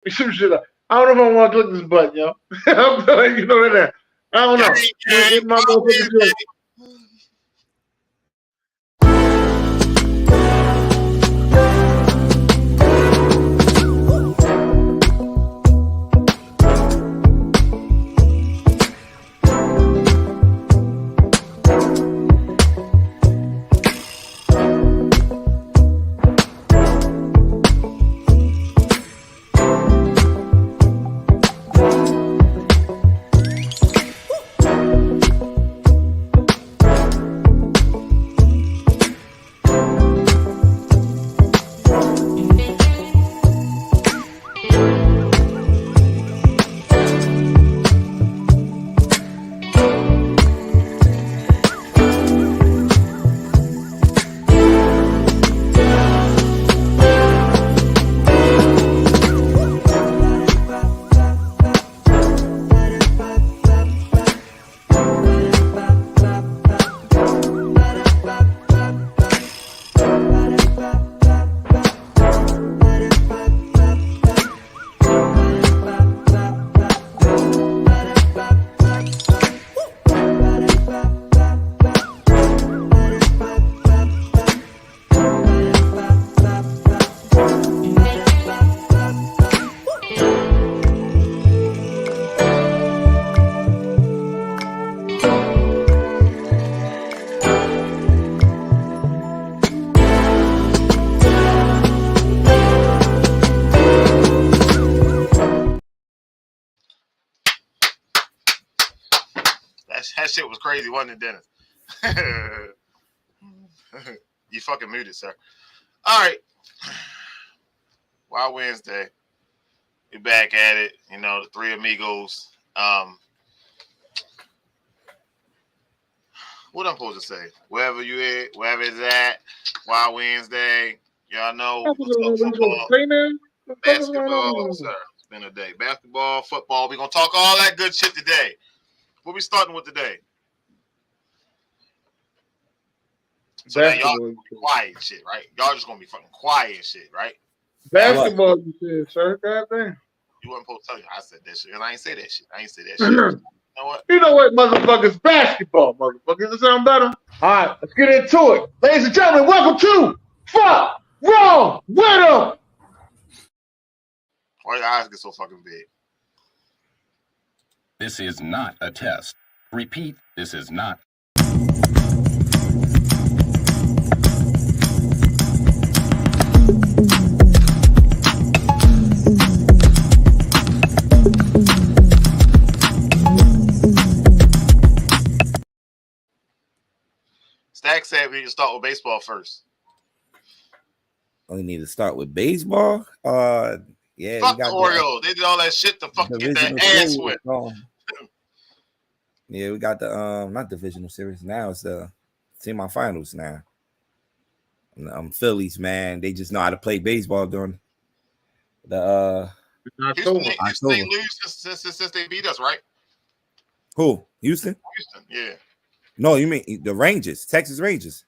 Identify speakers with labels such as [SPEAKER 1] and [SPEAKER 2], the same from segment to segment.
[SPEAKER 1] Some shit. I don't know if I want to click this button, yo. I'm telling you know that. I don't know. Get my motherfucking joke.
[SPEAKER 2] That shit was crazy, wasn't it, Dennis? You fucking muted, sir. All right. Wild Wednesday. We back at it. You know, the three amigos. What I'm supposed to say? Wherever you at, wherever it's at, Wild Wednesday. Y'all know. Basketball, sir. It's been a day. Basketball, football. We're going to talk all that good shit today. What we starting with today? So now y'all gonna be quiet and shit, right? Y'all just gonna be fucking quiet and shit, right?
[SPEAKER 1] Basketball, you said, sir. Goddamn.
[SPEAKER 2] You wasn't supposed to tell you. I said that shit, and I ain't say that shit. You know what?
[SPEAKER 1] You know what, motherfuckers? Basketball, motherfuckers. Does it sound better? All right, let's get into it. Ladies and gentlemen, welcome to Fuck Wrong With 'Em.
[SPEAKER 2] Why your eyes get so fucking big?
[SPEAKER 3] This is not a test. Repeat, this is not.
[SPEAKER 2] Stack said we need to start with baseball first.
[SPEAKER 4] We need to start with baseball. Yeah.
[SPEAKER 2] Fuck the Orioles. They did all that shit to fucking get that ass whipped.
[SPEAKER 4] Yeah, we got the not divisional series now. It's the semifinals now. Phillies, man. They just know how to play baseball during the
[SPEAKER 2] Houston they lose since they beat us, right?
[SPEAKER 4] Who? Houston,
[SPEAKER 2] yeah.
[SPEAKER 4] No, you mean the Rangers, Texas Rangers.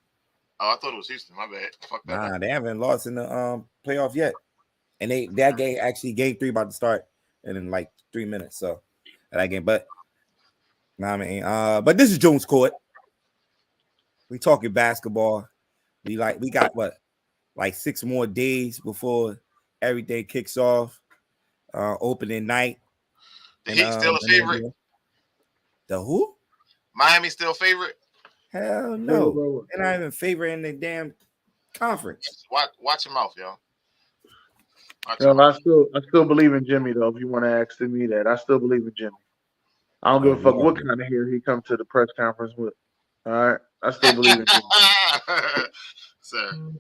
[SPEAKER 2] Oh, I thought it was Houston. My bad. Fuck that.
[SPEAKER 4] Nah, they haven't lost in the playoff yet. And that game actually game 3 about to start in like 3 minutes. So that game, but but this is Jones Court. We talking basketball. We got what, like 6 more days before everything kicks off. Opening night.
[SPEAKER 2] The Heat still a favorite.
[SPEAKER 4] The who?
[SPEAKER 2] Miami still favorite?
[SPEAKER 4] Hell no. They're not even favorite in the damn conference.
[SPEAKER 2] Watch your mouth, yo.
[SPEAKER 1] I still believe in Jimmy though. If you want to ask me that, I still believe in Jimmy. I don't give a fuck what kind of hair he come to the press conference with. All right, I still believe in Jimmy.
[SPEAKER 2] Sir,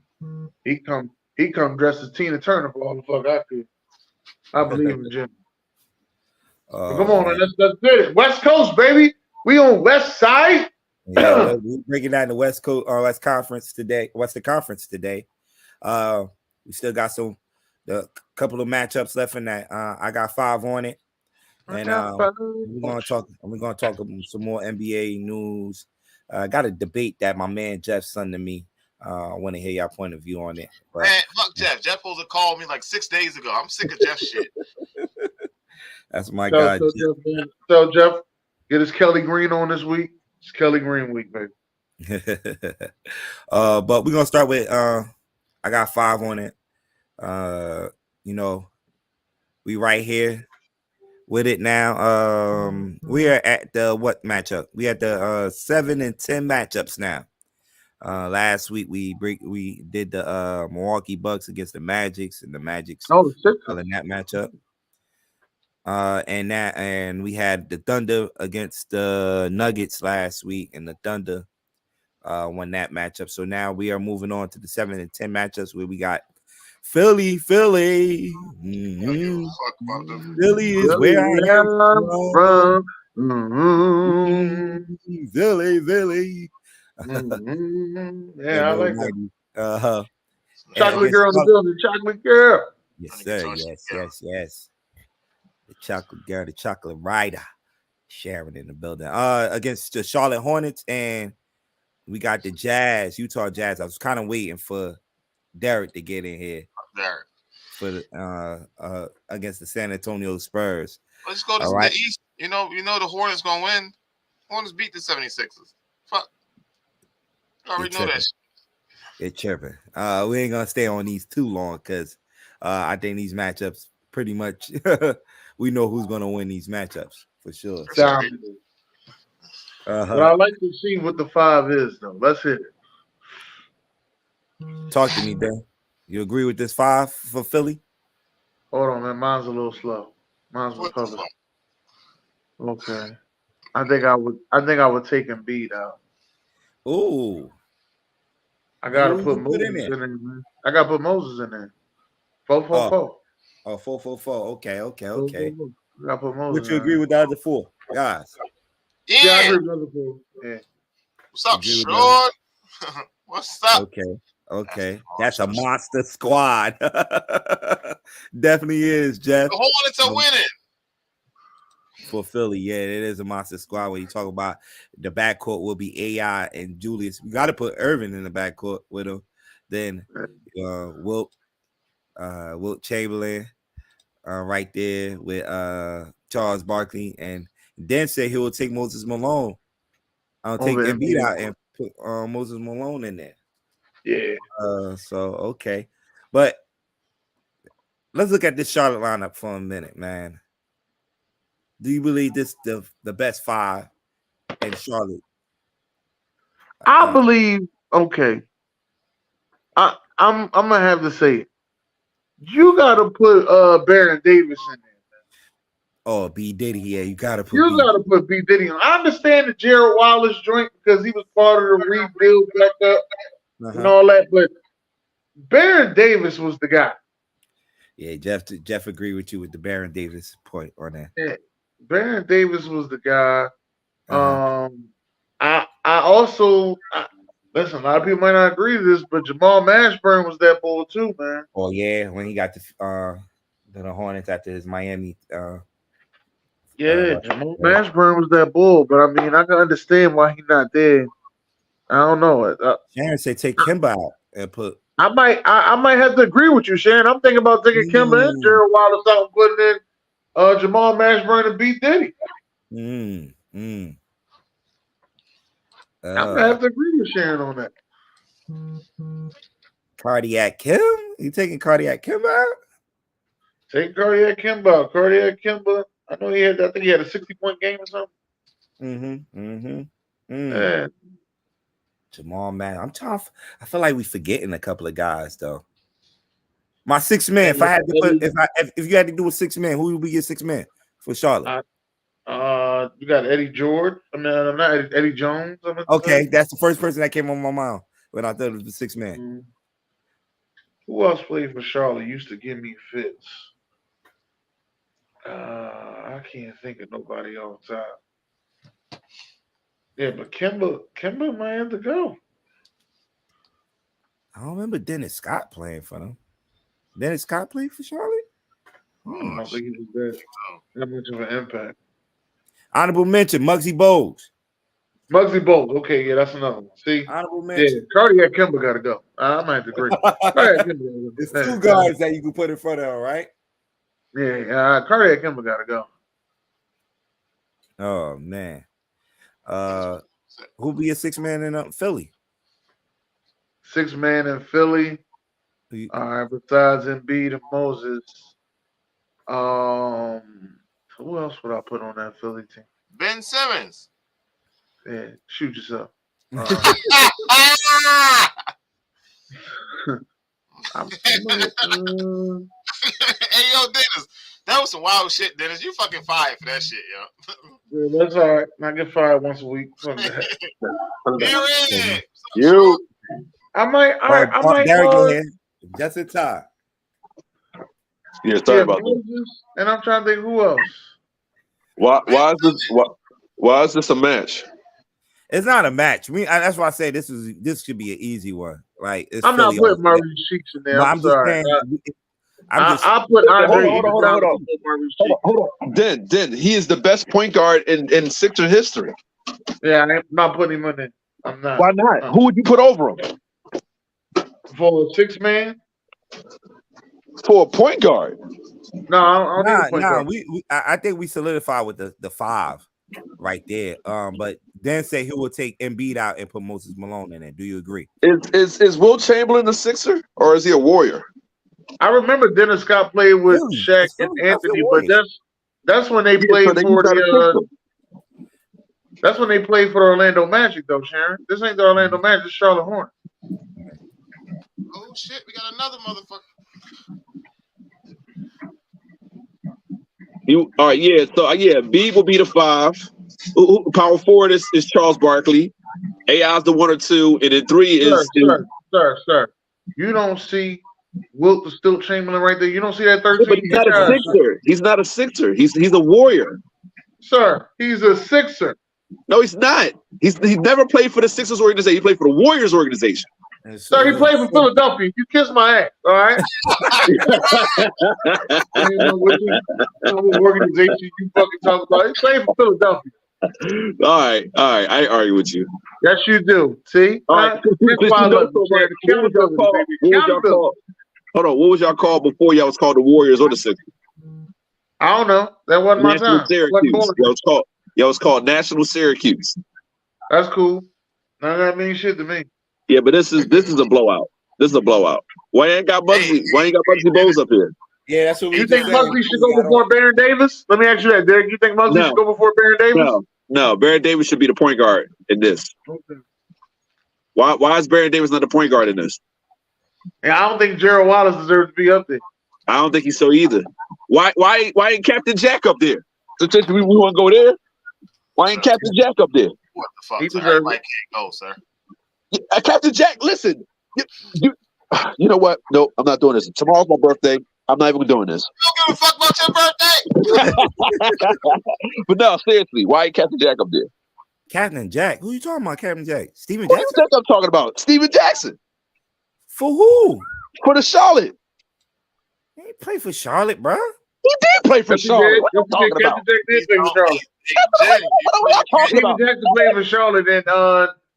[SPEAKER 1] he come dressed as Tina Turner for all the fuck I could. I believe in Jimmy. Come on, man. Let's get it. West Coast, baby. We on West Side.
[SPEAKER 4] Yeah, we're breaking down the West Coast West Conference today. Western Conference today. We still got the couple of matchups left in that. I got 5 on it, and we're gonna talk some more NBA news. I got a debate that my man Jeff sent to me I want to hear your point of view on it. But,
[SPEAKER 2] man, fuck Jeff. Jeff supposed to call me like 6 days ago. I'm sick of Jeff shit.
[SPEAKER 4] That's my guy.
[SPEAKER 1] So Jeff, get his Kelly Green on this week. It's Kelly Green week, baby.
[SPEAKER 4] But we're gonna start with I got 5 on it. We right here with it now. We are at the what matchup? We at the 7 and 10 matchups now. Last week we did the Milwaukee Bucks against the Magics, and the Magics in that matchup. And we had the Thunder against the Nuggets last week, and the Thunder won that matchup. So now we are moving on to the 7 and 10 matchups where we got Philly. Mm-hmm. Philly is where I am from. Mm-hmm. Philly.
[SPEAKER 1] Mm-hmm. Yeah, I like that.
[SPEAKER 4] Chocolate
[SPEAKER 1] girl in the building. Chocolate girl.
[SPEAKER 4] Yes, sir. Yes. The chocolate girl, the chocolate rider. Sharon in the building. Against the Charlotte Hornets, and we got the Jazz, Utah Jazz. I was kind of waiting for Derek to get in here for the, against the San Antonio Spurs.
[SPEAKER 2] Let's go to the East. You know the Hornets gonna win. Hornets beat the 76ers. Fuck. I already know that shit.
[SPEAKER 4] It's chirping. We ain't gonna stay on these too long because I think these matchups pretty much we know who's gonna win these matchups for sure.
[SPEAKER 1] But I like to see what the 5 is though. Let's hit it.
[SPEAKER 4] Talk to me, Dan. You agree with this 5 for Philly?
[SPEAKER 1] Hold on, man. Mine's a little slow. Mine's recovered. Okay. I think I would take Embiid out.
[SPEAKER 4] Ooh.
[SPEAKER 1] I gotta put Moses in there, man. I gotta put Moses in there. 4-4-4.
[SPEAKER 4] Oh, 4-4-4. Okay.
[SPEAKER 1] 4-4-4. I gotta put Moses.
[SPEAKER 4] Would you agree with the other 4 guys?
[SPEAKER 1] Yeah, I agree with the other 4. Yeah.
[SPEAKER 2] What's up, Short? What's up?
[SPEAKER 4] Okay. That's a monster squad. Definitely is, Jeff.
[SPEAKER 2] The Hornets are winning.
[SPEAKER 4] For Philly, yeah, it is a monster squad. When you talk about the backcourt will be AI and Julius. We got to put Irvin in the backcourt with him. Then Wilt Chamberlain right there with Charles Barkley, and then say he will take Moses Malone. I'll take Embiid out and put Moses Malone in there.
[SPEAKER 1] Yeah.
[SPEAKER 4] So okay, but let's look at this Charlotte lineup for a minute, man. Do you believe this the best 5 in Charlotte?
[SPEAKER 1] I believe. Okay. I'm gonna have to say it. You gotta put Baron Davis in there.
[SPEAKER 4] Oh, B Diddy, yeah, you gotta put.
[SPEAKER 1] Gotta put B Diddy on. I understand the Jared Wallace joint because he was part of the rebuild back up and all that, but Baron Davis was the guy. Yeah,
[SPEAKER 4] Jeff agreed with you with the Baron Davis point on that.
[SPEAKER 1] Yeah, Baron Davis was the guy. I also listen. A lot of people might not agree with this, but Jamal Mashburn was that bull too, man.
[SPEAKER 4] Oh yeah, when he got the Hornets after his Miami.
[SPEAKER 1] Jamal Mashburn was that bull, but I mean, I can understand why he's not there. I don't know.
[SPEAKER 4] Sharon said take Kemba out and put.
[SPEAKER 1] I might have to agree with you, Sharon. I'm thinking about taking Kemba and Jared Wallace out and putting in Jamal Mashburn and B Diddy. I'm gonna have to agree with Sharon on that.
[SPEAKER 4] Cardiac Kim? You taking Cardiac Kim out?
[SPEAKER 1] Take Cardiac Kim out. Cardiac Kimba. I know I think he had a 60-point game or something. Yeah.
[SPEAKER 4] Jamal, man, I'm tough. I feel like we forgetting a couple of guys though. My 6 man. If I had to put, if you had to do a 6 man, who would be your 6 man for Charlotte?
[SPEAKER 1] You got Eddie George. I mean, I'm not Eddie Jones.
[SPEAKER 4] Okay, that's the first person that came on my mind when I thought it was the 6 man.
[SPEAKER 1] Mm-hmm. Who else played for Charlotte? Used to give me fits. I can't think of nobody on top. Yeah, but Kemba might have to go.
[SPEAKER 4] I don't remember Dennis Scott playing for them. Dennis Scott played for Charlotte?
[SPEAKER 1] I don't think he was that much of an impact.
[SPEAKER 4] Honorable mention, Muggsy Bogues.
[SPEAKER 1] Muggsy Bogues. Okay, yeah, that's another one. See,
[SPEAKER 4] Honorable
[SPEAKER 1] yeah,
[SPEAKER 4] mention.
[SPEAKER 1] Cardiac Kimber got to go. I might have to agree. Cardiac Kimber gotta go.
[SPEAKER 4] There's two guards that you can put in front of, right?
[SPEAKER 1] Yeah, Cardiac Kimber got to go.
[SPEAKER 4] Oh man, who'll be a 6-man in Philly?
[SPEAKER 1] 6-man in Philly. All right, besides Embiid and Moses, who else would I put on that Philly team?
[SPEAKER 2] Ben Simmons.
[SPEAKER 1] Yeah, shoot yourself.
[SPEAKER 2] Hey, yo, Dennis. That was some wild shit, Dennis. You fucking fired for that shit, yo.
[SPEAKER 1] Yeah, that's all right. I get fired once a week.
[SPEAKER 5] You.
[SPEAKER 1] I might. I might.
[SPEAKER 4] Derek, go ahead. Just in time.
[SPEAKER 5] Yeah, sorry about that.
[SPEAKER 1] And I'm trying to think who else.
[SPEAKER 5] Why is this a match?
[SPEAKER 4] It's not a match. That's why I say this should be an easy one. Like
[SPEAKER 1] I'm not putting Maurice Cheeks in there.
[SPEAKER 4] No,
[SPEAKER 1] I'm just saying.
[SPEAKER 5] I'll
[SPEAKER 1] put Andre.
[SPEAKER 5] Hold on. Den. He is the best point guard in Sixer history.
[SPEAKER 1] Yeah, I'm not putting him in there. I'm not.
[SPEAKER 5] Why not? Who would you put over him?
[SPEAKER 1] For a 6-man?
[SPEAKER 5] For a point guard?
[SPEAKER 1] No, I don't need a point guard.
[SPEAKER 4] I think we solidified with the 5 right there. But then say he will take Embiid out and put Moses Malone in there. Do you agree?
[SPEAKER 5] Is Will Chamberlain a Sixer or is he a Warrior?
[SPEAKER 1] I remember Dennis Scott played with Shaq and Anthony, but that's when they played for the. That's when they played for the Orlando Magic, though, Sharon. This ain't the Orlando Magic, it's Charlotte Hornets.
[SPEAKER 2] Oh shit, we got another motherfucker.
[SPEAKER 5] All right, yeah. So B will be the 5. Power forward is Charles Barkley. AI is the 1 or 2, and then 3 is
[SPEAKER 1] Sir. You don't see Wilt the Stilt Chamberlain right there. You don't see that 13.
[SPEAKER 5] But he's not a Sixer. He's not a Sixer. He's a Warrior.
[SPEAKER 1] Sir, he's a Sixer.
[SPEAKER 5] No, he's not. He never played for the Sixers organization. He played for the Warriors organization.
[SPEAKER 1] Sir, he played for Philadelphia. You kiss my ass, all right? You know what organization you fucking talk about? He played for Philadelphia.
[SPEAKER 5] All right. I argue with you.
[SPEAKER 1] Yes, you do. See?
[SPEAKER 5] All right. Hold on. What was y'all called before y'all was called the Warriors or the Sixers?
[SPEAKER 1] I don't know. That wasn't my time.
[SPEAKER 5] Y'all was called National Syracuse.
[SPEAKER 1] That's cool. None of that means shit to me.
[SPEAKER 5] Yeah, but this is a blowout. This is a blowout. Why ain't got Bugsy Bowles up here?
[SPEAKER 4] Yeah, that's what we.
[SPEAKER 1] You think Muggsy should go before Baron Davis? Let me ask you that, Derek. You think Muggsy should go before Baron Davis?
[SPEAKER 5] No. Baron Davis should be the point guard in this.
[SPEAKER 1] Okay.
[SPEAKER 5] Why is Baron Davis not the point guard in this?
[SPEAKER 1] And I don't think Gerald Wallace deserves to be up there.
[SPEAKER 5] I don't think he's so either. Why ain't Captain Jack up there? So we want to go there. Why ain't Captain Jack up there?
[SPEAKER 2] What the fuck? Sir? Everybody can't go, sir.
[SPEAKER 5] Yeah, Captain Jack, listen. You know what? No, I'm not doing this. Tomorrow's my birthday. I'm not even doing this.
[SPEAKER 2] You don't give a fuck about your birthday.
[SPEAKER 5] But no, seriously, why ain't Captain Jack up there?
[SPEAKER 4] Captain Jack? Who you talking about, Captain Jack? Steven
[SPEAKER 5] What
[SPEAKER 4] Jackson?
[SPEAKER 5] do you think I'm talking about? Steven Jackson.
[SPEAKER 4] For who?
[SPEAKER 5] For the Charlotte.
[SPEAKER 4] He ain't play for Charlotte, bro.
[SPEAKER 5] He did play for Charlotte. What are you talking about?
[SPEAKER 1] Captain Jack did play for Charlotte.
[SPEAKER 5] What are y'all talking about?
[SPEAKER 1] Steven Jackson played for Charlotte,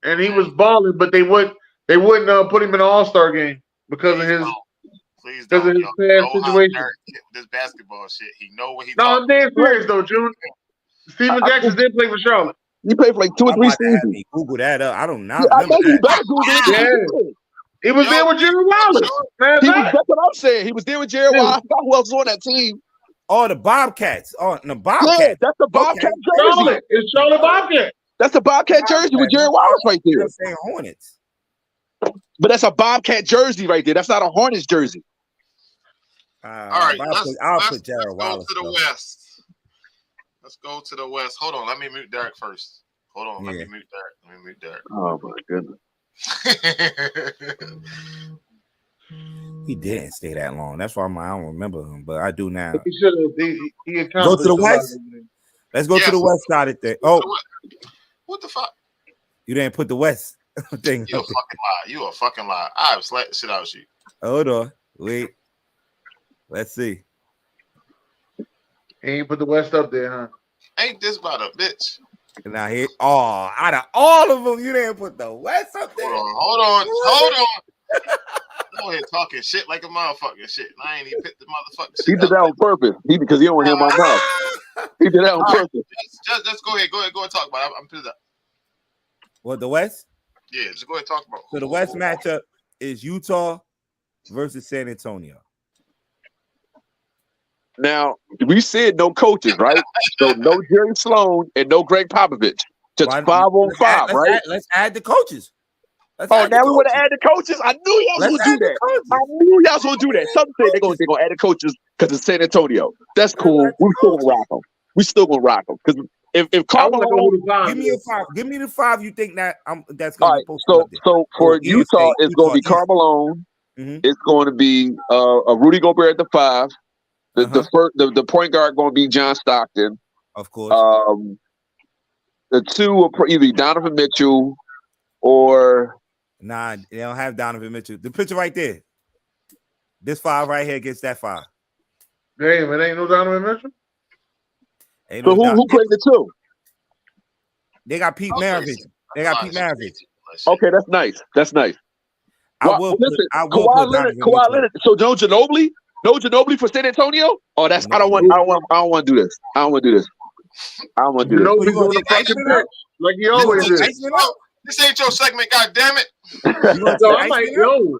[SPEAKER 1] and he was balling, but they wouldn't put him in the All-Star game because of his past situation.
[SPEAKER 2] This basketball shit, he know what he.
[SPEAKER 1] No, I'm dead serious though, June. Steven Jackson did play for Charlotte.
[SPEAKER 5] He played for like 2 or 3 seasons.
[SPEAKER 4] Google that up. I don't know.
[SPEAKER 5] Yeah, I think you better Google it.
[SPEAKER 1] He was there with Jerry Wallace.
[SPEAKER 5] That's what I'm saying. He was there with Jerry Wallace. Who else was on that team?
[SPEAKER 4] Oh, the Bobcats. Oh, the Bobcats.
[SPEAKER 5] Yeah, that's the Bobcat jersey.
[SPEAKER 1] Charlotte. It's Charlotte Bobcat.
[SPEAKER 5] That's the Bobcat jersey with Jerry Wallace right there.
[SPEAKER 4] I'm saying Hornets.
[SPEAKER 5] But that's a Bobcat jersey right there. That's not a Hornets jersey.
[SPEAKER 2] All right,
[SPEAKER 4] I'll put Jerry Wallace.
[SPEAKER 2] Go to the West. Let's go to the West. Hold on, let me mute Derek first. Hold on, let me mute Derek.
[SPEAKER 5] Oh my goodness.
[SPEAKER 4] He didn't stay that long. That's why I don't remember him, but I do now.
[SPEAKER 1] He should have. He
[SPEAKER 4] go to the West. Let's go to the West side of thing. Oh,
[SPEAKER 2] what the fuck?
[SPEAKER 4] You didn't put the West thing.
[SPEAKER 2] You a fucking lie. You a fucking lie. I've slapped the shit out of you.
[SPEAKER 4] Hold on. Wait. Let's see.
[SPEAKER 1] He ain't put the West up there, huh?
[SPEAKER 2] Ain't this about a bitch?
[SPEAKER 4] Now here, out of all of them, you didn't put the West up there.
[SPEAKER 2] Hold on. I'm here talking shit like a motherfucking shit. And I ain't even picked the motherfucking shit.
[SPEAKER 5] He did that on purpose. Because he don't hear my mouth. He did that on purpose.
[SPEAKER 2] Just go ahead and talk about it. I'm pissed up.
[SPEAKER 4] What, the West?
[SPEAKER 2] Yeah, just go ahead and talk about it.
[SPEAKER 4] So the West matchup is Utah versus San Antonio.
[SPEAKER 5] Now, we said no coaches, right? So no Jerry Sloan and no Greg Popovich. Just 5-on-5, right?
[SPEAKER 4] Let's add the coaches.
[SPEAKER 5] Now we want to add the coaches? I knew y'all was going to do that. I knew y'all was going to do that. Some say they're going to add the coaches because it's San Antonio. That's cool. We're still going to rock them. We still going to rock them. Because if Carmelo,
[SPEAKER 4] give me the 5 you think that's going to be
[SPEAKER 5] posted. So for Utah, it's going to be Carmelo. It's going to be a Rudy Gobert at the 5. The point guard going to be John Stockton.
[SPEAKER 4] Of course.
[SPEAKER 5] The 2 will either be Donovan Mitchell or...
[SPEAKER 4] Nah, they don't have Donovan Mitchell. The picture right there. This 5 right here gets that 5.
[SPEAKER 1] Damn, it ain't no Donovan Mitchell?
[SPEAKER 5] So who played the 2?
[SPEAKER 4] They got Pete Maravich.
[SPEAKER 5] Okay, that's nice. That's nice.
[SPEAKER 4] I will put
[SPEAKER 5] Kawhi Leonard. So no Ginobili? No Ginobili for San Antonio? Oh, that's I don't want to do this. I don't want to do this.
[SPEAKER 1] Ginobili's on the fucking bench like he always is.
[SPEAKER 2] This ain't your segment, goddammit.
[SPEAKER 1] So I'm like, yo.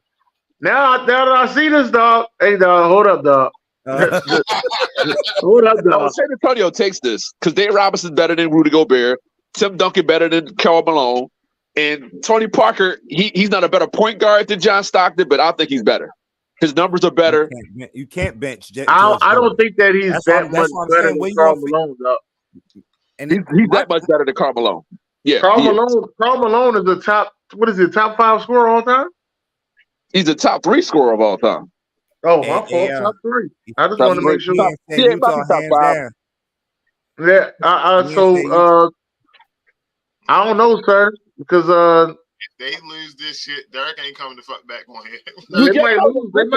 [SPEAKER 1] Now that I see this, dog. Hey, dog, hold up, dog. Hold up, dog.
[SPEAKER 5] San Antonio takes this because Dave Robinson's better than Rudy Gobert. Tim Duncan better than Karl Malone. And Tony Parker, he's not a better point guard than John Stockton, but I think he's better. His numbers are better.
[SPEAKER 4] You can't bench.
[SPEAKER 1] I don't think that he's that much better than Karl Malone, though.
[SPEAKER 5] And he's that much better than Karl Malone. Yeah,
[SPEAKER 1] Karl Malone is the top. What is it? Top 5 scorer all time?
[SPEAKER 5] He's the top 3 scorer of all time.
[SPEAKER 1] Oh, my fault. Top 3. I just want to make sure.
[SPEAKER 5] About top 5.
[SPEAKER 1] Yeah. So I don't know, sir, because
[SPEAKER 2] if they lose this shit, Derek ain't coming to fuck back on here.
[SPEAKER 1] They might lose this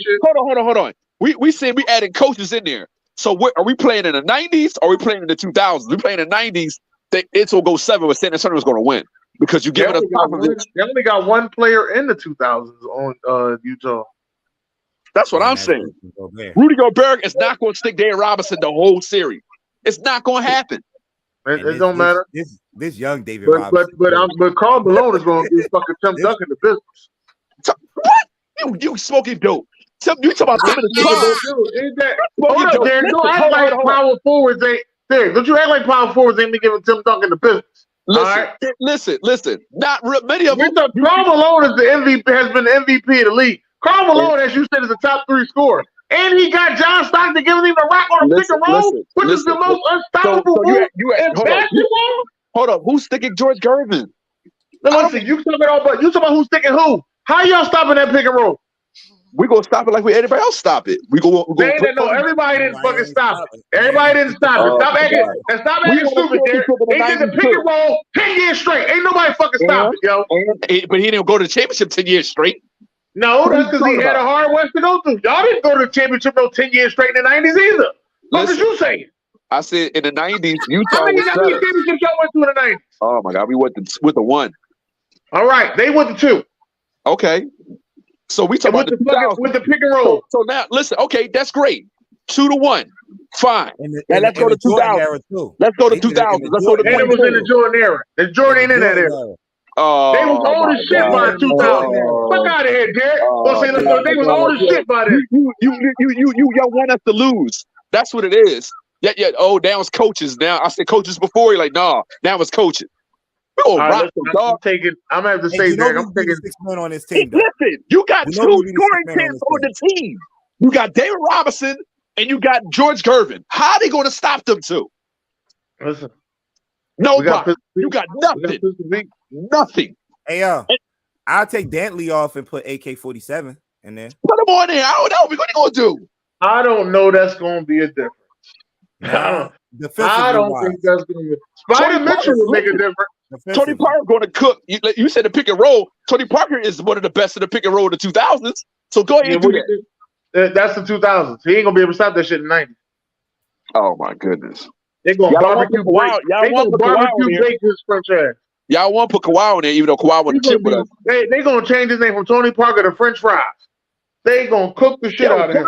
[SPEAKER 1] shit.
[SPEAKER 5] Hold on. We said we added coaches in there. So are we playing in the 90s or are we playing in the 2000s? We playing in the 90s. It will go 7, but San Antonio is going to win because you give it a Popovich.
[SPEAKER 1] They only got 1 player in the 2000s on Utah.
[SPEAKER 5] That's what I'm saying. Rudy Gobert is not going to stick Dave Robinson the whole series. It's not going to happen.
[SPEAKER 1] It don't matter.
[SPEAKER 4] This young David Robinson.
[SPEAKER 1] But Karl Malone is going to be fucking Tim Duncan the business.
[SPEAKER 5] What? You smoking dope. You talking about some of the
[SPEAKER 1] Hold up, Darren. Don't act like power forwards ain't there. Don't you act like power forwards ain't giving Tim Duncan the business.
[SPEAKER 5] Listen. Not many of them.
[SPEAKER 1] Karl Malone is the MVP. Has been the MVP of the league. Karl Malone, as you said, is a top 3 scorer. And he got John Stockton giving him the rock on a pick and roll, which is the most unstoppable move in basketball.
[SPEAKER 5] Hold up. Who's sticking George Gervin?
[SPEAKER 1] Listen, you talking about who's sticking who? How y'all stopping that pick and roll?
[SPEAKER 5] We're going to stop it like everybody else stop it.
[SPEAKER 1] No, everybody didn't fucking stop it. Everybody didn't stop it. Stop acting stupid, Derek. They did the pick and roll 10 years straight. Ain't nobody fucking stopped it, yo.
[SPEAKER 5] But he didn't go to the championship 10 years straight.
[SPEAKER 1] No, that's because he had a hard West to go through. Y'all didn't go to the championship no 10 years straight in the 90s either. What did you say?
[SPEAKER 5] I said in the 90s, Utah
[SPEAKER 1] How many
[SPEAKER 5] was better.
[SPEAKER 1] championships y'all went to in the 90s?
[SPEAKER 5] Oh, my God. We went with the 1.
[SPEAKER 1] All right. They went to 2.
[SPEAKER 5] Okay. So we talk about
[SPEAKER 1] with the pick and roll.
[SPEAKER 5] So now, listen. Okay, that's great. 2-1. Fine. Now let's go to 2000. Let's go to 2000. Let's go to.
[SPEAKER 1] And it was in the Jordan era. The Jordan ain't in that era. They was old as shit by 2000. Fuck out of here, Derek. They was old as shit by then.
[SPEAKER 5] Y'all want us to lose. That's what it is. Yeah. Oh, now it's coaches. Now I said coaches before. You're like, nah. Now it's coaches.
[SPEAKER 1] I'm gonna have to say, Derek, I'm taking
[SPEAKER 4] 6 men on this team.
[SPEAKER 5] Listen, you got 2 scoring pins on the team. You got David Robinson and you got George Gervin. How are they going to stop them 2?
[SPEAKER 1] Listen,
[SPEAKER 5] nobody. You got nothing. Nothing.
[SPEAKER 4] Hey, I'll take Dantley off and put AK-47 in there.
[SPEAKER 5] Put him on there. I don't know. What are going to do?
[SPEAKER 1] I don't know. That's going to be a difference. I don't think that's going to be. Spider Mitchell will make a difference.
[SPEAKER 5] Tony Parker going to cook. You said the pick and roll. Tony Parker is one of the best in the pick and roll of the 2000s. So go ahead and do that.
[SPEAKER 1] That's the 2000s. He ain't going to be able to stop that shit in the 90s.
[SPEAKER 5] Oh, my goodness.
[SPEAKER 1] They gonna
[SPEAKER 5] Y'all want
[SPEAKER 1] barbecue.
[SPEAKER 5] to put Kawhi- y'all
[SPEAKER 1] They
[SPEAKER 5] want
[SPEAKER 1] gonna
[SPEAKER 5] to put Kawhi on
[SPEAKER 1] barbecue
[SPEAKER 5] there.
[SPEAKER 1] bake his French ass.
[SPEAKER 5] Y'all want to put Kawhi on there, even though Kawhi want to chip with us.
[SPEAKER 1] They gonna change his name from Tony Parker to French Fries. They gonna cook the shit out of him.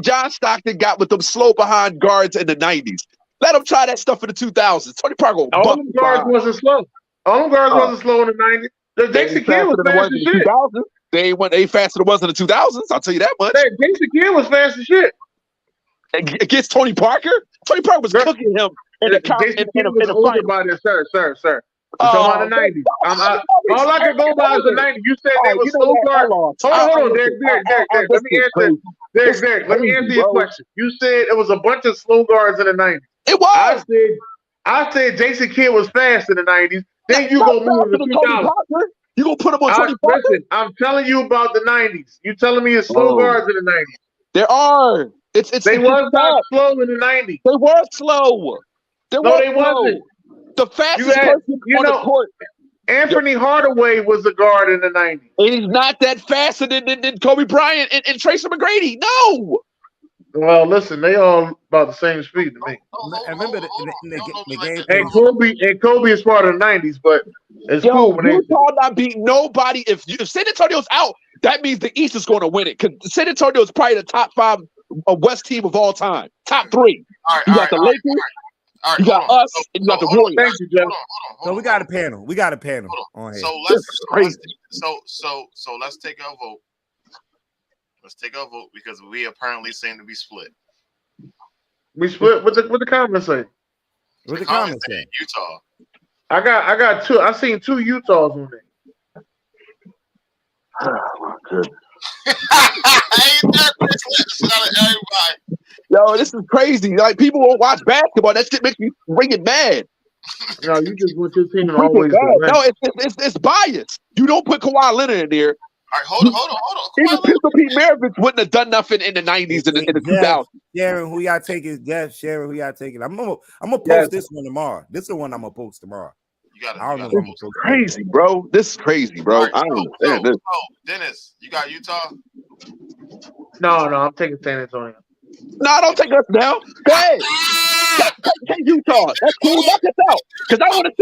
[SPEAKER 5] John Stockton got with them slow behind guards in the 90s. Let him try that stuff in the 2000s. Tony Parker.
[SPEAKER 1] All them guards wasn't slow. All them guards wasn't slow in the 90s. The Jason Kidd was fast as shit.
[SPEAKER 5] They faster than it was in the 2000s. I'll tell you that much.
[SPEAKER 1] Hey, Jason Kidd was fast as shit.
[SPEAKER 5] Against Tony Parker? Tony Parker was cooking him in the
[SPEAKER 1] older by this, sir. We're talking about the 90s. All I can go by is the 90s. You said they were slow guards. Hold on, Derek. Let me answer your question. You said it was a bunch of slow guards in the 90s.
[SPEAKER 5] It was.
[SPEAKER 1] I said Jason Kidd was fast in the 90s. Then you go move to the 2000s.
[SPEAKER 5] You gonna put him on Tony Parker?
[SPEAKER 1] Listen, I'm telling you about the 90s. You telling me it's slow guards in the 90s?
[SPEAKER 5] There are. They
[SPEAKER 1] was not slow in the 90s.
[SPEAKER 5] They were slow.
[SPEAKER 1] They wasn't.
[SPEAKER 5] The fastest person on the court.
[SPEAKER 1] Anthony Hardaway was a guard in the 90s.
[SPEAKER 5] And he's not that faster than Kobe Bryant and Tracy McGrady. No.
[SPEAKER 1] Well, listen, they all about the same speed to me.
[SPEAKER 4] I remember the game.
[SPEAKER 1] And Kobe is part of the 90s, but it's cool when
[SPEAKER 5] Utah not beat nobody. If San Antonio's out, that means the East is going to win it. Because San Antonio is probably the top 5 West team of all time. Top 3. You got the Lakers. You got us, and you got the Warriors.
[SPEAKER 1] Thank you, Jeff.
[SPEAKER 4] So we got a panel. We got a panel on here.
[SPEAKER 2] So let's take our vote. Let's take our vote because we apparently seem to be split.
[SPEAKER 1] We split. What the comments say?
[SPEAKER 4] What the comments say?
[SPEAKER 2] Utah.
[SPEAKER 1] I got 2. I seen 2 Utahs on there.
[SPEAKER 5] Oh my goodness. Yo, this is crazy. Like, people won't watch basketball. That shit makes me bring it mad.
[SPEAKER 1] No, you just want your team to always.
[SPEAKER 5] No, it's bias. You don't put Kawhi Leonard in there.
[SPEAKER 2] All right, hold on.
[SPEAKER 5] Even Pistol Pete Maravich wouldn't have done nothing in the 90s and in the 2000s.
[SPEAKER 4] Sharon, who y'all taking? Jeff, Sharon, who y'all taking? I'm gonna post this one tomorrow. This is the one I'm gonna post tomorrow.
[SPEAKER 5] This is crazy, bro. This is crazy, bro.
[SPEAKER 2] Right,
[SPEAKER 5] I don't understand this.
[SPEAKER 2] Dennis, you got Utah?
[SPEAKER 1] No, I'm taking San Antonio.
[SPEAKER 5] No, don't take us now. Go ahead. Take Utah. That's cool. Knock us out. Because I want to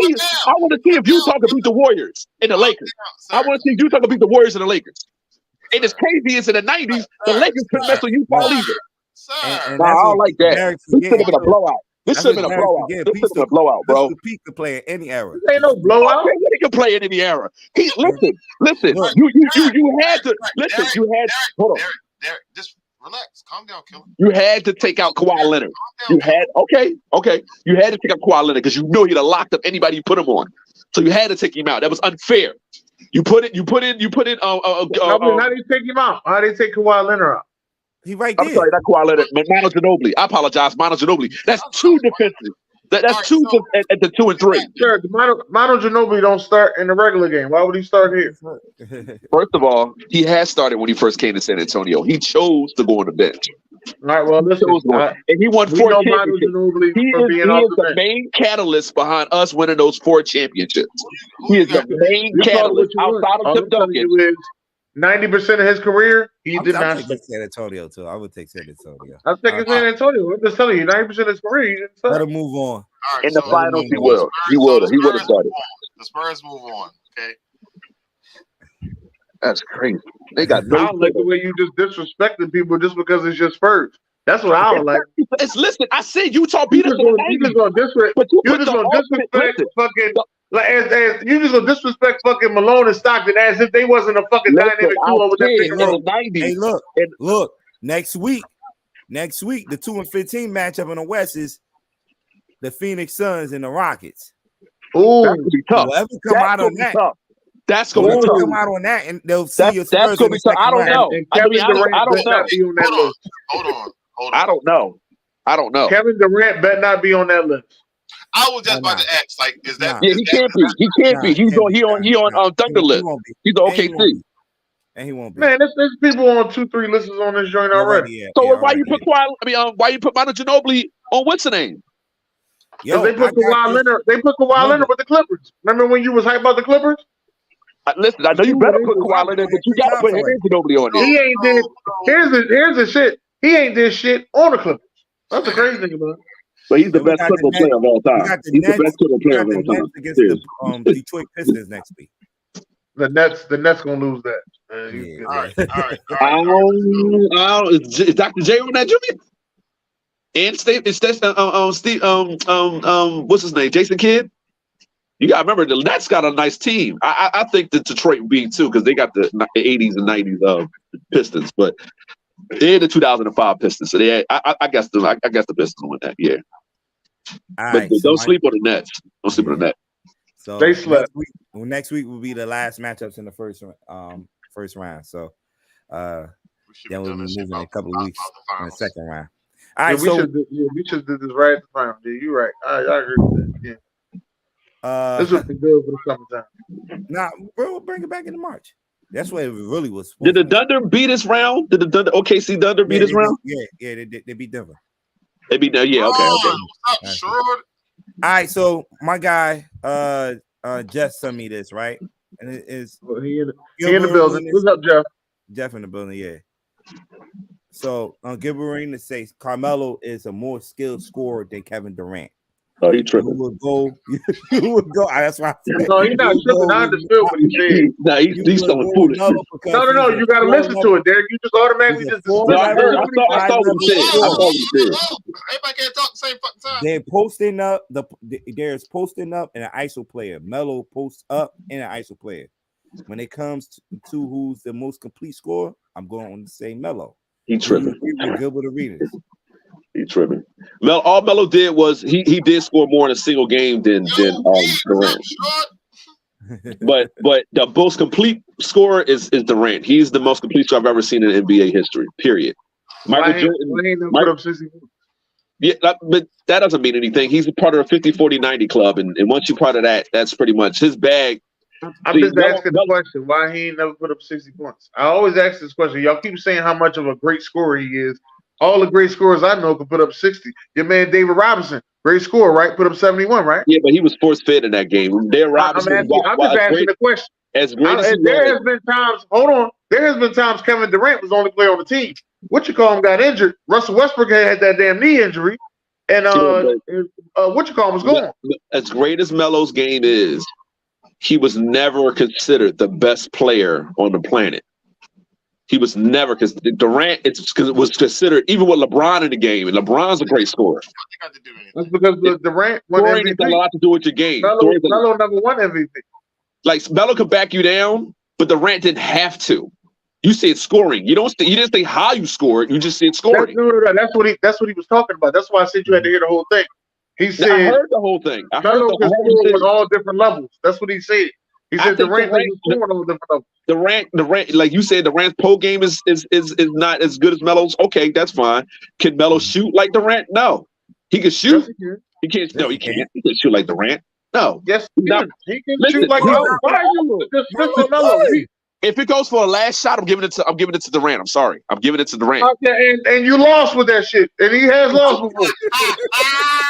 [SPEAKER 5] see if Utah can beat the Warriors and the Lakers. I want to see if Utah can beat the Warriors and the Lakers. And as crazy as in the 90s, the Lakers couldn't mess with Utah either. No, I don't like that. This should have been a blowout. This should have been a blowout. This should have been a blowout, bro.
[SPEAKER 4] Pete could play in any era.
[SPEAKER 1] This ain't no blowout.
[SPEAKER 5] He can play in any era. Listen. You had to listen. You had hold on.
[SPEAKER 2] Derek, just relax. Calm down, killer.
[SPEAKER 5] You had to take out Kawhi Leonard. You had okay. You had to take out Kawhi Leonard because you knew he'd have locked up anybody you put him on. So you had to take him out. That was unfair. You put in.
[SPEAKER 1] How did he take him out? How did they take Kawhi Leonard out?
[SPEAKER 4] He right there.
[SPEAKER 5] I'm sorry, not Kawhi Leonard. Manu Ginobili. I apologize, Manu Ginobili. That's 2 defenses. That's 2 at the 2 and 3.
[SPEAKER 1] Sure, Manu Ginobili don't start in the regular game. Why would he start here?
[SPEAKER 5] First of all, he has started when he first came to San Antonio. He chose to go on the bench.
[SPEAKER 1] All right, well, listen.
[SPEAKER 5] And he won 4 championships. He is the main catalyst behind us winning those 4 championships. He is the main catalyst outside of Tim Duncan.
[SPEAKER 1] 90% of his career, he did not
[SPEAKER 4] take San Antonio too. I would take San Antonio.
[SPEAKER 1] I'm taking San Antonio. I'm just telling you, 90% of his career, he didn't start.
[SPEAKER 4] Let him move on.
[SPEAKER 2] Right,
[SPEAKER 5] in the finals, he will. He would have started.
[SPEAKER 2] The Spurs move on. Okay.
[SPEAKER 5] That's crazy. They got.
[SPEAKER 1] I don't like the way you just disrespecting people just because it's your Spurs. That's what I don't like.
[SPEAKER 5] Listen, I said Utah beat us in the 90s.
[SPEAKER 1] You just gonna disrespect fucking. Like as you just gonna disrespect fucking Malone and Stockton as if they wasn't a fucking dynamic duo with that big role.
[SPEAKER 4] Hey, look. Next week, the 2 and 15 matchup in the West is the Phoenix Suns and the Rockets.
[SPEAKER 5] Ooh, that's gonna be tough.
[SPEAKER 4] Whoever come out on that,
[SPEAKER 5] that's gonna be tough.
[SPEAKER 4] Come out on that, and they'll see your Spurs.
[SPEAKER 5] That's gonna be tough. I don't know. I don't know.
[SPEAKER 2] Hold on.
[SPEAKER 5] I don't know.
[SPEAKER 1] Kevin Durant better not be on that list.
[SPEAKER 2] I was just about to ask, like, is that?
[SPEAKER 5] Yeah, he can't be. He can't be. He's on Thunder list. He's on OKC.
[SPEAKER 4] And he won't be.
[SPEAKER 1] Man, there's people on 2-3 lists on this joint already.
[SPEAKER 5] So why you put why you put Manu Ginobili on what's the name?
[SPEAKER 1] Because they put Kawhi Leonard. They put Kawhi Leonard with the Clippers. Remember when you was hyped about the Clippers?
[SPEAKER 5] Listen, I know you better put Kawhi Leonard, but you got to put him and Ginobili on there.
[SPEAKER 1] He ain't did. Here's the shit. He ain't did shit on the Clippers. That's the crazy thing about it.
[SPEAKER 5] But he's the
[SPEAKER 4] And we
[SPEAKER 5] best
[SPEAKER 4] got
[SPEAKER 5] football
[SPEAKER 4] the
[SPEAKER 5] player of all
[SPEAKER 4] We
[SPEAKER 5] time.
[SPEAKER 4] got the
[SPEAKER 5] He's the
[SPEAKER 4] Nets.
[SPEAKER 5] best football
[SPEAKER 4] We
[SPEAKER 5] player
[SPEAKER 4] got
[SPEAKER 5] of
[SPEAKER 4] the
[SPEAKER 5] all time.
[SPEAKER 4] Nets against
[SPEAKER 5] Seriously.
[SPEAKER 4] the Detroit Pistons next week.
[SPEAKER 1] The Nets gonna lose that.
[SPEAKER 4] Yeah.
[SPEAKER 2] All right.
[SPEAKER 5] Is Dr. J on that, Jimmy? And Steve, what's his name? Jason Kidd. You got to remember the Nets got a nice team. I think that Detroit will be too because they got the 80s and 90s Pistons, but they're the 2005 Pistons. So I guess the Pistons will win that. Yeah. But don't sleep on the Nets. Don't sleep on the Nets.
[SPEAKER 4] So
[SPEAKER 1] They slept.
[SPEAKER 4] Next week will be the last matchups in the first round. So then we'll be moving in a couple of weeks in the second round. All right,
[SPEAKER 1] we should do this right at the time. Dude, you're right. I agree with that. Yeah. This would be good for the summertime.
[SPEAKER 4] Nah, we'll bring it back into March. That's what it really was.
[SPEAKER 5] Did the Thunder beat us round? Did the OKC Thunder beat us round?
[SPEAKER 4] They beat Denver.
[SPEAKER 5] They beat them. Yeah, okay.
[SPEAKER 2] What's up, Short?
[SPEAKER 4] All right, so my guy Jeff sent me this, right? And it is
[SPEAKER 1] he in the building. What's up, Jeff?
[SPEAKER 4] Jeff in the building, yeah. So Gilbert Arenas says Carmelo is a more skilled scorer than Kevin Durant.
[SPEAKER 5] Oh, he tripping.
[SPEAKER 4] You would go. That's why.
[SPEAKER 1] No, he's not tripping. I understood what he said.
[SPEAKER 5] Nah, he's something foolish.
[SPEAKER 1] No. You got to listen to it, Derek. You just automatically just.
[SPEAKER 5] No, I saw what he said.
[SPEAKER 2] Everybody can't talk the same fucking time.
[SPEAKER 4] They're posting up. There's posting up and an ISO player. Melo posts up and an ISO player. When it comes to who's the most complete scorer, I'm going to say Melo.
[SPEAKER 5] He tripping.
[SPEAKER 4] Gilbert Arenas.
[SPEAKER 5] He tripping. All Melo did was he did score more in a single game than Durant. But the most complete scorer is Durant. He's the most complete scorer I've ever seen in NBA history. Period. Michael Jordan. Yeah, but that doesn't mean anything. He's a part of a 50-40-90 club, and once you're part of that, that's pretty much his bag.
[SPEAKER 1] I'm just asking the question why he ain't never put up 60 points. I always ask this question. Y'all keep saying how much of a great scorer he is. All the great scorers I know can put up 60. Your man David Robinson, great scorer, right? Put up 71, right?
[SPEAKER 5] Yeah, but he was force fed in that game. David Robinson.
[SPEAKER 1] I'm just asking the question.
[SPEAKER 5] As great as
[SPEAKER 1] there has been times. Hold on. There has been times Kevin Durant was the only player on the team. Got injured. Russell Westbrook had that damn knee injury, and was gone.
[SPEAKER 5] As great as Melo's game is, he was never considered the best player on the planet. He was never, because Durant was considered, even with LeBron in the game, and LeBron's a great scorer.
[SPEAKER 1] That's because Durant won MVP.
[SPEAKER 5] It's a lot to do with your game.
[SPEAKER 1] Melo never won MVP.
[SPEAKER 5] Like, Melo could back you down, but Durant didn't have to. You said scoring. You didn't say how you scored. You just said scoring.
[SPEAKER 1] That's what he was talking about. That's why I said you had to hear the whole thing. He said
[SPEAKER 5] I heard the whole thing. I heard
[SPEAKER 1] Melo can score with all different levels. That's what he said. He said Durant can score on all different levels.
[SPEAKER 5] Durant, like you said, Durant's post game is not as good as Melo's. Okay, that's fine. Can Melo shoot like Durant? No, he can shoot.
[SPEAKER 1] Yes,
[SPEAKER 5] he can't. No, he can't. He can shoot like Durant. No.
[SPEAKER 1] Yes, he can shoot like Melo.
[SPEAKER 5] If it goes for a last shot, I'm giving it to Durant. I'm sorry. I'm giving it to Durant.
[SPEAKER 1] Okay, and you lost with that shit. And he has lost before.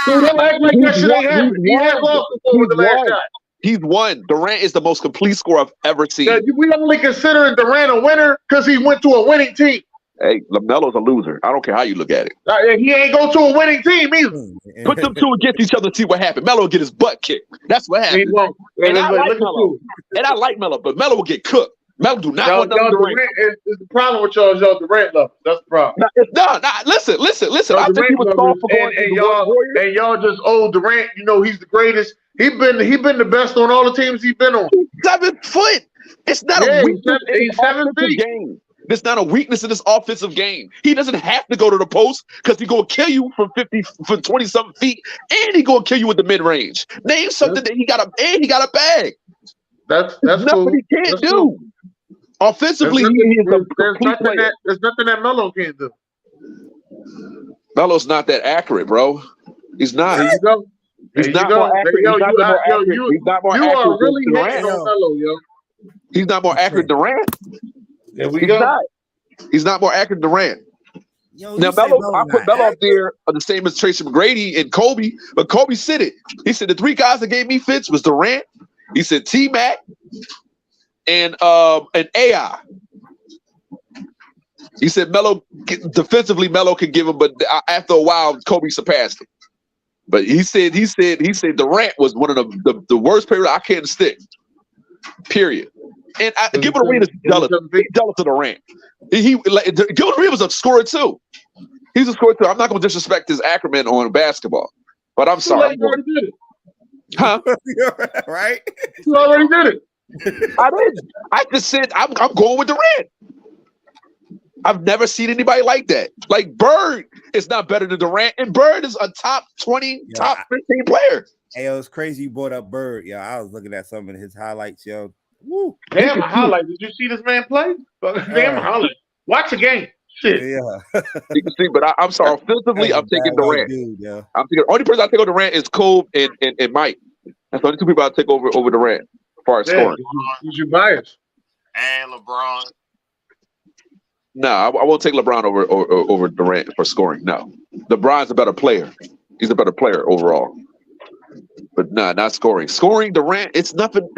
[SPEAKER 1] So don't act like that shit ain't happened. He has lost before with the last shot.
[SPEAKER 5] He's won. Durant is the most complete scorer I've ever seen.
[SPEAKER 1] Yeah, we only considering Durant a winner because he went to a winning team.
[SPEAKER 5] Hey, LaMelo's a loser. I don't care how you look at
[SPEAKER 1] it. He ain't go to a winning team either.
[SPEAKER 5] Put them two against each other and see what happened. Melo will get his butt kicked. That's what happened. And I like Melo, but Melo will get cooked. Melo do not want
[SPEAKER 1] Durant. It's the problem with y'all Durant love. That's the problem.
[SPEAKER 5] Listen. I think he was soft for going
[SPEAKER 1] and y'all just old Durant. You know he's the greatest. He been the best on all the teams he's been on.
[SPEAKER 5] 7 foot. It's not a weakness in
[SPEAKER 1] his offensive
[SPEAKER 5] game. It's not a weakness in his offensive game. He doesn't have to go to the post because he's gonna kill you from 20-something feet, and he's gonna kill you with the mid range. Name something that he got a bag.
[SPEAKER 1] That's
[SPEAKER 5] nothing
[SPEAKER 1] cool.
[SPEAKER 5] He can't do. Cool. Offensively,
[SPEAKER 1] there's nothing that Melo can't do.
[SPEAKER 5] Melo's not that accurate, bro. He's not.
[SPEAKER 1] There you go.
[SPEAKER 5] He's not more accurate. He's not more accurate.
[SPEAKER 1] You are really hating on Melo, yo.
[SPEAKER 5] He's not more accurate than Durant.
[SPEAKER 1] There we go.
[SPEAKER 5] He's not more accurate than Durant. Now, I put Melo up there the same as Tracy McGrady and Kobe, but Kobe said it. He said the 3 guys that gave me fits was Durant. He said T-Mac and AI. He said Melo defensively, Melo could give him, but after a while, Kobe surpassed him. But he said Durant was one of the worst players I can't stick. Period. And Gilbert Arenas jealous. He's jealous of Durant. Gilbert Arenas was a scorer too. He's a scorer too. I'm not going to disrespect his acumen on basketball, but I'm sorry.
[SPEAKER 1] You already did it.
[SPEAKER 5] Huh?
[SPEAKER 4] Right?
[SPEAKER 1] You already did it.
[SPEAKER 5] I did. I just said I'm going with Durant. I've never seen anybody like that. Like Bird is not better than Durant, and Bird is a top 20, top 15 player.
[SPEAKER 4] Hey, it was crazy you brought up Bird. Yo, I was looking at some of his highlights, yo. Woo.
[SPEAKER 1] Damn, a highlight. Did you see this man play? Damn, highlight. Watch the game. Shit.
[SPEAKER 4] Yeah.
[SPEAKER 5] You can see, but I'm sorry. Offensively, I'm taking Durant.
[SPEAKER 4] Dude, yeah.
[SPEAKER 5] I'm thinking only person I take over Durant is Cole and Mike. That's the only two people I take over Durant as far as scoring.
[SPEAKER 1] Who's your bias?
[SPEAKER 2] And LeBron.
[SPEAKER 5] No, I won't take LeBron over Durant for scoring. No, LeBron's a better player. He's a better player overall. But nah, not scoring. Scoring Durant, it's nothing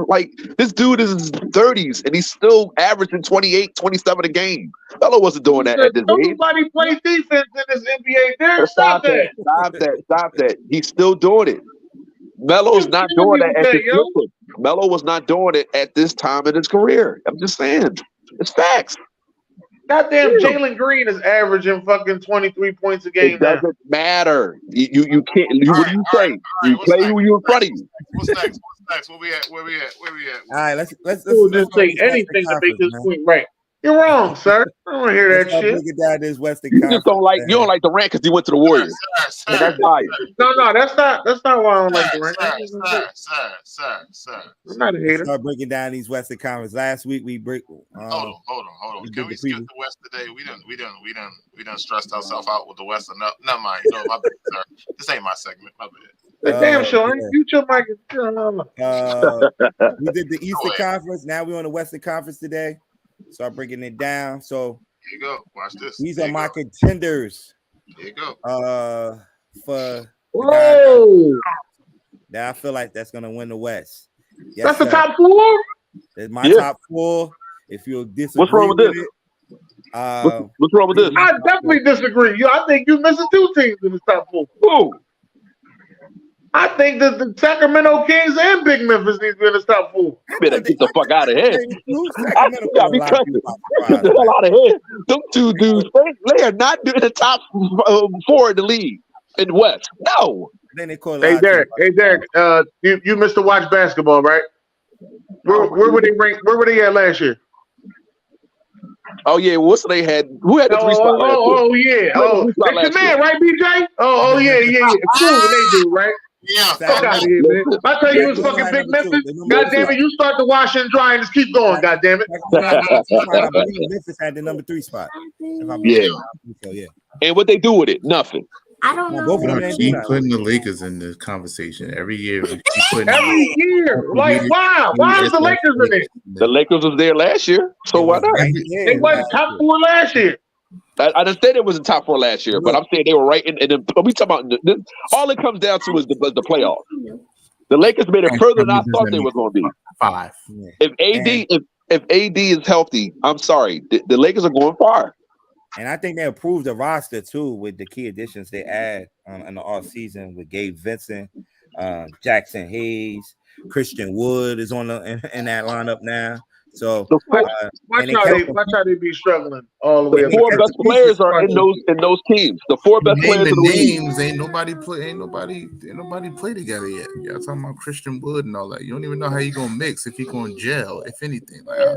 [SPEAKER 5] like this dude is in his 30s and he's still averaging 28, 27 a game. Fellow wasn't doing that at this age.
[SPEAKER 1] Nobody plays defense in this NBA. Derek, stop that.
[SPEAKER 5] Stop that. He's still doing it. Melo's not doing that at this time. Melo was not doing it at this time in his career. I'm just saying. It's facts.
[SPEAKER 1] Goddamn, Jalen Green is averaging fucking 23 points a game.
[SPEAKER 5] It doesn't matter. You can't. What do you say? You play who you in front of you.
[SPEAKER 2] What's next? Where we at?
[SPEAKER 4] All right, let's
[SPEAKER 1] just say anything to make this point right. You're wrong, sir. I don't want to hear that shit.
[SPEAKER 4] Look at that, this Western
[SPEAKER 5] You just don't like Durant because he went to the Warriors.
[SPEAKER 2] Sir,
[SPEAKER 5] that's biased.
[SPEAKER 1] No, that's not why I don't like Durant.
[SPEAKER 2] Sir.
[SPEAKER 1] I'm not a hater.
[SPEAKER 4] Start breaking down these Western Conference. Last week we break.
[SPEAKER 2] Hold on. Can we skip the West today? We done stressed ourselves out with the West enough. Not mine. No, my bad, sir. This ain't my segment. My bad.
[SPEAKER 1] Damn, Sean. Mute your mic.
[SPEAKER 4] We did the Eastern Conference. Now we're on the Western Conference today. Start breaking it down. So
[SPEAKER 2] here you go. Watch this.
[SPEAKER 4] These are my contenders.
[SPEAKER 2] Here you go.
[SPEAKER 4] For that I feel like that's gonna win the West. Yes,
[SPEAKER 1] that's the top four.
[SPEAKER 4] That's my top four. If you'll disagree,
[SPEAKER 5] what's wrong with this? What's wrong with this?
[SPEAKER 1] I definitely disagree. I think you're missing two teams in the top four.
[SPEAKER 5] Who?
[SPEAKER 1] I think that the Sacramento Kings and Big Memphis need to be in the top four.
[SPEAKER 5] You better get the fuck out of here. Get the hell out of here. Them two dudes, they are not in the top four in the league in the West. No.
[SPEAKER 4] Then they call
[SPEAKER 1] Hey Derek, you missed to watch basketball, right? Where were they ranked? Where were they at last year?
[SPEAKER 5] Oh yeah, what's they had? Who had the 3 spot?
[SPEAKER 1] It's the man, right, BJ? Yeah. Cool, what they do, right?
[SPEAKER 2] Yeah.
[SPEAKER 1] Fuck out of here, man. I tell you, it was fucking Big Memphis. God damn it, you start to wash and dry and just keep going. God damn it.
[SPEAKER 4] I believe Memphis had the number 3 spot.
[SPEAKER 5] Yeah. And what they do with it? Nothing.
[SPEAKER 6] I don't know.
[SPEAKER 7] Keep putting the Lakers in the conversation every year.
[SPEAKER 1] Every year, like wow, why is the Lakers in it?
[SPEAKER 5] The Lakers was there last year, so why not?
[SPEAKER 1] They went top 4 last year.
[SPEAKER 5] I understand it was in top 4 last year, but I'm saying they were right in. We talking about all it comes down to is the playoffs. The Lakers made it further than I thought they were going to be.
[SPEAKER 7] 5.
[SPEAKER 5] If AD is healthy, I'm sorry, the Lakers are going far.
[SPEAKER 4] And I think they improved the roster too with the key additions they add in the offseason with Gabe Vincent, Jackson Hayes, Christian Wood is on in that lineup now. So
[SPEAKER 1] watch how they be struggling all the way.
[SPEAKER 5] The 4 best players are in those teams. The 4 best players.
[SPEAKER 7] The names ain't nobody play together yet. Y'all talking about Christian Wood and all that. You don't even know how you gonna mix if he gonna gel, if anything. Like all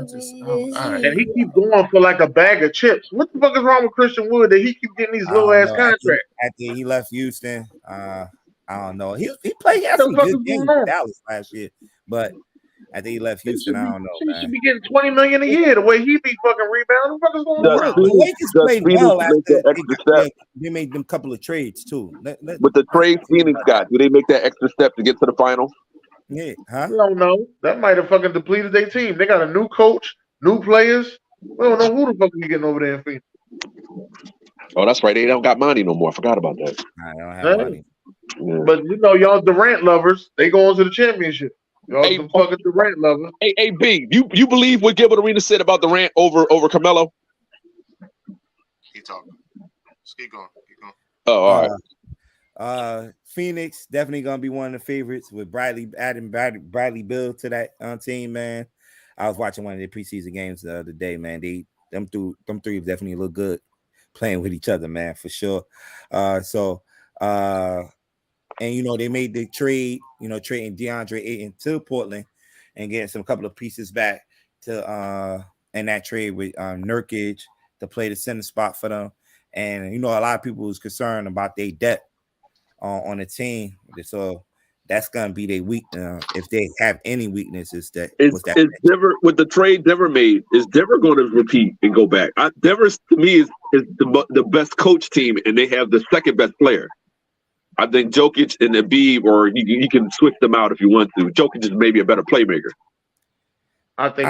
[SPEAKER 7] right.
[SPEAKER 1] And he keep going for like a bag of chips. What the fuck is wrong with Christian Wood that he keep getting these little ass contracts?
[SPEAKER 4] After he left Houston, I don't know. He played some good games in Dallas last year, but I think he left Houston. I don't know.
[SPEAKER 1] He should be getting $20 million a year the way he be fucking rebounding. What the fuck is going on?
[SPEAKER 4] The Lakers played well after they made them couple of trades too.
[SPEAKER 5] With the trade Phoenix got, do they make that extra step to get to the finals?
[SPEAKER 4] Yeah,
[SPEAKER 1] I don't know. That might have fucking depleted their team. They got a new coach, new players. We don't know who the fuck we getting over there in Phoenix.
[SPEAKER 5] Oh, that's right. They don't got money no more. I forgot about that.
[SPEAKER 4] I don't have money.
[SPEAKER 5] Yeah.
[SPEAKER 1] But y'all Durant lovers, they going to the championship. Y'all some fucking Durant lovers.
[SPEAKER 5] Hey, B, you believe what Gilbert Arenas said about Durant over Carmelo?
[SPEAKER 2] Keep talking. Just keep going.
[SPEAKER 5] Oh, all
[SPEAKER 4] Phoenix definitely gonna be one of the favorites with Bradley Beal to that team, man. I was watching one of their preseason games the other day, man. Them three definitely look good playing with each other, man, for sure. And they made the trade, trading DeAndre Ayton to Portland and getting some couple of pieces back to in that trade with Nurkic to play the center spot for them. And a lot of people was concerned about their depth on the team. So that's gonna be their weakness. If they have any weaknesses,
[SPEAKER 5] is Denver with the trade Denver made, is Denver going to repeat and go back? Denver to me is the best coach team, and they have the second best player. I think Jokic and Embiid, or you can switch them out if you want to. Jokic is maybe a better playmaker.
[SPEAKER 1] I think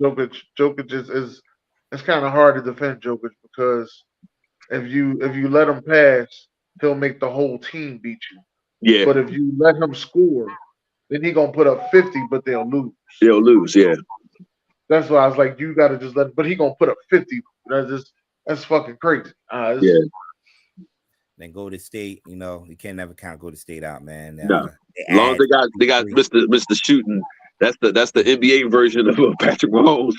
[SPEAKER 1] Jokic is it's kind of hard to defend Jokic because if you let him pass, he'll make the whole team beat you.
[SPEAKER 5] Yeah.
[SPEAKER 1] But if you let him score, then he gonna put up 50, but they'll lose.
[SPEAKER 5] They'll lose, yeah.
[SPEAKER 1] That's why I was like, you gotta just let him, but he gonna put up 50. That's fucking crazy.
[SPEAKER 5] Yeah.
[SPEAKER 4] Then Golden State, you can't never count Golden State out, man.
[SPEAKER 5] No. As long as they got Mr. Shooting, that's the NBA version of Patrick Mahomes.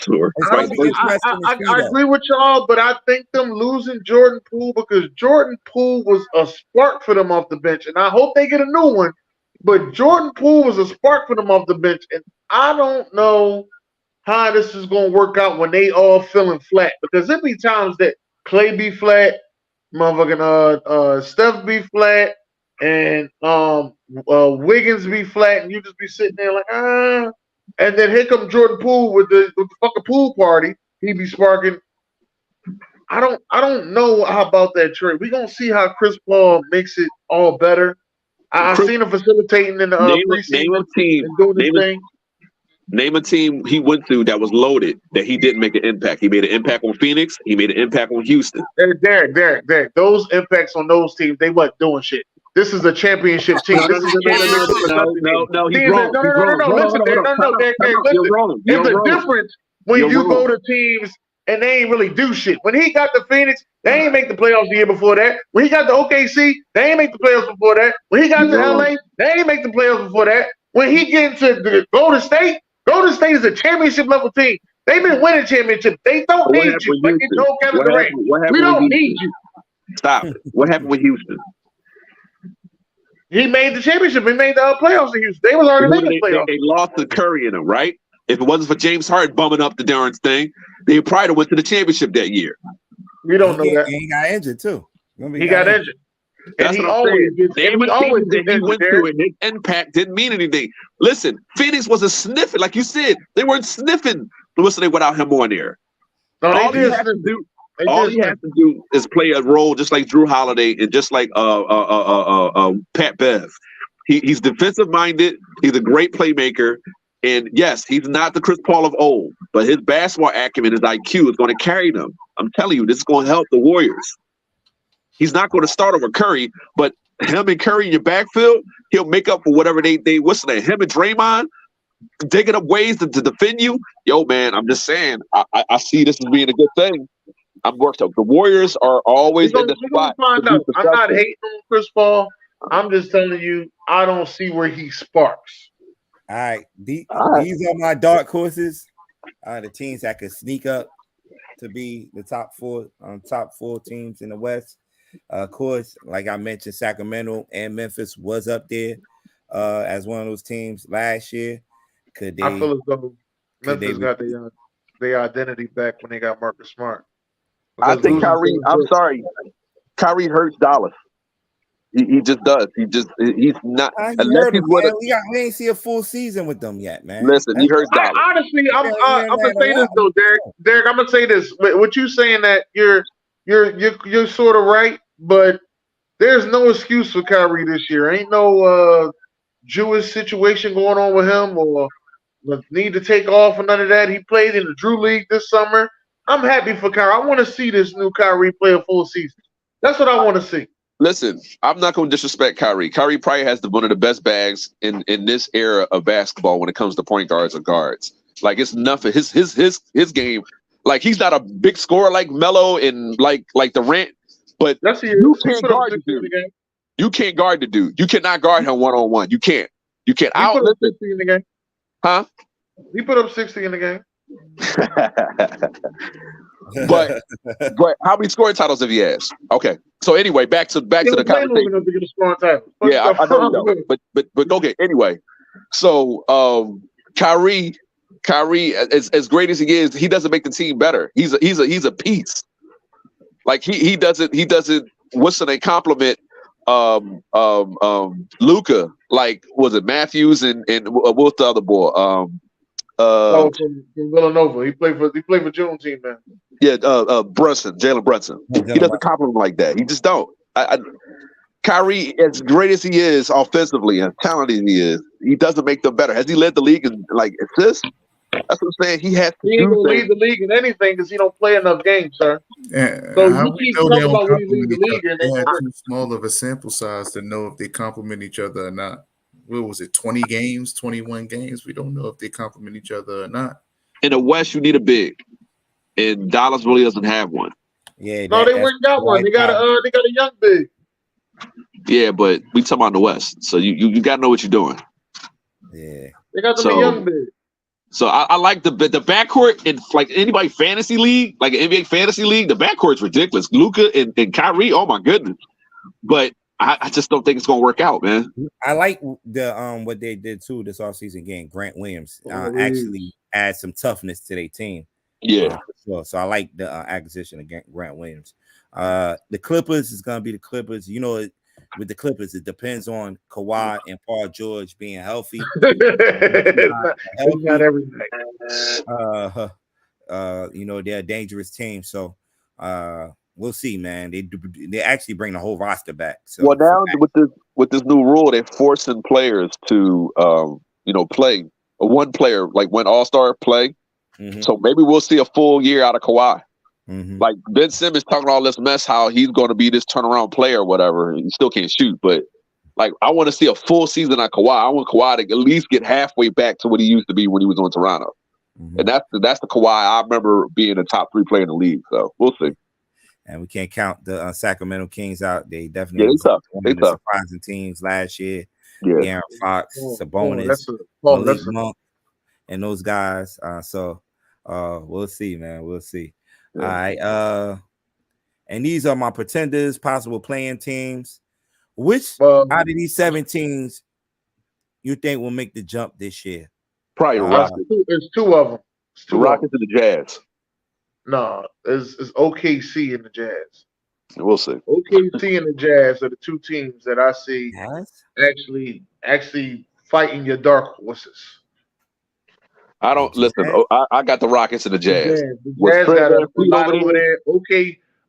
[SPEAKER 1] I agree with y'all, but I think them losing Jordan Poole, because Jordan Poole was a spark for them off the bench, and I hope they get a new one. But Jordan Poole was a spark for them off the bench, and I don't know how this is going to work out when they all feeling flat, because there be times that Clay be flat, motherfucking Steph be flat, and Wiggins be flat, and you just be sitting there like, and then here come Jordan Poole with the fucking pool party. He be sparking. I don't know how about that trade. We gonna see how Chris Paul makes it all better. I've seen him facilitating in the preseason.
[SPEAKER 5] Name a team he went through that was loaded that he didn't make an impact. He made an impact on Phoenix. He made an impact on Houston.
[SPEAKER 1] Derek. Those impacts on those teams, they wasn't doing shit. This is a championship team.
[SPEAKER 5] No, he's wrong.
[SPEAKER 1] There's a difference when you go to teams and they ain't really do shit. When he got the Phoenix, they ain't make the playoffs the year before that. When he got the OKC, they ain't make the playoffs before that. When he got to LA, they ain't make the playoffs before that. When he get into the Golden State is a championship level team. They've been winning championships. They don't need you. Like you told Kevin Durant, we don't need you.
[SPEAKER 5] Stop it. What happened with Houston?
[SPEAKER 1] He made the championship. He made the playoffs in Houston. They was already making the playoffs.
[SPEAKER 5] They lost to Curry in them, right? If it wasn't for James Harden bumming up the darn thing, they probably went to the championship that year.
[SPEAKER 1] We don't know that.
[SPEAKER 4] He got injured too.
[SPEAKER 1] He got injured.
[SPEAKER 5] That's what I'm saying. He went through it. His impact didn't mean anything. Listen, Phoenix wasn't sniffing, like you said. They weren't sniffing without him on there.
[SPEAKER 1] No,
[SPEAKER 5] all he has to do is play a role just like Drew Holiday and just like Pat Bev. He's defensive minded. He's a great playmaker. And yes, he's not the Chris Paul of old, but his basketball acumen, his IQ is going to carry them. I'm telling you, this is going to help the Warriors. He's not going to start over Curry, but him and Curry in your backfield, he'll make up for whatever they what's the name? Him and Draymond digging up ways to defend you. Yo, man, I'm just saying, I see this as being a good thing. I'm worked up. The Warriors are always in the spot.
[SPEAKER 1] I'm not hating on Chris Paul. I'm just telling you, I don't see where he sparks.
[SPEAKER 4] All right. These are my dark horses. The teams that could sneak up to be the top four teams in the West. Of course, like I mentioned, Sacramento and Memphis was up there as one of those teams last year. I
[SPEAKER 1] feel as though Memphis got their identity back when they got Marcus Smart.
[SPEAKER 5] I think Kyrie. I'm sorry, Kyrie hurts Dallas. He just does. He's not.
[SPEAKER 4] We ain't see a full season with them yet, man.
[SPEAKER 5] Listen, he hurts Dallas.
[SPEAKER 1] Honestly, I'm gonna say this though, Derek. I'm gonna say this. What you saying that you're sort of right, but there's no excuse for Kyrie this year. Ain't no Jewish situation going on with him or need to take off or none of that. He played in the Drew League this summer. I'm happy for Kyrie. I want to see this new Kyrie play a full season. That's what I want to see.
[SPEAKER 5] Listen, I'm not going to disrespect Kyrie. Kyrie probably has one of the best bags in this era of basketball when it comes to point guards or guards. Like it's nothing. His game. Like he's not a big scorer like Melo and like Durant, but
[SPEAKER 1] that's
[SPEAKER 5] you can't guard him. You can't guard the dude. You cannot guard him one-on-one. You can't. You can't.
[SPEAKER 1] He put up 60 in the game.
[SPEAKER 5] Huh?
[SPEAKER 1] He put up 60 in the game.
[SPEAKER 5] but how many scoring titles have he has? Okay. So anyway, back to the conversation.
[SPEAKER 1] To get a scoring title.
[SPEAKER 5] Yeah, I know. But okay. Anyway, so Kyrie, as great as he is, he doesn't make the team better. He's a piece. Like he doesn't. What's the name? Compliment Luka. Like, was it Matthews and what's the other boy?
[SPEAKER 1] From Villanova. He played for June team, man.
[SPEAKER 5] Yeah, Jalen Brunson. He doesn't compliment like that. He just don't. Kyrie, as great as he is offensively and talented he is, he doesn't make them better. Has he led the league in like assists? That's what I'm saying. He has to.
[SPEAKER 1] He ain't gonna lead the league in anything because he don't play enough games, sir.
[SPEAKER 7] Yeah,
[SPEAKER 1] so you keep talking about when he lead the league, and
[SPEAKER 7] they have too small of a sample size to know if they complement each other or not. What was it? 20 games, 21 games. We don't know if they complement each other or not.
[SPEAKER 5] In the West, you need a big, and Dallas really doesn't have one.
[SPEAKER 4] Yeah,
[SPEAKER 1] no, they went and got one. They got a young big.
[SPEAKER 5] Yeah, but we talking about the West, so you got to know what you're doing.
[SPEAKER 4] Yeah,
[SPEAKER 1] they got them a young big.
[SPEAKER 5] So I like the backcourt in like anybody fantasy league, like an NBA fantasy league. The backcourt's ridiculous. Luka and Kyrie, oh my goodness! But I just don't think it's gonna work out, man.
[SPEAKER 4] I like the what they did too this offseason, getting Grant Williams actually add some toughness to their team.
[SPEAKER 5] Yeah.
[SPEAKER 4] So I like the acquisition of Grant Williams. The Clippers is gonna be the Clippers. You know, with the Clippers, it depends on Kawhi and Paul George being healthy.
[SPEAKER 1] Not everything.
[SPEAKER 4] You know, they're a dangerous team. So we'll see, man. They actually bring the whole roster back. So
[SPEAKER 5] well, now with this new rule, they're forcing players to play. One player like went All-Star play. Mm-hmm. So maybe we'll see a full year out of Kawhi. Mm-hmm. Like Ben Simmons talking all this mess, how he's going to be this turnaround player or whatever. He still can't shoot, but like I want to see a full season on Kawhi. I want Kawhi to at least get halfway back to what he used to be when he was on Toronto. Mm-hmm. And that's the Kawhi I remember being a top 3 player in the league. So we'll see.
[SPEAKER 4] And we can't count the Sacramento Kings out. They definitely
[SPEAKER 5] one of the
[SPEAKER 4] surprising teams last year.
[SPEAKER 5] Yeah,
[SPEAKER 4] Aaron Fox, Sabonis, Monk, and those guys. So we'll see, man. We'll see. Yeah. All right. And these are my pretenders, possible playing teams. Which out of these 7 teams you think will make the jump this year?
[SPEAKER 5] Probably the Rockets.
[SPEAKER 1] There's 2 of them.
[SPEAKER 5] The Rockets and the Jazz.
[SPEAKER 1] No, it's OKC and the Jazz.
[SPEAKER 5] We'll see.
[SPEAKER 1] OKC and the Jazz are the 2 teams that I see actually fighting your dark horses.
[SPEAKER 5] I don't listen. I got the Rockets and the Jazz.
[SPEAKER 1] The Jazz got a lot over there.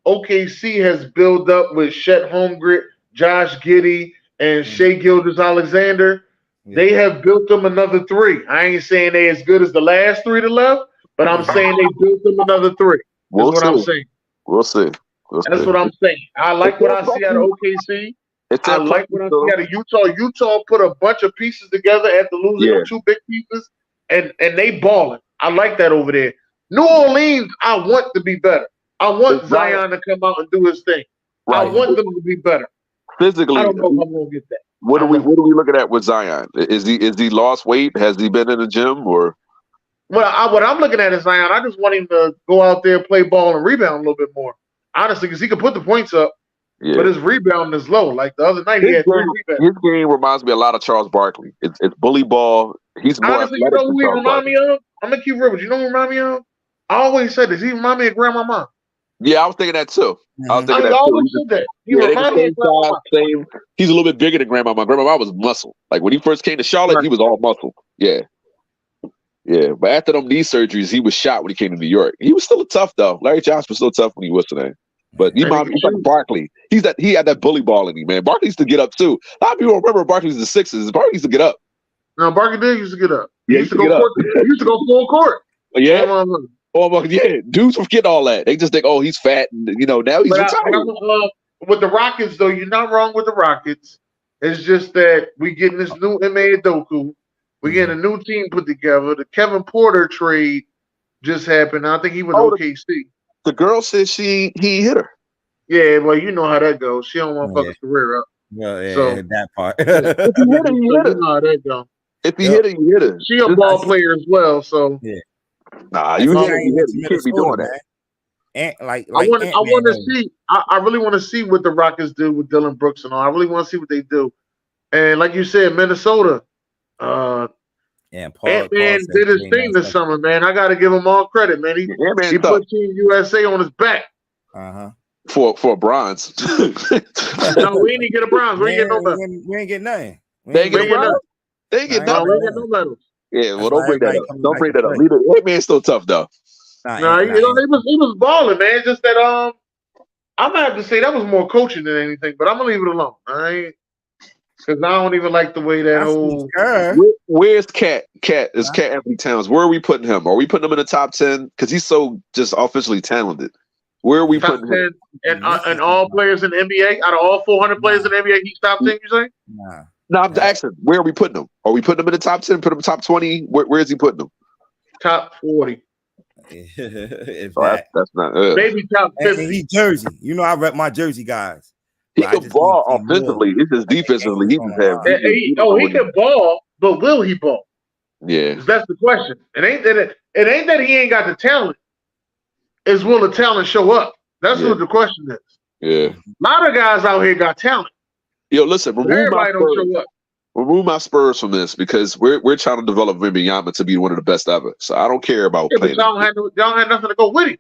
[SPEAKER 1] OKC has built up with Chet Holmgren, Josh Giddey, and Shai Gilgeous-Alexander. Yeah. They have built them another 3. I ain't saying they as good as the last 3 to left, but I'm saying they built them another 3. That's what I'm saying.
[SPEAKER 5] We'll see.
[SPEAKER 1] That's what I'm saying. I like what I see out of OKC. I like what I see out of Utah. Utah put a bunch of pieces together after losing 2 big pieces. And they balling. I like that over there. New Orleans, I want to be better. I want Zion to come out and do his thing. Right. I want them to be better.
[SPEAKER 5] Physically,
[SPEAKER 1] I don't know if I'm gonna get that.
[SPEAKER 5] What are we looking at with Zion? Is he lost weight? Has he been in the gym or?
[SPEAKER 1] Well, what I'm looking at is Zion. I just want him to go out there, play ball, and rebound a little bit more. Honestly, because he can put the points up, but his rebounding is low. Like the other night, he had 3 rebounds.
[SPEAKER 5] His game reminds me a lot of Charles Barkley. It's bully ball. He's more
[SPEAKER 1] honestly, you know who he remind me of? I'm gonna keep real with you. You know who he remind me of? I always said this. He remind me of Grandmama.
[SPEAKER 5] Yeah, I was thinking that too.
[SPEAKER 1] I always said that. He remind me of Grandmama.
[SPEAKER 5] He's a little bit bigger than Grandmama. Grandmama was muscle. Like when he first came to Charlotte, he was all muscle. Yeah. Yeah. But after them knee surgeries, he was shot when he came to New York. He was still tough though. Larry Johnson was still tough when he was today. But he's like Barkley. He had that bully ball in him, man. Barkley used to get up too. A lot of people remember Barkley was the Sixers. Barkley used to get up.
[SPEAKER 1] No, Barkley did used to get up.
[SPEAKER 5] He used to go
[SPEAKER 1] full court.
[SPEAKER 5] Yeah. Yeah. Dudes forget all that. They just think, oh, he's fat, and now he's retired.
[SPEAKER 1] With the Rockets, though, you're not wrong with the Rockets. It's just that we getting this new Ime Udoka. We getting a new team put together. The Kevin Porter trade just happened. I think he was OKC.
[SPEAKER 5] The girl said he hit her.
[SPEAKER 1] Yeah, well, you know how that goes. She don't want to fuck his career up.
[SPEAKER 4] Well, yeah,
[SPEAKER 1] So
[SPEAKER 4] that part.
[SPEAKER 5] If he hit it, he hit it.
[SPEAKER 1] Nah, that go.
[SPEAKER 5] If he hit it, he hit it.
[SPEAKER 1] She a ball player as well, so
[SPEAKER 4] Yeah.
[SPEAKER 5] Nah, you hit it,
[SPEAKER 4] ain't
[SPEAKER 5] you hit
[SPEAKER 4] went
[SPEAKER 5] it.
[SPEAKER 4] to
[SPEAKER 5] You can't be
[SPEAKER 4] Minnesota,
[SPEAKER 5] doing that.
[SPEAKER 4] And like
[SPEAKER 1] I want
[SPEAKER 4] Ant-Man
[SPEAKER 1] to see. I really want to see what the Rockets do with Dylan Brooks and all. I really want to see what they do. And like you said, Minnesota,
[SPEAKER 4] and
[SPEAKER 1] Ant-Man did his thing this summer, man. I got to give him all credit, man. He put Team USA on his back.
[SPEAKER 5] For a bronze.
[SPEAKER 1] No, we didn't get a bronze. We ain't get no medal.
[SPEAKER 4] We ain't get nothing.
[SPEAKER 5] They ain't get a bronze. They ain't get nothing.
[SPEAKER 1] We ain't get no medals.
[SPEAKER 5] Yeah, well, don't bring that up. Don't bring that up. Ant-Man's still tough though.
[SPEAKER 1] Nah, he was balling, man. Just that I'm gonna have to say that was more coaching than anything, but I'm gonna leave it alone. All right. Because I don't even like the way that whole.
[SPEAKER 5] Where's Cat? Cat Anthony Towns. Where are we putting him? Are we putting him in the top 10? Because he's so just offensively talented. Where are we putting him?
[SPEAKER 1] And all players in the NBA, out of all 400 players in the NBA, he's top 10. You say?
[SPEAKER 5] No, I'm asking. Where are we putting him? Are we putting him in the top 10? Put him in top 20? Where is he putting him?
[SPEAKER 1] Top 40.
[SPEAKER 5] That's not.
[SPEAKER 1] Maybe top 50.
[SPEAKER 4] He's Jersey. You know, I rep my Jersey guys.
[SPEAKER 5] He can ball offensively. It's just defensively. He
[SPEAKER 1] can ball, but will he ball?
[SPEAKER 5] Yeah,
[SPEAKER 1] that's the question. It ain't that he ain't got the talent. It's will the talent show up? That's what the question is.
[SPEAKER 5] Yeah,
[SPEAKER 1] a lot of guys out here got talent.
[SPEAKER 5] Yo, listen, remove my Spurs from this because we're trying to develop Wembanyama to be one of the best ever. So I don't care about playing.
[SPEAKER 1] But y'all had nothing to go with him.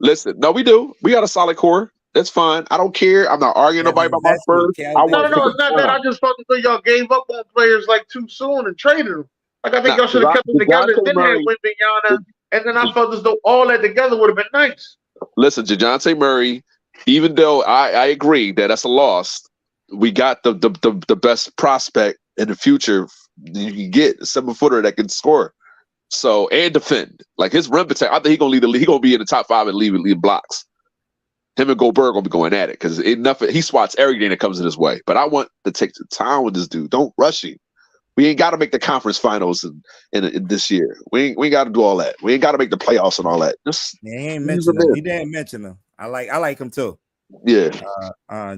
[SPEAKER 5] Listen, no, we do. We got a solid core. That's fine. I don't care. I'm not arguing nobody about my Spurs.
[SPEAKER 1] No, it's not that. I just felt that y'all gave up on players like too soon and traded them. Like I think y'all should have kept them together and then had Wembanyama, and then I felt as though all that together would have been nice.
[SPEAKER 5] Listen, DeJounte Murray, even though I agree that that's a loss, we got the best prospect in the future you can get, a 7-footer that can score. So and defend. Like his rim protect, I think he's gonna lead the league. He's gonna be in the top 5 and lead blocks. Him and Goldberg gonna be going at it because he swats everything that comes in his way. But I want to take the time with this dude. Don't rush him. We ain't got to make the conference finals in this year. We ain't got to do all that. We ain't got to make the playoffs and all that.
[SPEAKER 4] He ain't mention him. He didn't mention him. I like him too.
[SPEAKER 5] Yeah.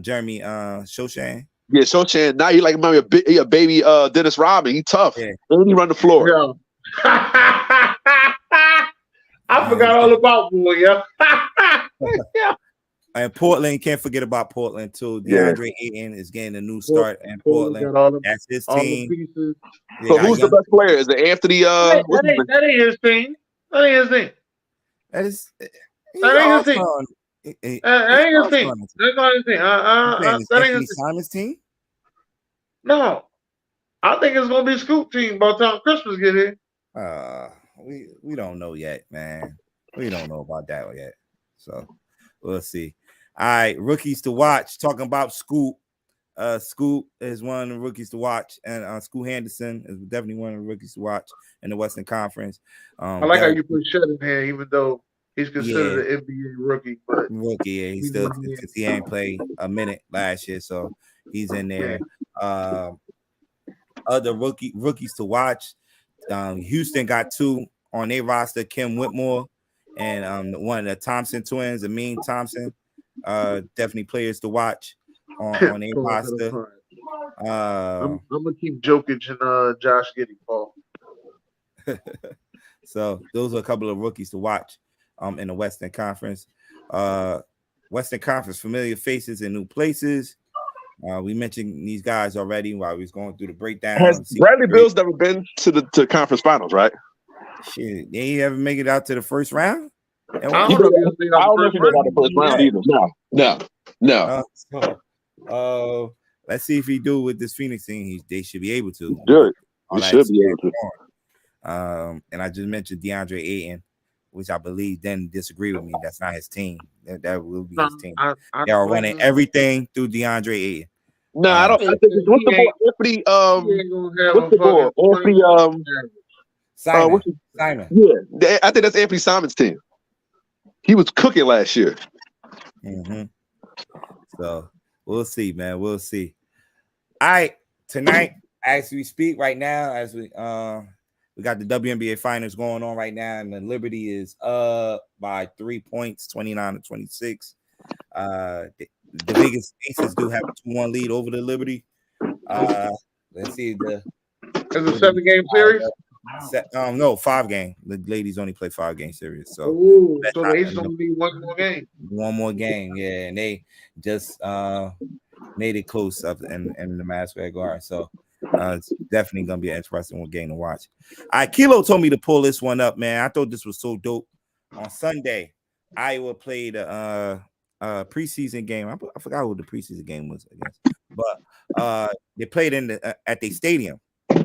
[SPEAKER 4] Jeremy Shoshan.
[SPEAKER 5] Yeah, Shoshan. Now he like a baby Dennis Rodman. He tough. Yeah. And he run the floor.
[SPEAKER 1] Yeah. I forgot all about boy. Yeah.
[SPEAKER 4] And Portland, can't forget about Portland too. DeAndre Ayton is getting a new start in Portland. That's his team.
[SPEAKER 5] So who's the best player? Is it Anthony?
[SPEAKER 1] That ain't his team. That ain't his team.
[SPEAKER 4] That ain't his team.
[SPEAKER 1] That ain't his team. That's not his team. That ain't his
[SPEAKER 4] Simon's team.
[SPEAKER 1] No, I think it's gonna be a Scoop team by the time Christmas get here.
[SPEAKER 4] We don't know yet, man. We don't know about that yet. So we'll see. All right, rookies to watch. Talking about Scoop. Scoop is one of the rookies to watch, and Scoop Henderson is definitely one of the rookies to watch in the Western Conference.
[SPEAKER 1] I like how you put Shed in here, even though he's considered an NBA rookie. But
[SPEAKER 4] he still because he ain't played a minute last year, so he's in there. Other rookies to watch. Houston got 2 on their roster: Kim Whitmore and one of the Thompson twins, Amin Thompson. Definitely players to watch on their roster.
[SPEAKER 1] I'm gonna keep Jokic and Josh Giddey, Paul.
[SPEAKER 4] So those are a couple of rookies to watch in the Western Conference. Western Conference, familiar faces in new places. We mentioned these guys already while we was going through the breakdown.
[SPEAKER 5] Has Bradley Beal's never been to the conference finals, right?
[SPEAKER 4] Shit, they ain't ever make it out to the first round.
[SPEAKER 5] I don't know if he got the first round either. No.
[SPEAKER 4] Let's see if he do with this Phoenix team. They should be able to.
[SPEAKER 5] Good. We should be able
[SPEAKER 4] to. And I just mentioned DeAndre Ayton, which I believe didn't disagree with me. That's not his team. That will be his team. They are running everything through DeAndre Ayton.
[SPEAKER 5] No, I don't. What's the ball? Anthony.
[SPEAKER 4] Simon.
[SPEAKER 5] Yeah, I think that's Anthony Simon's team. He was cooking last year.
[SPEAKER 4] Mm-hmm. So we'll see, man. We'll see. All right, tonight, as we speak, right now, as we got the WNBA finals going on right now, and the Liberty is up by 3 points, 29-26. the Vegas Aces do have a 2-1 lead over the Liberty. Let's see
[SPEAKER 1] It's a 7-game series.
[SPEAKER 4] No, 5-game. The ladies only play 5-game series. So,
[SPEAKER 1] so the Aces only need one more game.
[SPEAKER 4] One more game, yeah, and they just made it close up in the Mascot Garden. So it's definitely gonna be an interesting game to watch. All right, Kilo told me to pull this one up, man. I thought this was so dope. On Sunday, Iowa played a preseason game. I forgot who the preseason game was against, but they played at the stadium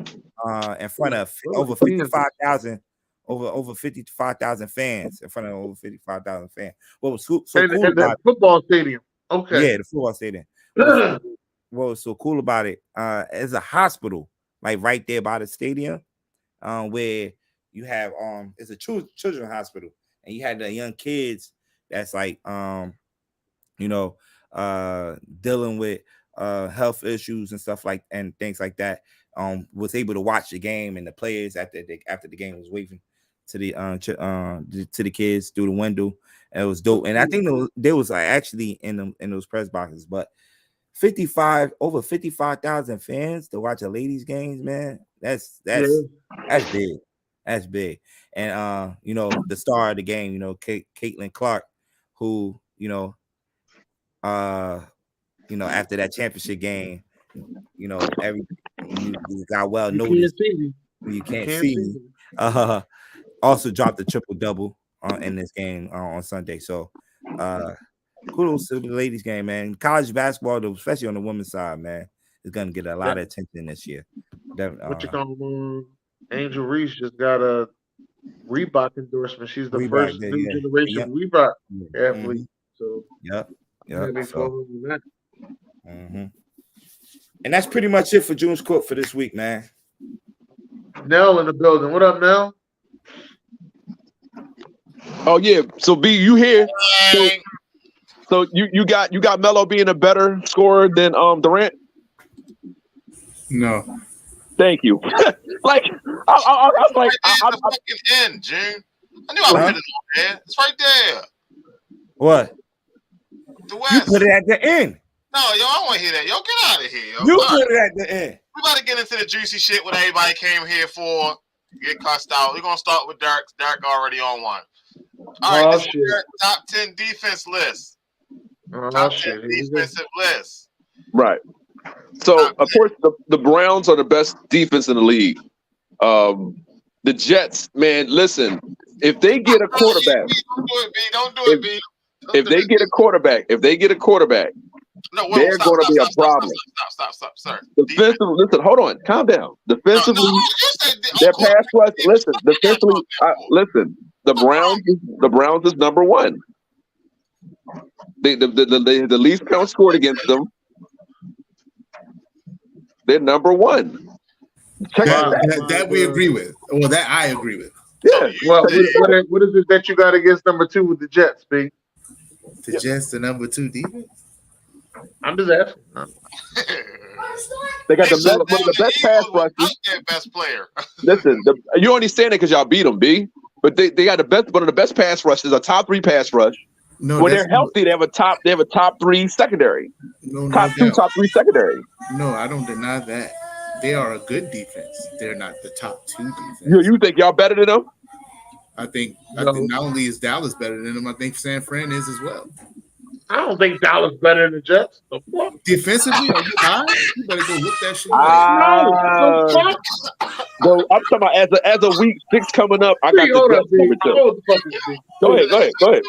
[SPEAKER 4] in front of over 55,000. Over 55,000 fans in front of over 55,000 fans. What was so cool about
[SPEAKER 1] the football stadium? Okay,
[SPEAKER 4] yeah, the football stadium. What was so cool about it? It's a hospital, like right there by the stadium, where you have it's a children's hospital, and you had the young kids that's like dealing with health issues and stuff like and things like that. Was able to watch the game, and the players after the game was waving to the kids through the window. And it was dope. And I think there was like actually in those press boxes, but over 55,000 fans to watch a ladies games, man. That's big. That's big. And the star of the game, Caitlin Clark, who after that championship game, you got well noticed. You can't see me. Also dropped a triple-double in this game on Sunday. So kudos to the ladies game, man. College basketball, especially on the women's side, man, is going to get a lot of attention this year.
[SPEAKER 1] Angel Reese just got a Reebok endorsement. She's the first new generation Reebok athlete. So
[SPEAKER 4] yep. And that's pretty much it for June's Court for this week, man.
[SPEAKER 1] Nell in the building. What up, Nell?
[SPEAKER 5] Oh yeah. So B, you here? So you got Melo being a better scorer than Durant?
[SPEAKER 7] No.
[SPEAKER 5] Thank you. Like I was like,
[SPEAKER 2] I'm fucking in, June. I knew I put it on there. It's right there.
[SPEAKER 4] What?
[SPEAKER 2] The West.
[SPEAKER 4] You put it at the end.
[SPEAKER 2] No, yo, I don't want to hear that. Yo, get out of here, yo.
[SPEAKER 4] You put it at the end.
[SPEAKER 2] We about to get into the juicy shit what everybody came here for. Get cussed out. We're gonna start with Dirk. Dirk already on one. All right, this is Dirk top 10 defense list. Top 10 defensive list.
[SPEAKER 5] Right. So of course the Browns are the best defense in the league. The Jets, man, listen, if they get a quarterback,
[SPEAKER 2] don't do it, B.
[SPEAKER 5] If they get a quarterback,
[SPEAKER 2] no,
[SPEAKER 5] they're going to be a problem.
[SPEAKER 2] Stop, sir.
[SPEAKER 5] Defensively, listen, hold on, calm down. Defensively, their pass rush. Listen, defensively, listen. The Browns is number one. The least points scored against them. They're number one.
[SPEAKER 7] That we agree with. Well, that I agree with.
[SPEAKER 5] Yeah.
[SPEAKER 1] Well, what is it that you got against number 2 with the Jets, B?
[SPEAKER 7] The Jets, the number 2 defense.
[SPEAKER 1] I'm just asking.
[SPEAKER 5] They got one of the best pass rushes.
[SPEAKER 2] Best player.
[SPEAKER 5] Listen, you only saying it because y'all beat them, B. But they got one of the best pass rushes, a top 3 pass rush.
[SPEAKER 7] No,
[SPEAKER 5] when they're healthy, they have a top 3 secondary. Top 3 secondary.
[SPEAKER 7] No, I don't deny that. They are a good defense. They're not the top 2 defense.
[SPEAKER 5] You think y'all better than them?
[SPEAKER 7] I think not only is Dallas better than them, I think San Fran is as well.
[SPEAKER 1] I don't think Dallas better than the Jets.
[SPEAKER 7] Defensively, are you high? You better go look that shit
[SPEAKER 5] up. Well, I'm talking about as a week 6 coming up. I got the Go ahead.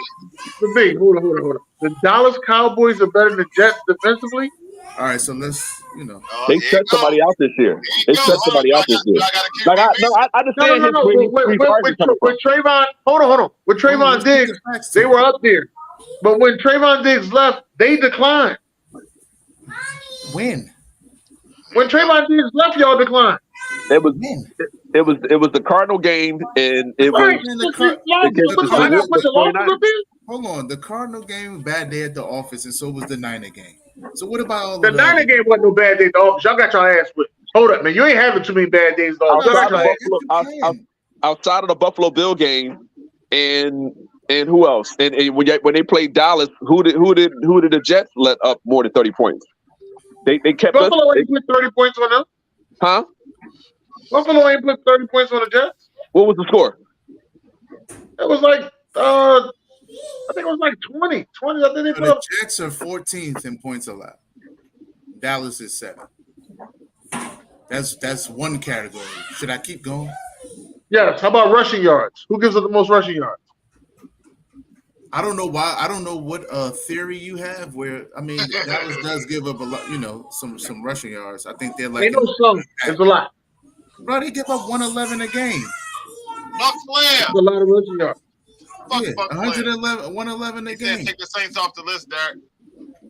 [SPEAKER 1] For me, hold on. The Dallas Cowboys are better than the Jets defensively.
[SPEAKER 7] All right, so let's,
[SPEAKER 5] they set somebody out this year. Like I understand
[SPEAKER 1] with Trayvon. Hold on. With Trayvon Diggs, they were up there. But when Trayvon Diggs left, they declined.
[SPEAKER 7] When
[SPEAKER 1] Trayvon Diggs left, y'all declined.
[SPEAKER 5] It was the Cardinal game, and it was
[SPEAKER 7] Hold on, the Cardinal game was a bad day at the office, and so was the Niner game. So what about all
[SPEAKER 1] the Niner game? Wasn't no bad day at the office. Y'all got your ass whipped. Hold up, man. You ain't having too many bad days at the office.
[SPEAKER 5] Outside of the Buffalo Bill game, and And who else? And when they played Dallas, who did the Jets let up more than 30 points? They kept
[SPEAKER 1] Buffalo ain't put 30 points on them.
[SPEAKER 5] Huh?
[SPEAKER 1] Buffalo ain't put 30 points on the Jets.
[SPEAKER 5] What was the score?
[SPEAKER 1] It was like I think it was like 20. 20. I think they put up.
[SPEAKER 7] The Jets are 14th in points allowed. Dallas is 7th. That's one category. Should I keep going?
[SPEAKER 1] Yes. How about rushing yards? Who gives us the most rushing yards?
[SPEAKER 7] I don't know why. I don't know what theory you have. Where I mean, Dallas does give up a lot. Some rushing yards. I think they're like.
[SPEAKER 1] Ain't no some. It's a lot.
[SPEAKER 7] Bro, they give up 111 a game.
[SPEAKER 2] Buck Flair.
[SPEAKER 1] That's a lot of rushing yards.
[SPEAKER 7] Yeah, 111 a game.
[SPEAKER 2] Take the Saints off the list, Derek.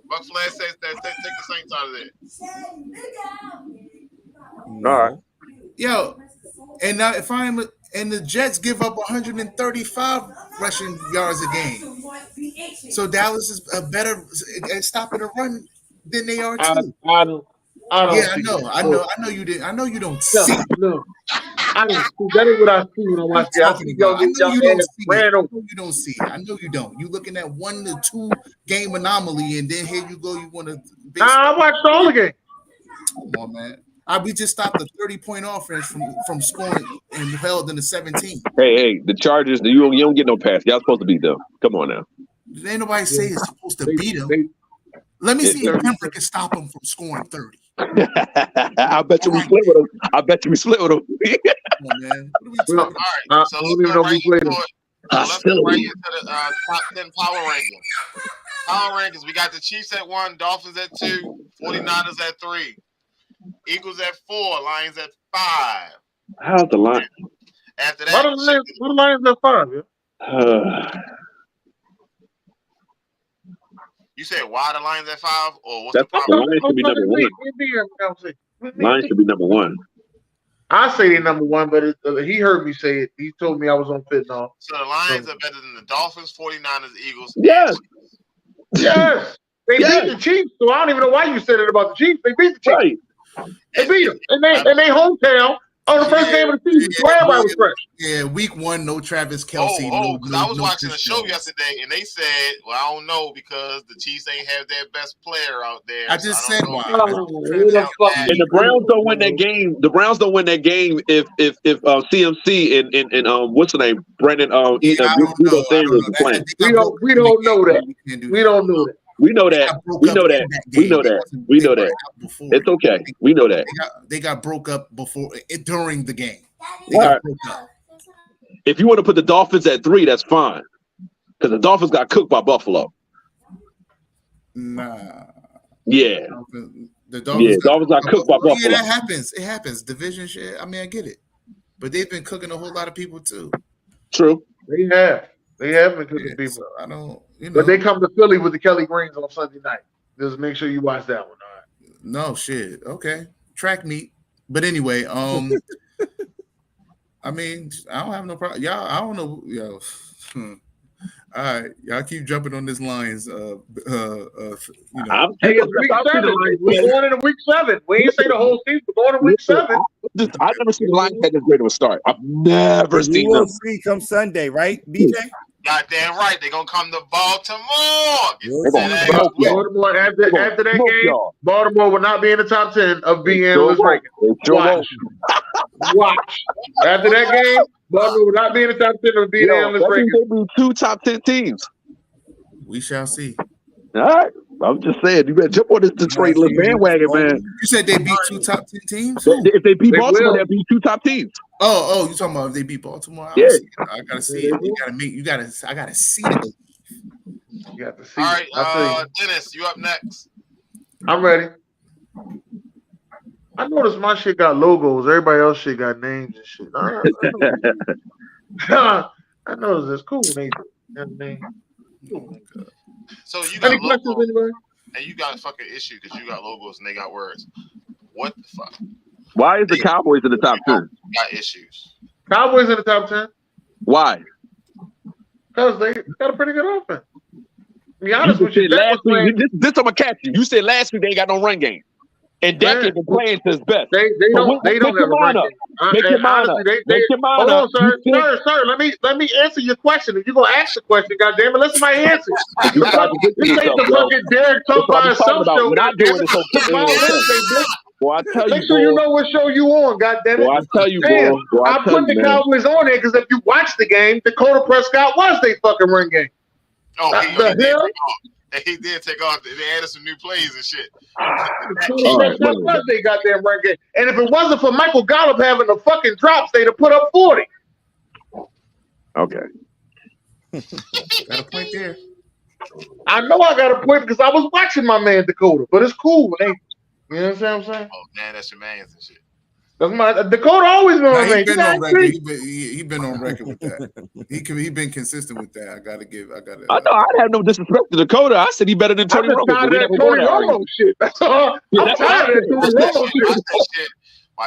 [SPEAKER 2] Buck Flair says that take the Saints out of there.
[SPEAKER 5] All right.
[SPEAKER 7] Yo, and now if I'm and the Jets give up 135 rushing yards a game, so Dallas is better at stopping the run than they are too.
[SPEAKER 1] I don't.
[SPEAKER 7] Yeah, I know you didn't. I know you don't see.
[SPEAKER 1] No. I don't see. That is what I see when I watch the
[SPEAKER 7] I know you don't see. I know you don't. You looking at 1 to 2 game anomaly, and then here you go. You want to?
[SPEAKER 1] I watched all the game.
[SPEAKER 7] Come on, man. We just stopped the 30-point offense from scoring and held in the 17.
[SPEAKER 5] Hey, the Chargers. You don't get no pass. Y'all supposed to beat them. Come on now.
[SPEAKER 7] Ain't nobody say it's supposed to beat them. Let me see if Denver can stop them from scoring 30.
[SPEAKER 5] I bet you we split with them.
[SPEAKER 2] Come on, man. What are we talking? All right, so let's go right into the top 10 power rankings. Power rankings. We got the Chiefs at 1, Dolphins at 2, 49ers at 3, Eagles at 4, Lions at 5.
[SPEAKER 5] How's the Lions?
[SPEAKER 2] After that,
[SPEAKER 1] what the Lions at 5? Yeah?
[SPEAKER 2] You said why the Lions at 5, or what's
[SPEAKER 5] the
[SPEAKER 2] problem?
[SPEAKER 5] Lions should be number 1. Lions should be number 1.
[SPEAKER 1] I say they're number 1, but he heard me say it. He told me I was on fentanyl.
[SPEAKER 2] So the Lions are better than the Dolphins, 49ers, Eagles.
[SPEAKER 5] Yes.
[SPEAKER 1] Yes. They beat the Chiefs, so I don't even know why you said it about the Chiefs. They beat the Chiefs. Right. They beat them. And they hometown on the first game of the season. Everybody was fresh.
[SPEAKER 7] Yeah, week 1, no Travis Kelce.
[SPEAKER 2] Because I was watching a show yesterday, and they said, well, I don't know, because the Chiefs ain't have their best player out there.
[SPEAKER 7] I just said why.
[SPEAKER 5] And the Browns don't win that game. The Browns don't win that game if CMC and what's the name? Brendan
[SPEAKER 1] We don't know that. We don't know that.
[SPEAKER 5] We know that. It's okay. We know that.
[SPEAKER 7] They got broke up during the game.
[SPEAKER 5] If you want to put the Dolphins at 3, that's fine. Because the Dolphins got cooked by Buffalo.
[SPEAKER 7] Nah.
[SPEAKER 5] Yeah.
[SPEAKER 7] The Dolphins
[SPEAKER 5] got cooked by Buffalo.
[SPEAKER 7] Yeah, that happens. It happens. Division shit. I mean, I get it. But they've been cooking a whole lot of people too.
[SPEAKER 5] True.
[SPEAKER 1] They have been cooking people.
[SPEAKER 7] So I don't.
[SPEAKER 1] But they come to Philly with the Kelly Greens on Sunday night. Just make sure you watch that one. All right.
[SPEAKER 7] No shit. Okay. Track meet. But anyway, I mean, I don't have no problem. Y'all, I don't know. Yo. All right, y'all keep jumping on this Lions.
[SPEAKER 1] Hey, it's week 7. We're going into week 7. We ain't say the whole season. We're going to week 7.
[SPEAKER 5] I've never seen the Lions had this great of a start. I've never seen them.
[SPEAKER 4] We'll see come Sunday, right, BJ?
[SPEAKER 2] Goddamn right. They're going to come to Baltimore.
[SPEAKER 1] Baltimore, after that game, Baltimore will not be in the top 10 of being analyst rankings. Watch. After that game, Baltimore will not be in the top 10 of being analyst rankings.
[SPEAKER 5] There will be 2 top 10 teams.
[SPEAKER 7] We shall see.
[SPEAKER 5] All right. I'm just saying, you better jump on this Detroit bandwagon, man.
[SPEAKER 7] You said they beat 2 top 10 teams?
[SPEAKER 5] If they beat Baltimore, they'll beat 2 top teams.
[SPEAKER 7] Oh, you talking about if they beat Baltimore?
[SPEAKER 5] Yeah.
[SPEAKER 7] I gotta see it. I gotta see it.
[SPEAKER 1] You got to see.
[SPEAKER 2] All right, Dennis, you up next.
[SPEAKER 1] I'm ready. I noticed my shit got logos. Everybody else shit got names and shit. I noticed it's cool. They name. Oh my God.
[SPEAKER 2] So you got logos,
[SPEAKER 1] anybody?
[SPEAKER 2] and you got a fucking issue because you got logos and they got words. What the fuck?
[SPEAKER 5] Why is the Cowboys in the top 10?
[SPEAKER 2] Got issues.
[SPEAKER 1] Cowboys in the top 10.
[SPEAKER 5] Why?
[SPEAKER 1] Because they got a pretty good offense. To be honest with you,
[SPEAKER 5] last week. This I'm gonna catch you. You said last week they ain't got no run game. And Dak ain't been playing to his best.
[SPEAKER 1] They don't have a ranking.
[SPEAKER 5] Make your mind up. Make your mind up.
[SPEAKER 1] Hold on, sir. Let me answer your question. If you're gonna ask the question, goddamn it, let somebody answer. This ain't the fucking Derek Talk by himself show.
[SPEAKER 5] We're not doing this on Boy, I tell you,
[SPEAKER 1] make sure you know what show you on, goddamn it.
[SPEAKER 5] Boy, I tell you, boy.
[SPEAKER 1] I put the Cowboys on there because if you watch the game, Dakota Prescott was their fucking ring game.
[SPEAKER 2] Oh, he did take off. They added some new plays and shit.
[SPEAKER 1] That was their goddamn ring game. And if it wasn't for Michael Gallup having the fucking drops, they'd have put up 40.
[SPEAKER 5] Okay.
[SPEAKER 7] Got a point there.
[SPEAKER 1] I know I got a point because I was watching my man Dakota, but it's cool. You know what I'm saying?
[SPEAKER 2] Oh, man, that's your man's and shit.
[SPEAKER 1] That's my Dakota always been on
[SPEAKER 7] He been on record. He been on record with that. He been consistent with that. I know.
[SPEAKER 5] I have no disrespect to Dakota. I said he better than Tony Romo.
[SPEAKER 1] I'm tired of that Tony Romo shit. That's all. I'm tired of that Tony Romo shit.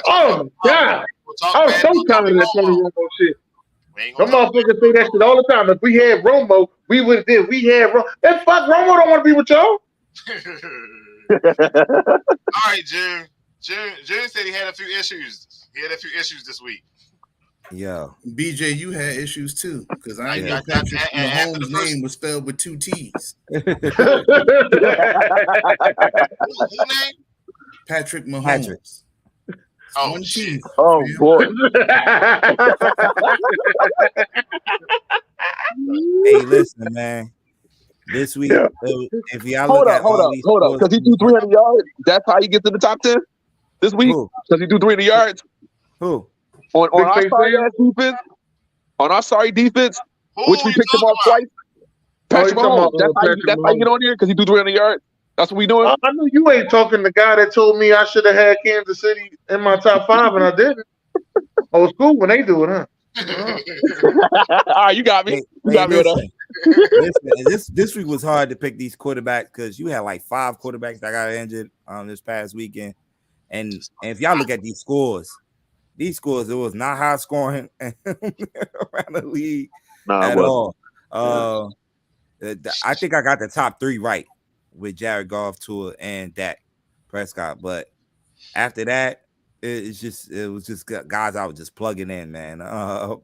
[SPEAKER 1] Oh my god! I'm so tired of that Tony Romo shit. Some motherfuckers say that shit all the time. If we had Romo, we would have did. We had Romo. That fuck Romo don't want to be with y'all.
[SPEAKER 2] All right, June. June said he had a few issues. He had a few issues this week.
[SPEAKER 4] Yeah.
[SPEAKER 7] BJ, you had issues too, because I know Patrick Mahomes' name was spelled with 2 T's.
[SPEAKER 2] Whose name?
[SPEAKER 7] Patrick Mahomes.
[SPEAKER 2] Oh,
[SPEAKER 7] 1 T.
[SPEAKER 5] Oh boy.
[SPEAKER 4] Hey, listen, man. This week, if y'all
[SPEAKER 5] hold
[SPEAKER 4] look
[SPEAKER 5] up,
[SPEAKER 4] at
[SPEAKER 5] hold up. Because he threw 300 yards, that's how he gets in the top 10 this week? Because he threw 300 yards?
[SPEAKER 4] Who?
[SPEAKER 5] On our sorry ass defense? On our sorry defense, which we picked him off twice? Patrick Mahomes. That's how you get on here? Because he threw 300 yards? That's what we doing?
[SPEAKER 1] I know you ain't talking the guy that told me I should have had Kansas City in my top 5 and I didn't. Oh, it's cool when they do it, huh?
[SPEAKER 5] All right, you got me.
[SPEAKER 4] This week was hard to pick these quarterbacks because you had like 5 quarterbacks that got injured this past weekend. And if y'all look at these scores, it was not high scoring around the league at all. I think I got the top 3 right with Jared Goff, Tua, and Dak Prescott. But after that, it was just guys I was just plugging in, man.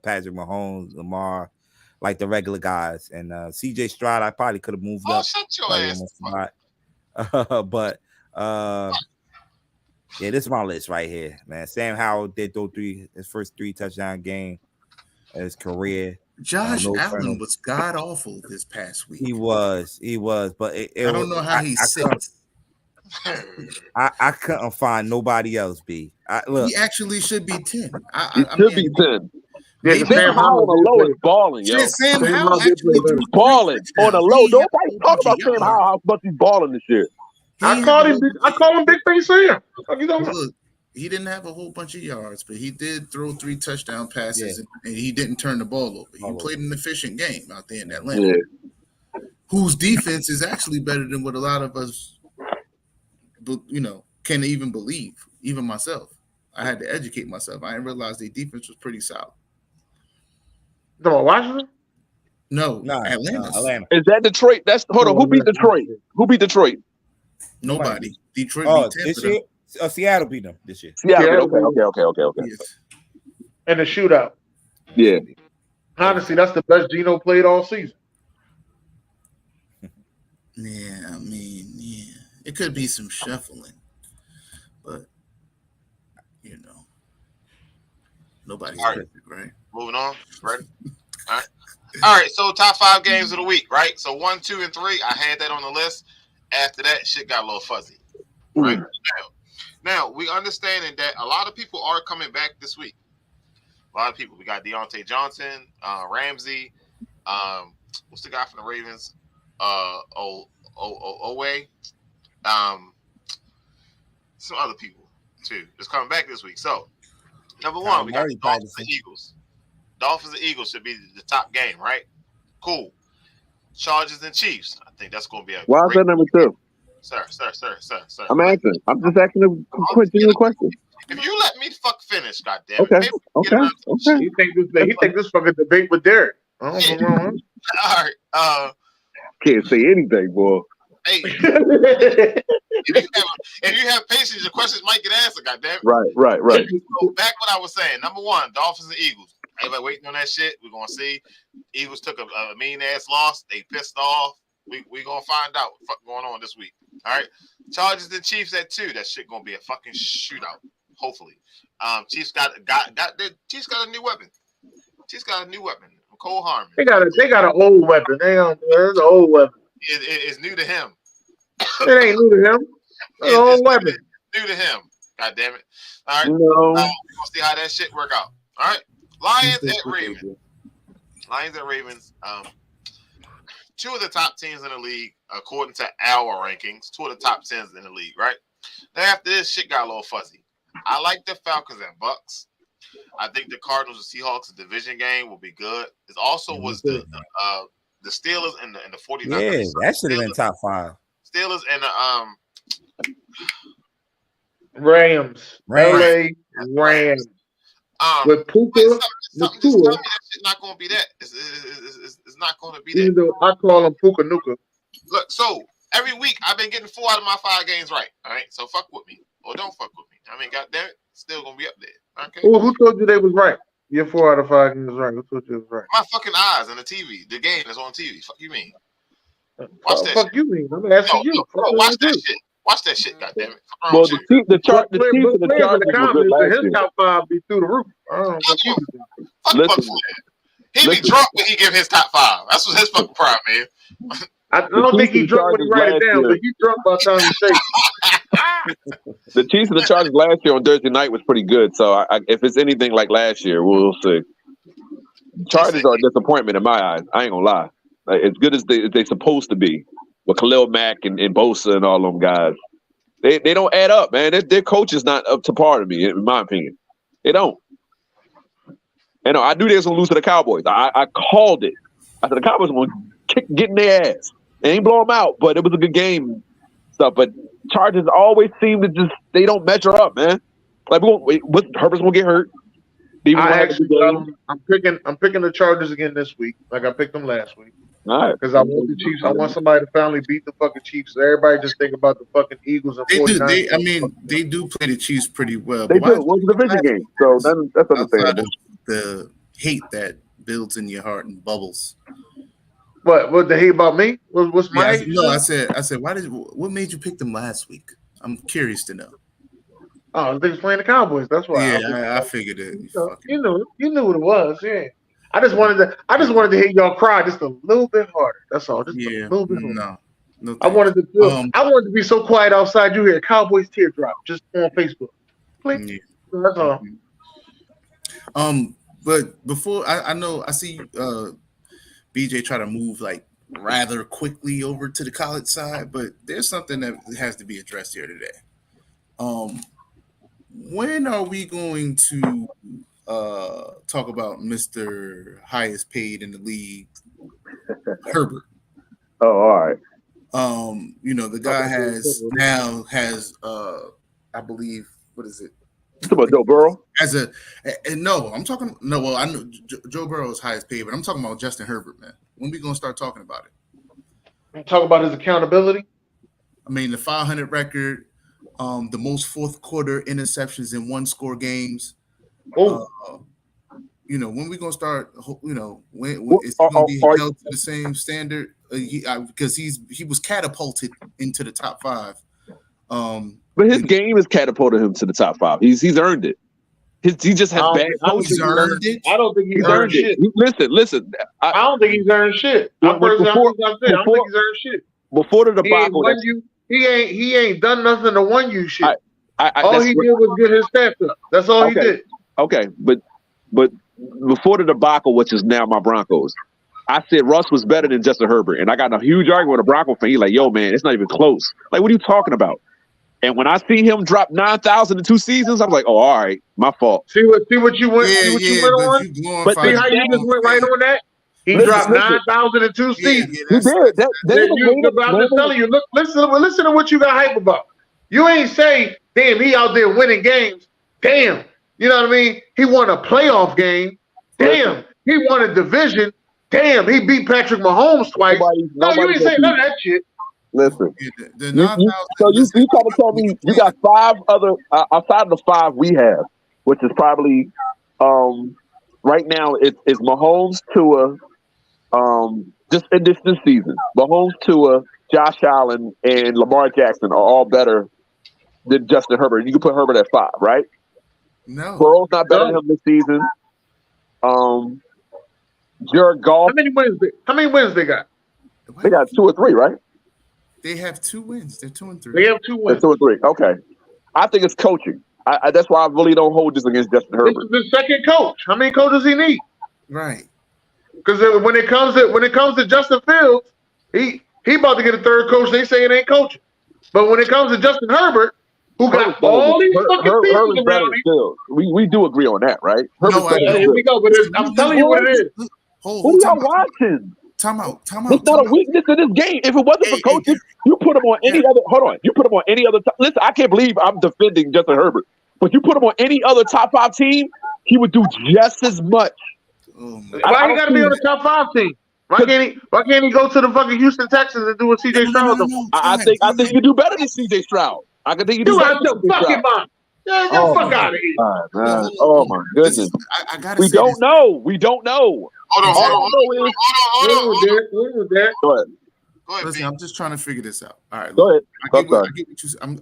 [SPEAKER 4] Patrick Mahomes, Lamar, like the regular guys, and CJ Stroud. I probably could have moved up.
[SPEAKER 2] Shut your ass.
[SPEAKER 4] But yeah, this is my list right here, man. Sam Howell did throw his first 3 touchdown game of his career.
[SPEAKER 7] Josh Allen was god awful this past week.
[SPEAKER 4] He was, but I
[SPEAKER 7] don't know how he's 6.
[SPEAKER 4] I couldn't find nobody else. He
[SPEAKER 7] actually should be 10.
[SPEAKER 5] He should be 10. Yeah, Sam Howell on the low is balling, yo.
[SPEAKER 7] Sam Howell actually
[SPEAKER 5] balling on the low. Nobody talk about Sam Howell how much he's balling this year.
[SPEAKER 1] I call him Big Bang Sam.
[SPEAKER 7] Look, he didn't have a whole bunch of yards, but he did throw 3 touchdown passes, and he didn't turn the ball over. He played an efficient game out there in Atlanta, whose defense is actually better than what a lot of us, can even believe. Even myself, I had to educate myself. I didn't realize their defense was pretty solid.
[SPEAKER 1] No, Washington?
[SPEAKER 7] No, Atlanta.
[SPEAKER 5] Is that Detroit? Hold on. Who beat Detroit?
[SPEAKER 7] Nobody. Detroit beat
[SPEAKER 4] this year? Seattle beat them this year.
[SPEAKER 5] Seattle. Okay.
[SPEAKER 7] Yes.
[SPEAKER 1] And the shootout.
[SPEAKER 5] Yeah.
[SPEAKER 1] Honestly, that's the best Geno played all season.
[SPEAKER 7] Yeah, it could be some shuffling, but nobody's perfect, right?
[SPEAKER 2] Moving on. Ready? All right. So top 5 games of the week, right? So 1, 2, and 3. I had that on the list. After that, shit got a little fuzzy. Right now, we understanding that a lot of people are coming back this week. A lot of people. We got Deontay Johnson, Ramsey. What's the guy from the Ravens? Owe. Some other people too. Just coming back this week. So, number 1, we got the Dolphins and Eagles. Dolphins and Eagles should be the top game, right? Cool. Chargers and Chiefs. I think that's going to be a.
[SPEAKER 5] Why is that number 2?
[SPEAKER 2] Sir.
[SPEAKER 5] I'm answering. I'm just asking a question.
[SPEAKER 2] If you let me finish, goddamn.
[SPEAKER 5] Okay.
[SPEAKER 1] He think this fucking debate with Derek. I don't know.
[SPEAKER 2] All right.
[SPEAKER 5] Can't say anything, boy.
[SPEAKER 2] Hey, if you have patience, your questions might get answered. Goddamn.
[SPEAKER 5] Right.
[SPEAKER 2] So back what I was saying. Number one, Dolphins and Eagles. Everybody waiting on that shit. We're gonna see. Eagles took a mean ass loss. They pissed off. We gonna find out what the fuck going on this week. All right. Chargers and Chiefs at 2. That shit gonna be a fucking shootout. Hopefully. Chiefs got Chiefs got a new weapon. Chiefs got a new weapon. Cole Harmon.
[SPEAKER 1] They got an old weapon. It's an old weapon.
[SPEAKER 2] It's new to him.
[SPEAKER 1] It ain't new to him. It's an old weapon.
[SPEAKER 2] New to him. God damn it. All right.
[SPEAKER 5] No.
[SPEAKER 2] We're gonna see how that shit work out. All right. Lions at Ravens. Lions and Ravens. 2 of the top teams in the league, according to our rankings. 2 of the top 10s in the league, right? Then after this, shit got a little fuzzy. I like the Falcons and Bucks. I think the Cardinals and Seahawks division game will be good. It also was the Steelers and the 49ers.
[SPEAKER 4] Yeah, that should have been top 5.
[SPEAKER 2] Steelers and the
[SPEAKER 1] Rams. LA Rams. With Puka.
[SPEAKER 2] Something just tell me that shit not going to be that. It's not going to be that.
[SPEAKER 1] Even though I call him Puka Nuka.
[SPEAKER 2] Look, so every week I've been getting 4 out of my 5 games right. All right, so fuck with me or don't fuck with me. I mean, goddamn it, still gonna be up there. Okay.
[SPEAKER 1] Well, who told you they was right? Your 4 out of 5 games right. Who told you it was right?
[SPEAKER 2] My fucking eyes and the TV. The game is on TV. Fuck you mean? Watch that.
[SPEAKER 1] Fuck
[SPEAKER 2] shit.
[SPEAKER 1] you mean? I'm asking you.
[SPEAKER 2] Bro, watch that shit. Watch that shit. Goddamn it.
[SPEAKER 5] Well, the Chiefs and the Chargers were good last
[SPEAKER 1] his
[SPEAKER 5] year.
[SPEAKER 1] top 5 be through the roof.
[SPEAKER 2] Fuck he be drunk when he give his top 5. That's what his fucking pride, man.
[SPEAKER 1] I don't think he drunk when he write it down, but he drunk by the time he say it.
[SPEAKER 5] The Chiefs and the Chargers last year on Thursday night was pretty good. So if it's anything like last year, we'll see. Chargers are a disappointment in my eyes. I ain't gonna lie. Like, as good as they supposed to be with Khalil Mack and Bosa and all them guys, they don't add up, man. Their coach is not up to par to me, in my opinion. They don't. And I knew they was gonna lose to the Cowboys. I called it. I said the Cowboys were gonna get in their ass. They ain't blow them out, but it was a good game. Stuff, but Chargers always seem to they don't measure up, man. Like Herbert's gonna get hurt.
[SPEAKER 1] I'm picking the Chargers again this week, like I picked them last week.
[SPEAKER 5] All right,
[SPEAKER 1] because I want the Chiefs. I want somebody to finally beat the fucking Chiefs. So everybody just think about the fucking Eagles and 49ers.
[SPEAKER 7] They do play the Chiefs pretty well.
[SPEAKER 5] They do. It was a division game, so that's understandable.
[SPEAKER 7] The hate that builds in your heart and bubbles.
[SPEAKER 1] What the hate about me? What's my hate?
[SPEAKER 7] No, I said, what made you pick them last week? I'm curious to know.
[SPEAKER 1] Oh, they was playing the Cowboys. That's why.
[SPEAKER 7] Yeah, I figured it.
[SPEAKER 1] You knew what it was. Yeah. I just wanted to hear y'all cry just a little bit harder. That's all. Just a little bit harder. No. I wanted to be so quiet outside. You hear Cowboys teardrop just on Facebook. Please. Yeah. That's all.
[SPEAKER 7] But before I see BJ try to move like rather quickly over to the college side, but there's something that has to be addressed here today. When are we going to talk about Mr. Highest paid in the league, Herbert?
[SPEAKER 5] Oh, all right.
[SPEAKER 7] The guy has I believe, what is it?
[SPEAKER 5] You talking about Joe Burrow?
[SPEAKER 7] I know Joe Burrow is highest paid, but I'm talking about Justin Herbert, man. When we gonna start talking about it?
[SPEAKER 1] Talk about his accountability.
[SPEAKER 7] I mean, the 500 record, the most fourth quarter interceptions in 1-score games.
[SPEAKER 1] Oh,
[SPEAKER 7] when we gonna start? When is he gonna be held to the same standard? Because he was catapulted into the top 5.
[SPEAKER 5] But his game has catapulted him to the top 5. He's earned it. He just has bad coaching.
[SPEAKER 1] I don't think he's earned shit.
[SPEAKER 5] Listen. I don't think he's earned shit. I don't think he's earned shit. Before the debacle,
[SPEAKER 1] he ain't done nothing to win you shit. All he did was get his stats up. That's all he did.
[SPEAKER 5] Okay, but before the debacle, which is now my Broncos, I said Russ was better than Justin Herbert, and I got in a huge argument with a Bronco fan. He's like, "Yo, man, it's not even close." Like, what are you talking about? And when I see him drop 9,000 in 2 seasons, I'm like, "Oh, all right, my fault."
[SPEAKER 1] See what you went on. But see how you just went right on that. He dropped 9,000 in 2 seasons.
[SPEAKER 5] He did.
[SPEAKER 1] I'm just telling you. Look, listen to what you got hype about. You ain't say, "Damn, he out there winning games." Damn, you know what I mean? He won a playoff game. Damn, he won a division. Damn, he beat Patrick Mahomes twice. No, you ain't saying none of that shit.
[SPEAKER 5] Listen.
[SPEAKER 7] The
[SPEAKER 5] So you trying to tell me you got 5 other outside of the 5 we have, which is probably right now it's Mahomes, Tua, just in this season. Mahomes, Tua, Josh Allen, and Lamar Jackson are all better than Justin Herbert. You can put Herbert at 5, right?
[SPEAKER 7] No.
[SPEAKER 5] Burrow's not better than him this season. Jared Goff.
[SPEAKER 1] How many wins they got?
[SPEAKER 5] They got 2 or 3, right?
[SPEAKER 7] They have 2 wins. They're 2 and 3.
[SPEAKER 1] They have 2 wins.
[SPEAKER 5] 2 or 3. Okay. I think it's coaching. That's why I really don't hold this against Justin Herbert.
[SPEAKER 1] This is the second coach. How many coaches he need?
[SPEAKER 7] Right.
[SPEAKER 1] Because when it comes to Justin Fields, he about to get a 3rd coach. They say it ain't coaching. But when it comes to Justin Herbert, who got all these fucking pieces around him,
[SPEAKER 5] we do agree on that, right?
[SPEAKER 1] Here we go. But I'm telling you what it is.
[SPEAKER 5] What are y'all watching?
[SPEAKER 7] Time out.
[SPEAKER 5] It's not a weakness in this game. If it wasn't for coaches, you put him on any other. Hold on, you put him on any other. Listen, I can't believe I'm defending Justin Herbert, but you put him on any other top 5 team, he would do just as much.
[SPEAKER 1] Why he got to be on the top 5 team? Why can't he go to the fucking Houston Texans and do what CJ Stroud does?
[SPEAKER 5] I think you can do better than CJ Stroud. I can think you do better than CJ Stroud.
[SPEAKER 1] Yeah, get the fuck out of here.
[SPEAKER 5] Oh my goodness. We don't know.
[SPEAKER 2] Hold on.
[SPEAKER 5] Go ahead.
[SPEAKER 7] Listen, I'm just trying to figure this out. All right.
[SPEAKER 5] Go ahead.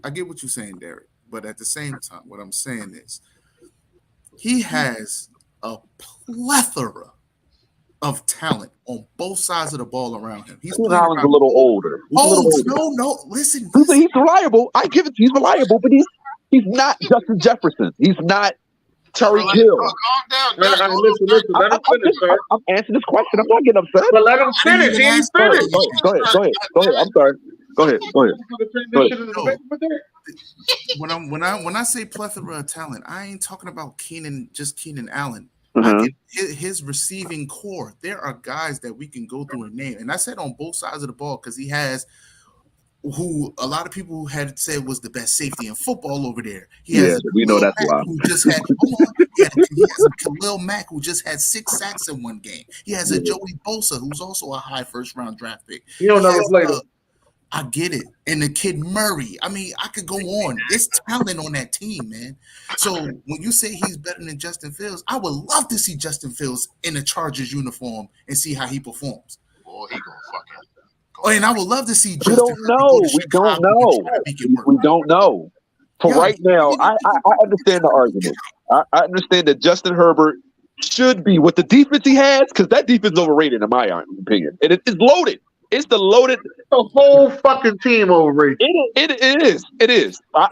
[SPEAKER 7] I get what you're saying, Derek. But at the same time, what I'm saying is he has a plethora of talent on both sides of the ball around him. He's
[SPEAKER 5] a little older.
[SPEAKER 7] No. Listen.
[SPEAKER 5] He's reliable. I give it to you. He's reliable, but he's not Justin Jefferson. He's not Tyreek Hill.
[SPEAKER 2] Calm down.
[SPEAKER 1] Listen. Let him finish, sir.
[SPEAKER 5] I'm answering this question. I'm not getting upset.
[SPEAKER 1] But let him finish. He ain't finished.
[SPEAKER 5] Go ahead. I'm sorry. Go ahead.
[SPEAKER 7] When I say plethora of talent, I ain't talking about Keenan Allen. His receiving core. There are guys that we can go through and name, and I said on both sides of the ball because he has who a lot of people had said was the best safety in football over there.
[SPEAKER 5] We know that's why.
[SPEAKER 7] Who just had he has a Khalil Mack who just had 6 sacks in one game. He has a Joey Bosa who's also a high 1st-round draft pick.
[SPEAKER 1] You don't never play them.
[SPEAKER 7] I get it. And the kid Murray. I mean, I could go on. It's talent on that team, man. So when you say he's better than Justin Fields, I would love to see Justin Fields in a Chargers uniform and see how he performs.
[SPEAKER 2] Oh, he gonna fucking.
[SPEAKER 7] And I would love to see Justin.
[SPEAKER 5] We don't know. For right now, I understand the argument. I understand that Justin Herbert should be with the defense he has, because that defense is overrated in my opinion. And it's loaded. It's the
[SPEAKER 1] whole fucking team overrated.
[SPEAKER 5] It is. I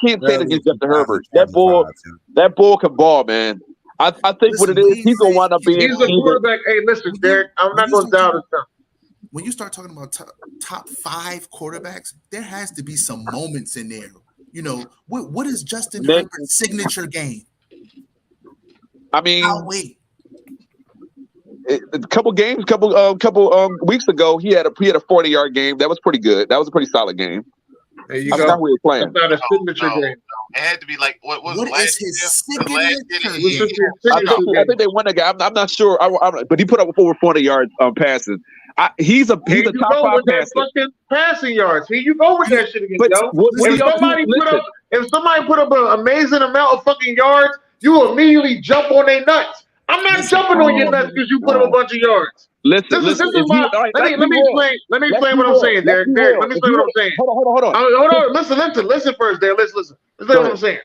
[SPEAKER 5] can't say it against Justin Herbert. That bull can ball, man. I think what it is, he's gonna wind up being.
[SPEAKER 1] He's a quarterback. Hey, listen, Derek, I'm not gonna doubt his stuff.
[SPEAKER 7] When you start talking about top 5 quarterbacks, there has to be some moments in there. You know, what is Justin Herbert's signature game?
[SPEAKER 5] I mean,
[SPEAKER 7] I'll wait.
[SPEAKER 5] A couple weeks ago, he had a 40-yard game. That was pretty good. That was a pretty solid game.
[SPEAKER 1] There you go.
[SPEAKER 5] We were playing.
[SPEAKER 1] That's not a signature game.
[SPEAKER 2] It had to be like what
[SPEAKER 7] is his signature?
[SPEAKER 5] I think they won the game. I'm not sure, but he put up over 40 yards passes. He's a top 5 passer.
[SPEAKER 1] Passing yards. Here you go with that shit again, yo. If somebody put up an amazing amount of fucking yards, you immediately jump on their nuts. I'm not jumping on your nuts because you put up a bunch of yards. Let me explain what I'm saying, Derek. Let me explain what I'm saying.
[SPEAKER 5] Hold on.
[SPEAKER 1] Listen first, Derek. Listen. This is what I'm saying.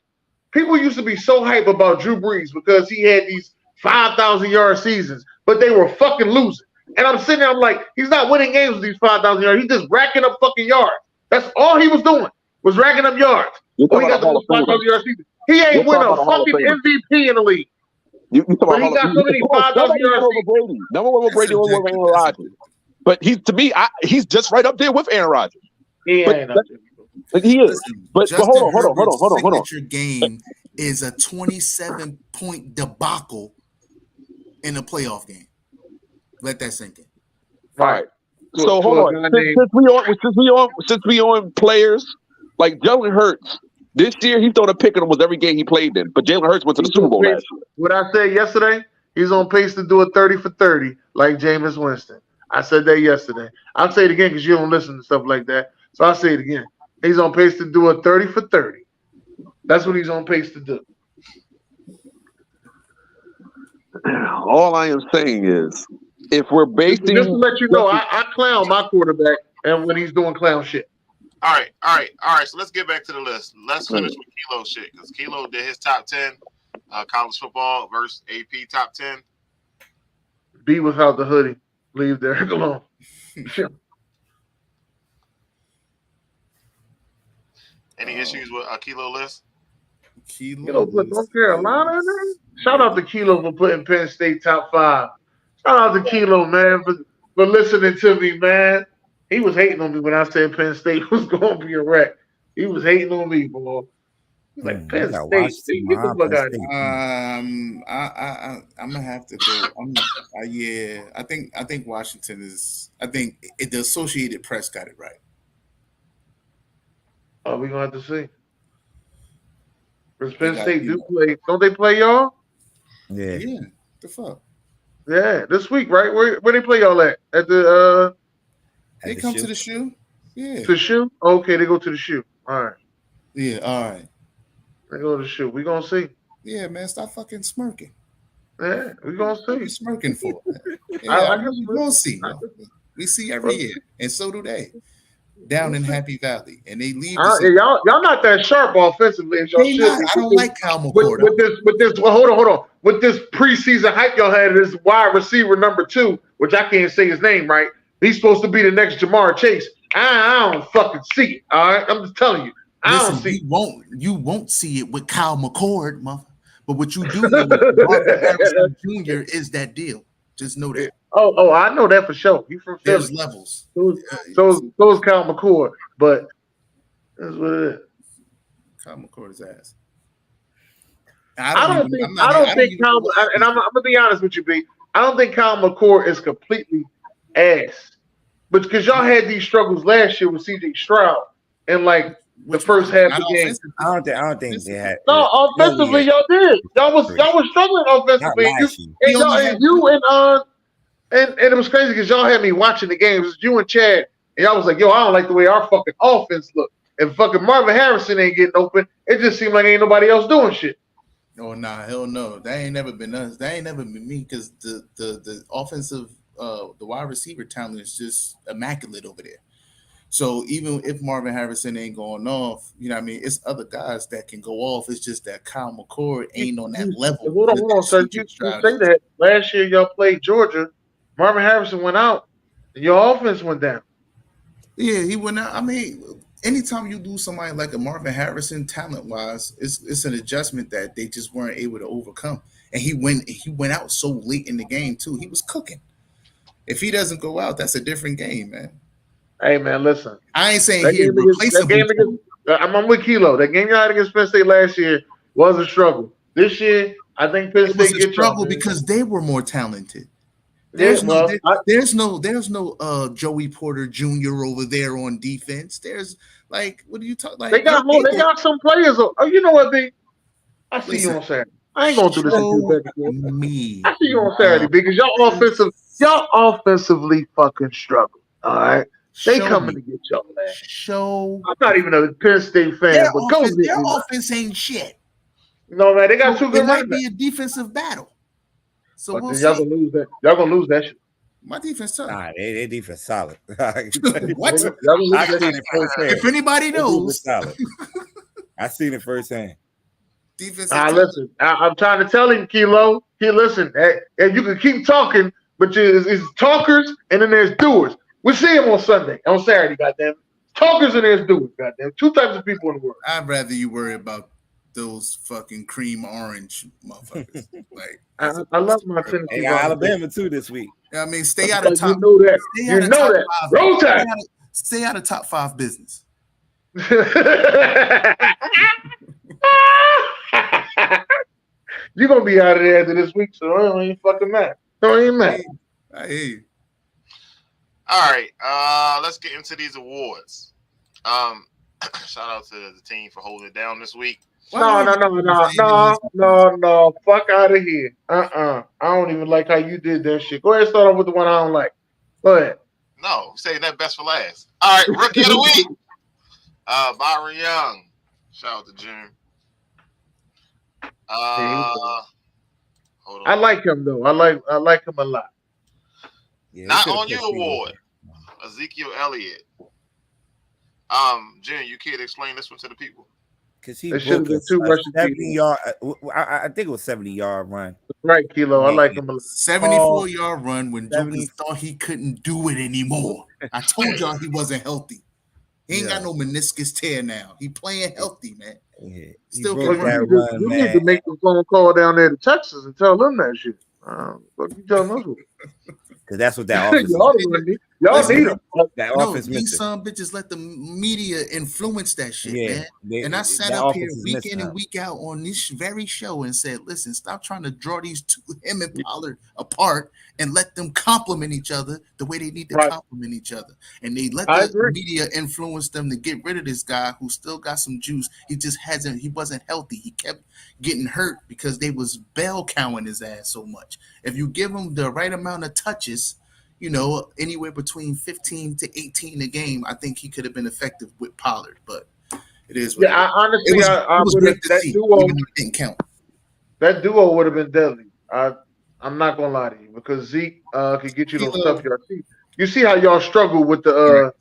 [SPEAKER 1] People used to be so hype about Drew Brees because he had these 5,000-yard seasons, but they were fucking losing. And I'm sitting there, I'm like, he's not winning games with these 5,000 yards. He's just racking up fucking yards. That's all he was doing, was racking up yards. When he got the 5,000-yard season. He ain't win a fucking MVP in the league. But he got so many 5,000-yard seasons.
[SPEAKER 5] Number one with Brady over Aaron Rodgers. But he's just right up there with Aaron Rodgers.
[SPEAKER 1] He is.
[SPEAKER 5] But hold on.
[SPEAKER 7] Signature game is a 27-point debacle in a playoff game. Let that sink in.
[SPEAKER 5] All right. So hold on. Since we on players, like Jalen Hurts, this year he's throwing a pick in almost every game he played in. But Jalen Hurts went to the Super Bowl last year.
[SPEAKER 1] What I said yesterday, he's on pace to do a 30 for 30 like Jameis Winston. I said that yesterday. I'll say it again because you don't listen to stuff like that. So I'll say it again. He's on pace to do a 30 for 30. That's what he's on pace to do.
[SPEAKER 5] All I am saying is, if we're basing,
[SPEAKER 1] just to let you know, I clown my quarterback and when he's doing clown shit.
[SPEAKER 2] All right. So let's get back to the list. Let's finish with Kilo shit because Kilo did his top 10 college football versus AP top 10.
[SPEAKER 1] B without the hoodie. Leave Derek alone.
[SPEAKER 2] Any issues with Kilo list?
[SPEAKER 1] Kilo put North Carolina in there? Shout out to Kilo for putting Penn State top 5. Shout out to Kilo, man, for listening to me, man. He was hating on me when I said Penn State was going to be a wreck. He was hating on me, boy. He's like, Penn State, get the fuck out of here.
[SPEAKER 7] I'm gonna have to go. I think Washington is. I think the Associated Press got it right.
[SPEAKER 1] Oh, we're gonna have to see. Because Penn State do play. Don't they play y'all?
[SPEAKER 4] Yeah.
[SPEAKER 7] The fuck.
[SPEAKER 1] Yeah, this week, right? Where they play y'all at? At the
[SPEAKER 7] They come to the shoe. Yeah.
[SPEAKER 1] To the shoe? Okay, they go to the shoe. All right.
[SPEAKER 7] Yeah. All right.
[SPEAKER 1] They go to the shoe. We gonna see.
[SPEAKER 7] Yeah, man. Stop fucking smirking.
[SPEAKER 1] Yeah, we gonna see.
[SPEAKER 7] What are you smirking for? Yeah,
[SPEAKER 1] I
[SPEAKER 7] we will see. We see every year, and so do they. Down in Happy Valley, and they leave.
[SPEAKER 1] Y'all not that sharp offensively as y'all should.
[SPEAKER 7] I don't like Kyle McCord.
[SPEAKER 1] With this, well, hold on. With this preseason hype y'all had, this wide receiver number 2, which I can't say his name right. He's supposed to be the next Jamar Chase. I don't fucking see it. All right, I'm just telling you. I don't see.
[SPEAKER 7] You won't see it with Kyle McCord, mother. But what you do know with Marvin Harrison Jr. is that deal. Just know that.
[SPEAKER 1] Oh, I know that for sure. He's from Philly.
[SPEAKER 7] There's levels.
[SPEAKER 1] So is Kyle McCord, but that's what it is.
[SPEAKER 7] Kyle McCord's ass.
[SPEAKER 1] I don't think Kyle, and I'm gonna be honest with you, B. I don't think Kyle McCord is completely ass, but because y'all had these struggles last year with CJ Stroud and like the first half of the game.
[SPEAKER 4] I don't think they had.
[SPEAKER 1] No, offensively y'all did. Y'all was struggling offensively. And it was crazy because y'all had me watching the games. It was you and Chad, and y'all was like, "Yo, I don't like the way our fucking offense look." And fucking Marvin Harrison ain't getting open. It just seemed like ain't nobody else doing shit.
[SPEAKER 7] Oh nah, hell no. That ain't never been us. That ain't never been me because the offensive the wide receiver talent is just immaculate over there. So even if Marvin Harrison ain't going off, you know what I mean, it's other guys that can go off. It's just that Kyle McCord ain't on that level.
[SPEAKER 1] Hold on, sir. You say that last year y'all played Georgia. Marvin Harrison went out, and your offense went down.
[SPEAKER 7] Yeah, he went out. I mean, anytime you lose somebody like a Marvin Harrison, talent-wise, it's an adjustment that they just weren't able to overcome. And he went out so late in the game too. He was cooking. If he doesn't go out, that's a different game, man.
[SPEAKER 1] Hey man, listen.
[SPEAKER 7] I ain't saying he's replaceable.
[SPEAKER 1] I'm with Kilo. That game you had against Penn State last year was a struggle. This year, I think Penn State
[SPEAKER 7] was a struggle because they were more talented. There's no Joey Porter Jr. over there on defense. There's like, what do you talk like?
[SPEAKER 1] They got some players. Oh, you know what, B? I see you on Saturday. I ain't gonna do this. I see you on Saturday because y'all offensively fucking struggle. All right, they coming to get y'all, man. I'm not even a Penn State fan, but
[SPEAKER 7] their offense ain't shit.
[SPEAKER 1] No man, they got 2 good.
[SPEAKER 7] It might be a defensive battle. So
[SPEAKER 1] y'all gonna lose that. Y'all gonna lose that shit.
[SPEAKER 7] My defense tough.
[SPEAKER 4] Nah, their defense solid.
[SPEAKER 7] What?
[SPEAKER 4] If
[SPEAKER 7] anybody knows,
[SPEAKER 4] I seen it firsthand.
[SPEAKER 7] Defense.
[SPEAKER 1] Listen. I'm trying to tell him, Kilo. Listen. And you can keep talking, but it's talkers and then there's doers. We see them on Saturday. Goddamn. Talkers and there's doers. Goddamn. 2 types of people in the world.
[SPEAKER 7] I'd rather you worry about those fucking cream orange motherfuckers. Like
[SPEAKER 1] I love my Tennessee.
[SPEAKER 4] They got Alabama too this week.
[SPEAKER 7] I mean, stay out of top.
[SPEAKER 1] You know that. Roll Tide.
[SPEAKER 7] Stay out of top 5 business.
[SPEAKER 1] You're gonna be out of there after this week, so don't even fucking matter. Don't even matter.
[SPEAKER 7] I hear you.
[SPEAKER 2] All right, let's get into these awards. Shout out to the team for holding it down this week.
[SPEAKER 1] No. Fuck out of here. I don't even like how you did that shit. Go ahead and start off with the one I don't like. Go ahead.
[SPEAKER 2] No, saying that best for last. All right, rookie of the week. Byron Young. Shout out to June. Hold on.
[SPEAKER 1] I like him though. I like him a lot.
[SPEAKER 4] Yeah,
[SPEAKER 2] Not on you award. Ezekiel Elliott. June, you can't explain this one to the people.
[SPEAKER 4] Because he
[SPEAKER 1] should have been 2 rushing
[SPEAKER 4] 70-yard. I think it was 70-yard run.
[SPEAKER 1] Right, Kilo. I like him a lot.
[SPEAKER 7] 74-yard run when Jokers thought he couldn't do it anymore. I told y'all he wasn't healthy. He ain't got no meniscus tear now. He playing healthy, man.
[SPEAKER 4] Yeah.
[SPEAKER 7] Still
[SPEAKER 1] You need to make the phone call down there to Texas and tell them that shit. What you telling us?
[SPEAKER 4] Because that's what that offense
[SPEAKER 1] Y'all need him.
[SPEAKER 4] That
[SPEAKER 7] no,
[SPEAKER 4] offense
[SPEAKER 7] these some bitches let the media influence that shit, man. And I sat up here week in and week out on this very show and said, listen, stop trying to draw these two, him and Pollard, apart and let them complement each other the way they need to complement each other. And they let the media influence them to get rid of this guy who still got some juice. He wasn't healthy. He kept getting hurt because they was bell cowing his ass so much. If you give him the right amount of touches, anywhere between 15 to 18 a game, I think he could have been effective with Pollard, but it is what
[SPEAKER 1] honestly,
[SPEAKER 7] it was great to see,
[SPEAKER 1] duo,
[SPEAKER 7] even though it didn't count.
[SPEAKER 1] That duo would have been deadly. I'm not gonna lie to you because Zeke could get you those tough yards. You see how y'all struggle with the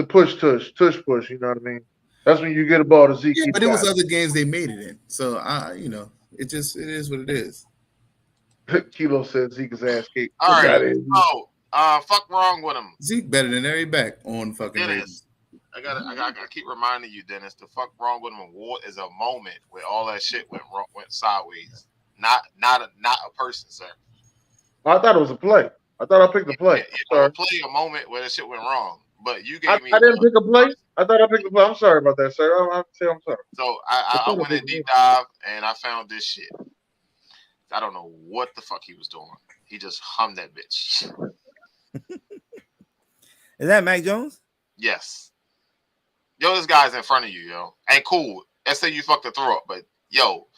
[SPEAKER 1] push. You know what I mean? That's when you get a ball to Zeke.
[SPEAKER 7] Yeah, but it was other games they made it in, so it is what it is.
[SPEAKER 1] Kilo said Zeke's ass kicked.
[SPEAKER 2] All right. Fuck wrong with him.
[SPEAKER 7] Zeke better than every back on fucking Ravens.
[SPEAKER 2] I gotta keep reminding you, Dennis. The fuck wrong with him award is a moment where all that shit went sideways. Not a person, sir.
[SPEAKER 1] I thought it was a play. I thought I picked a play.
[SPEAKER 2] A moment where that shit went wrong. But you gave me.
[SPEAKER 1] I didn't pick a play. I thought I picked a play. I'm sorry about that, sir. I have to say I'm sorry.
[SPEAKER 2] So I went in deep dive and I found this shit. I don't know what the fuck he was doing. He just hummed that bitch.
[SPEAKER 4] Is that Mac Jones?
[SPEAKER 2] Yes. Yo, this guy's in front of you, yo. Ain't cool. Let's say you fucked the throw up, but yo,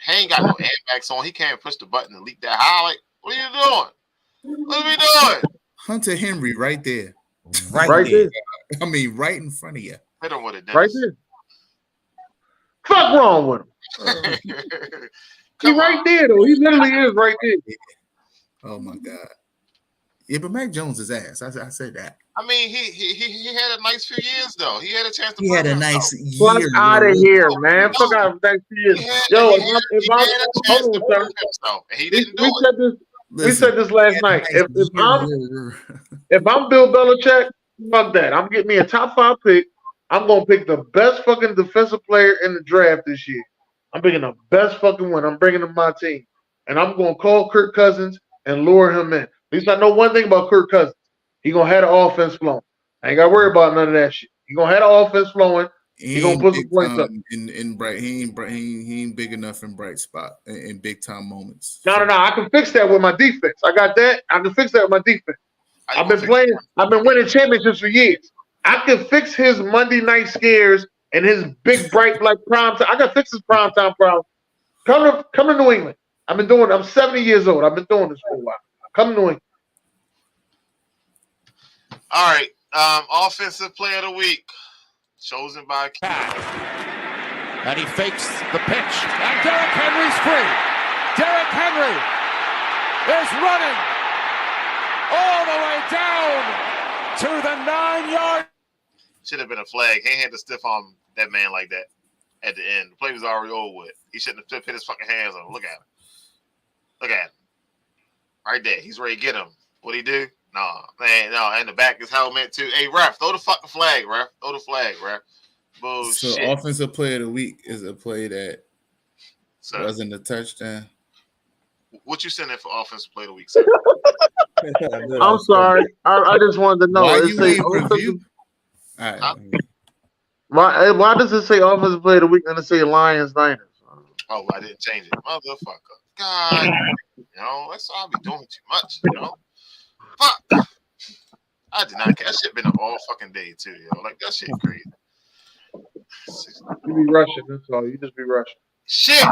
[SPEAKER 2] he ain't got no airbags on. He can't push the button to leak that high. Like, what are you doing? What are we doing?
[SPEAKER 7] Hunter Henry right there.
[SPEAKER 1] Right there.
[SPEAKER 7] I mean, right in front of you.
[SPEAKER 2] Hit him with it, Dennis.
[SPEAKER 1] Right there. Fuck wrong with him. He's right there, though. He literally is right there.
[SPEAKER 7] Oh, my God. Yeah, but Mac Jones is ass. I said that.
[SPEAKER 2] I mean, he had a nice few years, though. He had a chance to
[SPEAKER 7] He had a nice year.
[SPEAKER 1] Fuck out of here, man. Fuck out of that years. Yo,
[SPEAKER 2] he didn't do it.
[SPEAKER 1] We said this last night. If I'm Bill Belichick, fuck that. I'm getting me a top 5 pick. I'm going to pick the best fucking defensive player in the draft this year. I'm picking the best fucking one. I'm bringing him my team. And I'm going to call Kirk Cousins and lure him in. At least I know one thing about Kirk Cousins. He going to have the offense flowing. I ain't got to worry about none of that shit. He going to have the offense flowing. He going to put some points up.
[SPEAKER 7] In bright, he ain't big enough in bright spot in big time moments.
[SPEAKER 1] No. I can fix that with my defense. I got that. I can fix that with my defense. I've been winning championships for years. I can fix his Monday night scares and his big bright like prime time. I can fix his prime time problem. Come to New England. I'm 70 years old. I've been doing this for a while. Come to New England.
[SPEAKER 2] All right. Offensive player of the week. Chosen by
[SPEAKER 6] Cat. And he fakes the pitch. And Derrick Henry's free. Derrick Henry is running all the way down to the 9-yard.
[SPEAKER 2] Should have been a flag. He had to stiff arm that man like that at the end. The play was already over with. He shouldn't have put his fucking hands on him. Look at him. Look at him. Right there. He's ready to get him. What'd he do? No. And the back is helmet too. Hey, ref, throw the fucking flag, ref. Throw the flag, ref. Bullshit.
[SPEAKER 7] So offensive player of the week is a play that wasn't a touchdown.
[SPEAKER 2] What you sending for offensive player of the week, sir?
[SPEAKER 1] I'm sorry. I just wanted to know.
[SPEAKER 7] Why you ain't review? All
[SPEAKER 1] right. Why does it say offensive player of the week and it say Lions Niners?
[SPEAKER 2] Oh, I didn't change it. Motherfucker. God. That's all I be doing too much, Fuck. I did not care. That shit been up all fucking day too, yo. Like that shit crazy.
[SPEAKER 1] You be rushing, that's all. You just be rushing.
[SPEAKER 2] Shit.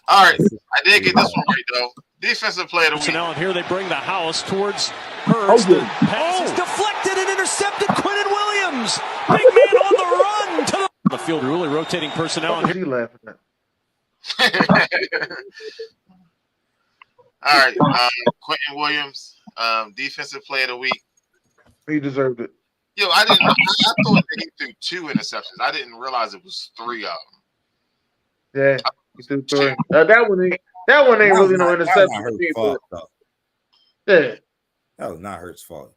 [SPEAKER 2] All right, I did get this one right though. Defensive player of the week.
[SPEAKER 6] So now here they bring the house towards Hurst. The pass is deflected and intercepted. Quinnen Williams, big man on the run to the field. Really rotating personnel.
[SPEAKER 1] What is he laughing at?
[SPEAKER 2] All right, Quinnen Williams, defensive player of the week.
[SPEAKER 1] He deserved it.
[SPEAKER 2] Yo, I thought that he threw 2 interceptions. I didn't realize it was 3 of them.
[SPEAKER 1] Yeah, he threw 3. That one ain't really no interception. Yeah,
[SPEAKER 4] that was not Hurts' fault.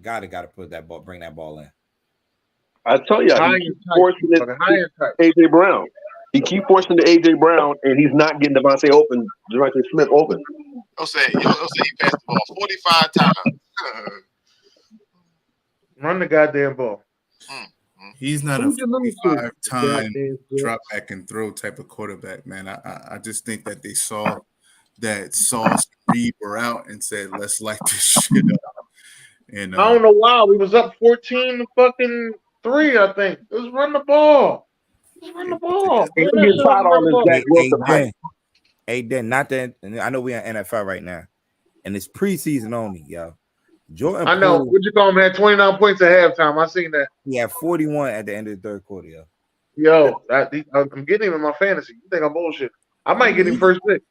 [SPEAKER 4] Gotta put that ball, bring that ball in.
[SPEAKER 5] I tell you, he's forcing it to AJ Brown. He keep forcing the AJ Brown, and he's not getting Devontae Smith open.
[SPEAKER 2] I'll say he passed the ball 45 times.
[SPEAKER 1] Run the goddamn ball.
[SPEAKER 7] He's not a 45-time drop back and throw type of quarterback, man. I just think that they saw that Sauce Reed were out and said, let's light this shit up. And
[SPEAKER 1] I don't know why. We was up 14-3, I think. Let's run the ball. Let's run the ball.
[SPEAKER 4] Hey, Dan, not that. I know we're in NFL right now, and it's preseason only, yo. Jordan,
[SPEAKER 1] I know. What you call him? Had 29 points at halftime. I seen that.
[SPEAKER 4] He had 41 at the end of the third quarter, yo.
[SPEAKER 1] Yo, I'm getting him in my fantasy. You think I'm bullshit? I might get him first pick.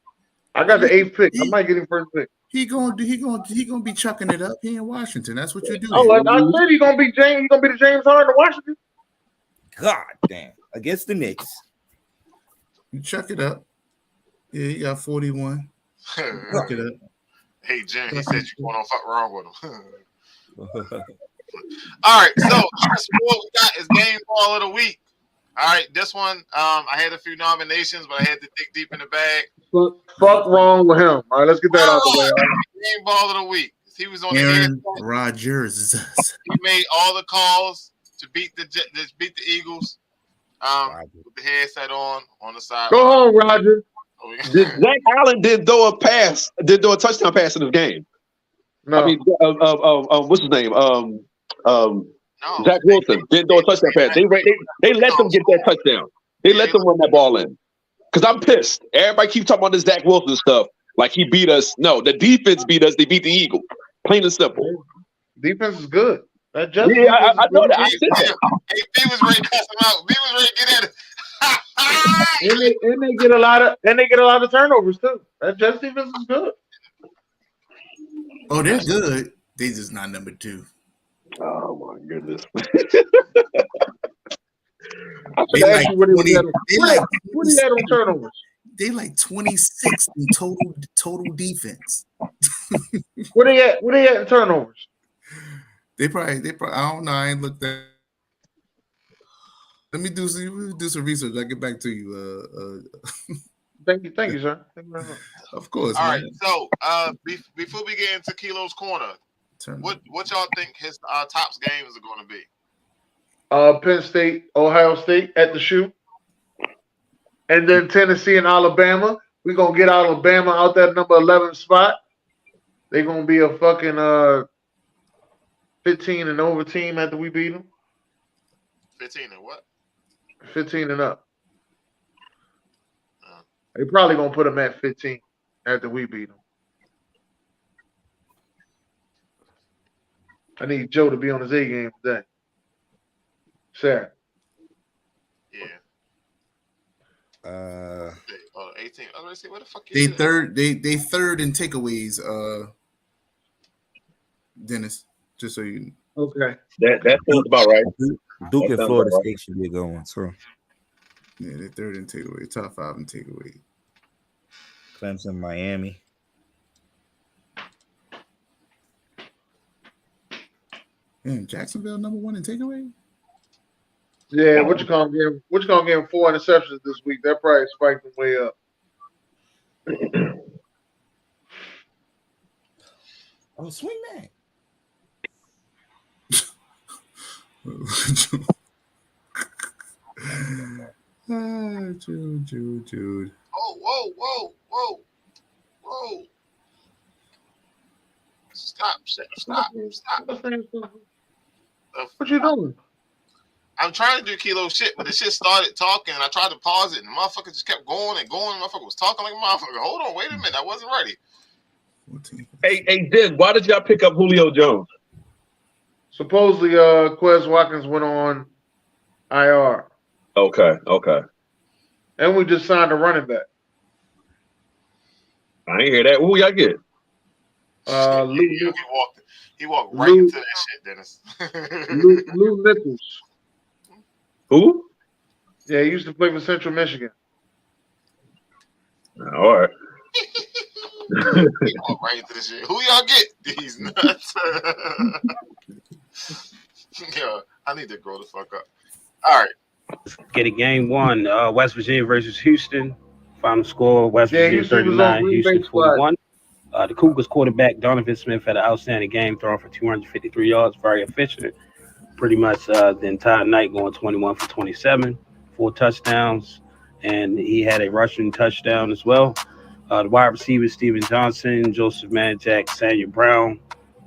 [SPEAKER 1] I got the 8th pick. I might get him first pick.
[SPEAKER 7] He gonna be chucking it up here in Washington. That's what you do.
[SPEAKER 1] Oh, I said he's gonna be James. He's gonna be the James Harden of Washington.
[SPEAKER 4] God damn, against the Knicks.
[SPEAKER 7] You chuck it up. Yeah, he got 41. Chuck it up.
[SPEAKER 2] Hey Jim, he said you going on fuck wrong with him. All right, so first what we got is game ball of the week. All right, this one, I had a few nominations, but I had to dig deep in the bag.
[SPEAKER 1] Fuck wrong with him. All right, let's get that out the way.
[SPEAKER 2] Game ball of the week. He was on
[SPEAKER 7] Aaron
[SPEAKER 2] the
[SPEAKER 7] Rodgers.
[SPEAKER 2] He made all the calls to beat the Eagles. With the headset on the side.
[SPEAKER 1] Go home, Roger.
[SPEAKER 5] Zach Allen did throw a touchdown pass in this game.
[SPEAKER 1] No.
[SPEAKER 5] I mean, what's his name? Zach Wilson didn't throw a touchdown pass. They let them get that touchdown. They let them run that ball in. Because I'm pissed. Everybody keeps talking about this Zach Wilson stuff. Like he beat us. No, the defense beat us. They beat the Eagles. Plain and simple.
[SPEAKER 1] Defense is good.
[SPEAKER 5] I know that. I said that.
[SPEAKER 2] He was ready to cuss him out. He was ready to get at it.
[SPEAKER 1] and they get a lot of turnovers too. That Jets defense is good.
[SPEAKER 7] Oh, they're good. They just not number 2.
[SPEAKER 5] Oh my goodness.
[SPEAKER 7] They like 20,
[SPEAKER 1] what do you had on turnovers?
[SPEAKER 7] They like 26 in total defense.
[SPEAKER 1] What they at in turnovers?
[SPEAKER 7] They probably I don't know. I ain't looked at. Let me do some research. I'll get back to you.
[SPEAKER 1] Thank you, sir. Thank you very much.
[SPEAKER 7] Of course.
[SPEAKER 2] All
[SPEAKER 7] man.
[SPEAKER 2] right. So before we get into Kilo's corner, what y'all think his tops games are going to be?
[SPEAKER 1] Penn State, Ohio State at the shoe, and then Tennessee and Alabama. We're gonna get Alabama out that number 11 spot. They're gonna be a fucking 15 and over team after we beat them.
[SPEAKER 2] 15 and what?
[SPEAKER 1] 15 and up. They probably gonna put them at 15 after we beat them. I need Joe to be on his A game today. Sure.
[SPEAKER 2] Yeah. 18. I was gonna say, what the fuck?
[SPEAKER 7] They third in takeaways. Dennis, just so you.
[SPEAKER 1] Okay.
[SPEAKER 5] That sounds about right.
[SPEAKER 4] Duke and Florida State should be going. So.
[SPEAKER 7] Yeah, they're third in takeaway. Top 5 in takeaway.
[SPEAKER 4] Clemson, Miami.
[SPEAKER 7] Man, Jacksonville number 1 in takeaway.
[SPEAKER 1] Yeah, what you gonna give him 4 interceptions this week? That probably spiked him way up.
[SPEAKER 4] Oh, swing that.
[SPEAKER 7] Jude.
[SPEAKER 2] Oh, whoa. Stop.
[SPEAKER 1] What you doing?
[SPEAKER 2] I'm trying to do Kilo shit, but the shit started talking, and I tried to pause it, and the motherfucker just kept going and going. The motherfucker was talking like a motherfucker. Hold on, wait a minute, I wasn't ready.
[SPEAKER 5] Hey, Diz, why did y'all pick up Julio Jones?
[SPEAKER 1] Supposedly, Quez Watkins went on IR.
[SPEAKER 5] Okay.
[SPEAKER 1] And we just signed a running back.
[SPEAKER 5] I ain't hear that. Who y'all get?
[SPEAKER 2] He walked right into that shit, Dennis.
[SPEAKER 1] Lou Nichols.
[SPEAKER 5] Who?
[SPEAKER 1] Yeah, he used to play for Central Michigan.
[SPEAKER 5] All right.
[SPEAKER 2] He walked right into this shit. Who y'all get? These nuts. Yo, I need to grow the fuck up. All right.
[SPEAKER 8] Get a game one. West Virginia versus Houston. Final score: West Virginia 39, Houston 41. The Cougars quarterback Donovan Smith had an outstanding game, throwing for 253 yards, very efficient. Pretty much the entire night, going 21 for 27, 4 touchdowns, and he had a rushing touchdown as well. The wide receivers Steven Johnson, Joseph Manjack, Samuel Brown,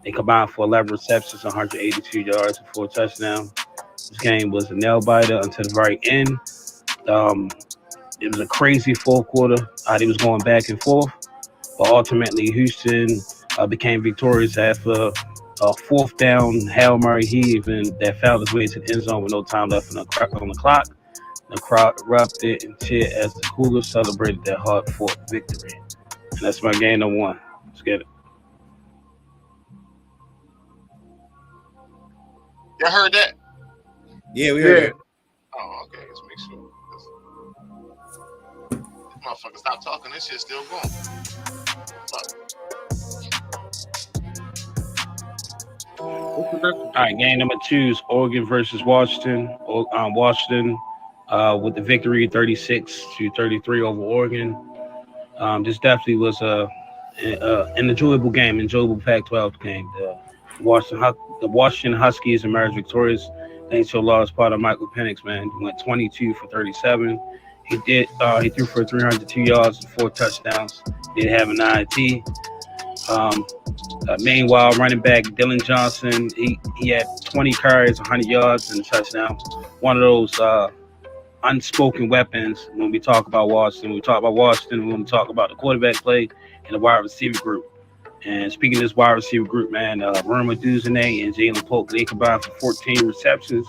[SPEAKER 8] they combined for 11 receptions, 182 yards, and 4 touchdowns. This game was a nail biter until the very end. It was a crazy fourth quarter. They was going back and forth, but ultimately Houston became victorious after a fourth down Hail Mary heave that found its way to the end zone with no time left on the clock. The crowd erupted and cheered as the Cougars celebrated their hard-fought victory. And that's my game number 1. Let's get it.
[SPEAKER 2] Y'all heard that?
[SPEAKER 4] Yeah, we heard it.
[SPEAKER 2] Oh, okay. Let's make sure. This motherfucker, stop talking. This shit's still going.
[SPEAKER 8] All right, game number 2 is Oregon versus Washington. Washington with the victory, 36-33 over Oregon. This definitely was an enjoyable game, enjoyable Pac-12 game. The Washington Huskies emerged victorious thanks to a large part of Michael Penix. Man, he went 22 for 37. He threw for 302 yards and 4 touchdowns. Did have an INT. Meanwhile, running back Dylan Johnson, he had 20 carries, 100 yards, and a touchdown. One of those unspoken weapons when we talk about Washington. When we talk about the quarterback play and the wide receiver group. And speaking of this wide receiver group, man, Roma Duzane and Jalen Polk, they combined for 14 receptions,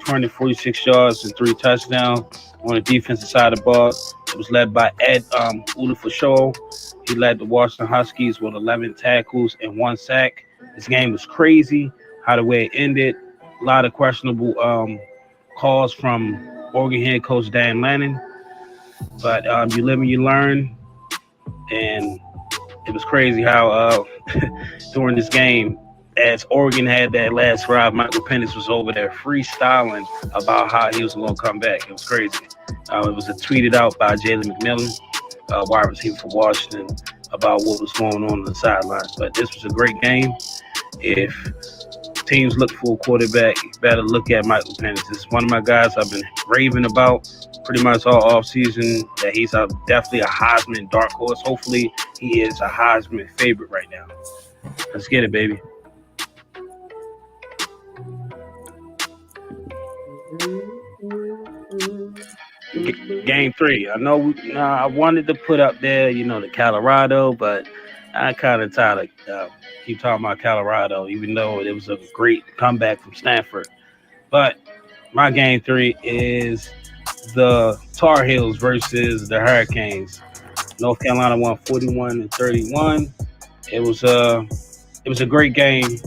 [SPEAKER 8] 246 yards, and 3 touchdowns. On the defensive side of the ball, it was led by Ed Ulafashole. He led the Washington Huskies with 11 tackles and 1 sack. This game was crazy, how the way it ended. A lot of questionable calls from Oregon head coach Dan Lannon. But you live and you learn. And it was crazy how during this game, as Oregon had that last drive, Michael Penix was over there freestyling about how he was going to come back. It was crazy. It was tweeted out by Jalen McMillan, wide receiver for Washington, about what was going on the sidelines. But this was a great game. If teams look for a quarterback, you better look at Michael Penix. This is one of my guys I've been raving about pretty much all offseason, that he's definitely a Heisman dark horse. Hopefully, he is a Heisman favorite right now. Let's get it, baby. Game 3. I know I wanted to put up there, the Colorado, but I kind of tired of keep talking about Colorado, even though it was a great comeback from Stanford. But my game 3 is the Tar Heels versus the Hurricanes. North Carolina won 41-31. It was a great game.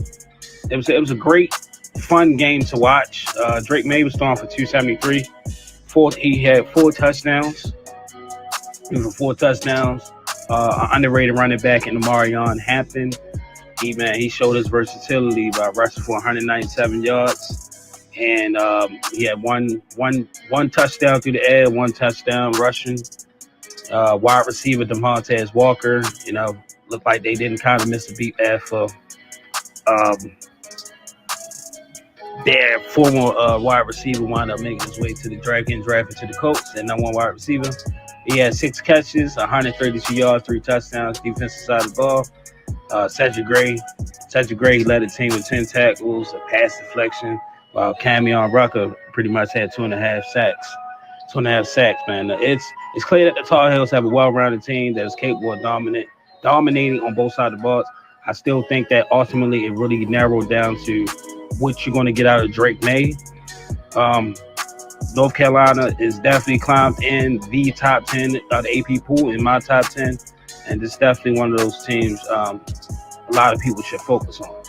[SPEAKER 8] It was a great, fun game to watch. Drake May was throwing for 273. He had 4 touchdowns. Underrated running back in Marion Hampton. He showed his versatility by rushing for 197 yards. And he had one touchdown through the air, 1 touchdown rushing. Wide receiver DeMontez Walker, looked like they didn't kind of miss a beat there for their former wide receiver wound up making his way to the drafted to the Colts, and number 1 wide receiver. He had 6 catches, 132 yards, 3 touchdowns, defensive side of the ball. Cedric Gray, he led the team with 10 tackles, a pass deflection, while Camion Rucker pretty much had 2.5 sacks. 2.5 sacks, man. It's clear that the Tar Heels have a well-rounded team that is capable of dominating on both sides of the ball. I still think that ultimately it really narrowed down to what you're going to get out of Drake May. North Carolina is definitely climbed in the top 10 of the AP pool, in my top 10, and it's definitely one of those teams a lot of people should focus on.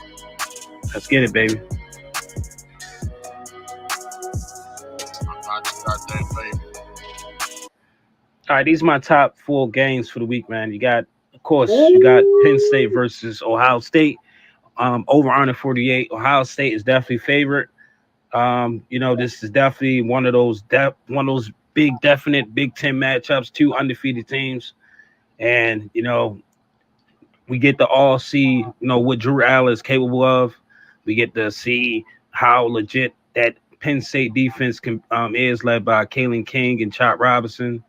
[SPEAKER 8] Let's get it, baby. All right, these are my top 4 games for the week, man. You got, of course, you got Penn State versus Ohio State. Over under 48. Ohio State is definitely favorite. This is definitely one of those big, definite Big Ten matchups. 2 undefeated teams, and we get to all see what Drew Allen is capable of. We get to see how legit that Penn State defense is, led by Kalen King and Chop Robinson.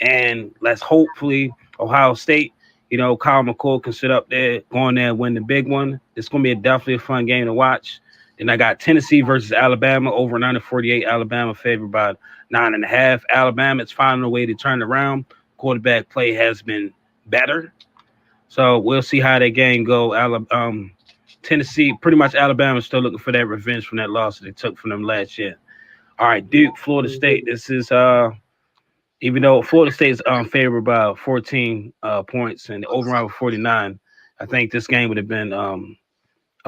[SPEAKER 8] And let's hopefully Ohio State, Kyle McCord can sit up there, going there and win the big one. It's going to be definitely a fun game to watch. Then I got Tennessee versus Alabama, over and under 48. Alabama favored by 9.5. Alabama, it's finding a way to turn around. Quarterback play has been better. So we'll see how that game go. Tennessee, pretty much Alabama still looking for that revenge from that loss that they took from them last year. All right, Duke, Florida State. This is even though Florida State is favored by 14 points and over 49, I think this game would have been a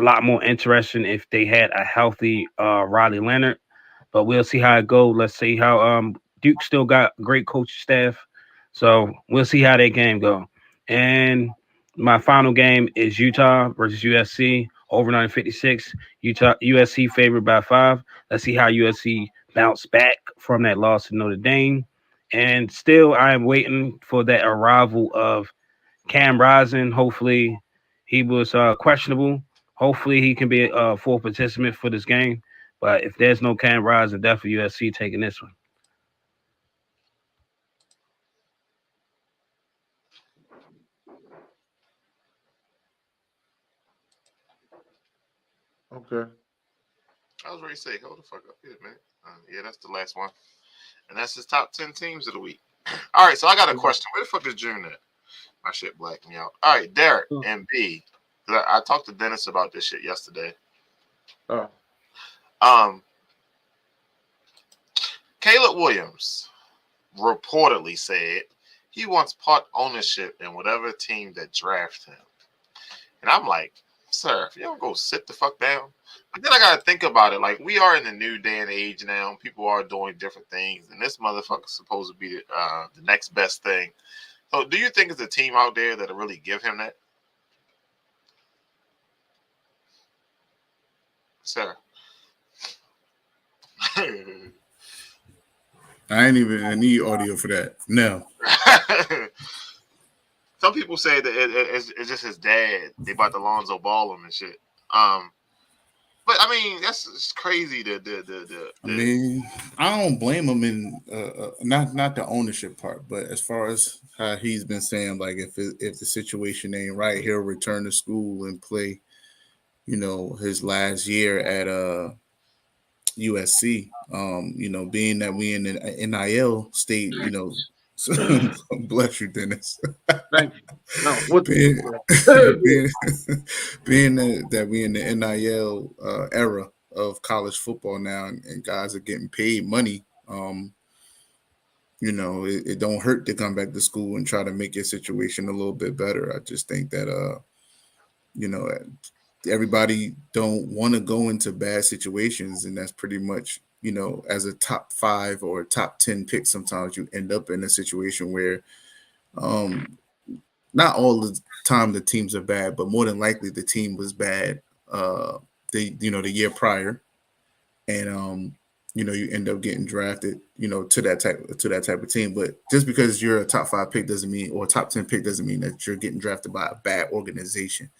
[SPEAKER 8] lot more interesting if they had a healthy Riley Leonard. But we'll see how it goes. Let's see how Duke still got great coaching staff. So we'll see how that game go. And my final game is Utah versus USC, over 956. USC favored by 5. Let's see how USC bounce back from that loss to Notre Dame. And still, I am waiting for that arrival of Cam Rising. Hopefully, he was questionable. Hopefully, he can be a full participant for this game. But if there's no Cam Rising, definitely USC taking this one.
[SPEAKER 1] Okay.
[SPEAKER 2] I was ready to say, hold the fuck up here, man. Yeah, that's the last one. And that's his top 10 teams of the week. All right, so I got a question. Where the fuck is June at? My shit blacked me out. All right, Derek and B. I talked to Dennis about this shit yesterday.
[SPEAKER 1] Oh.
[SPEAKER 2] Caleb Williams reportedly said he wants part ownership in whatever team that drafts him. And I'm like, sir, if you don't go sit the fuck down. But then I got to think about it. Like, we are in a new day and age now. People are doing different things. And this motherfucker's supposed to be the next best thing. So do you think there's a team out there that'll really give him that? Sir.
[SPEAKER 7] I ain't even need audio for that. No.
[SPEAKER 2] Some people say that it's just his dad. They about to Lonzo Ball him and shit. But I mean, that's just crazy.
[SPEAKER 7] I mean, I don't blame him in not the ownership part, but as far as how he's been saying, like if the situation ain't right, he'll return to school and play, his last year at USC. Being that we in the NIL state, bless you, Dennis.
[SPEAKER 1] Thank you. No,
[SPEAKER 7] being that we in the NIL era of college football now, and guys are getting paid money, it don't hurt to come back to school and try to make your situation a little bit better. I just think that everybody don't want to go into bad situations, and that's pretty much, as a top 5 or top 10 pick, sometimes you end up in a situation where not all the time the teams are bad, but more than likely the team was bad the year prior, and you end up getting drafted to that type of team. But just because you're a top 5 pick doesn't mean, or a top 10 pick doesn't mean that you're getting drafted by a bad organization.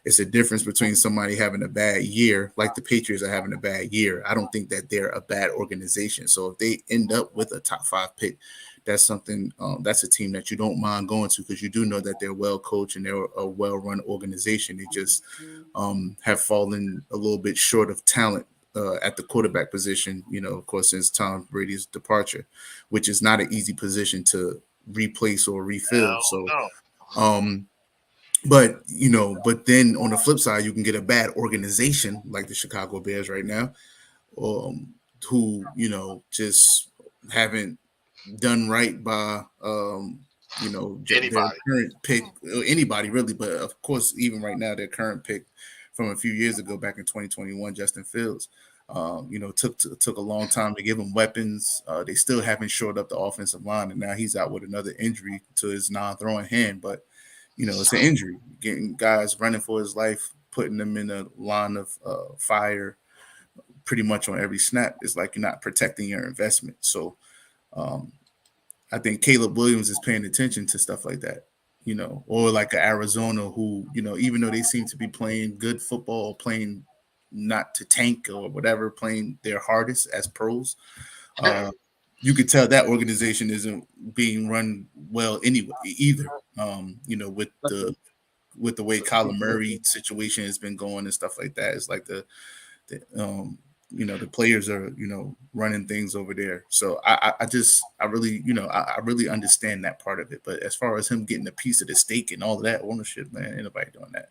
[SPEAKER 7] It's a difference between somebody having a bad year, like the Patriots are having a bad year. I don't think that they're a bad organization. So if they end up with a top 5 pick, that's something, that's a team that you don't mind going to, because you do know that they're well coached and they're a well-run organization. They just have fallen a little bit short of talent at the quarterback position, of course, since Tom Brady's departure, which is not an easy position to replace or refill. But then on the flip side, you can get a bad organization like the Chicago Bears right now, who, just haven't done right by, their current pick, anybody really, but of course, even right now, their current pick from a few years ago, back in 2021, Justin Fields, took a long time to give him weapons. They still haven't shored up the offensive line, and now he's out with another injury to his non-throwing hand, but it's an injury. Getting guys running for his life, putting them in a line of fire pretty much on every snap is like you're not protecting your investment. So I think Caleb Williams is paying attention to stuff like that, or like an Arizona who, even though they seem to be playing good football, playing not to tank or whatever, playing their hardest as pros, you could tell that organization isn't being run well anyway either. With the way Kyler Murray situation has been going and stuff like that, it's like the players are running things over there. So I really understand that part of it. But as far as him getting a piece of the steak and all of that ownership, man, ain't nobody doing that.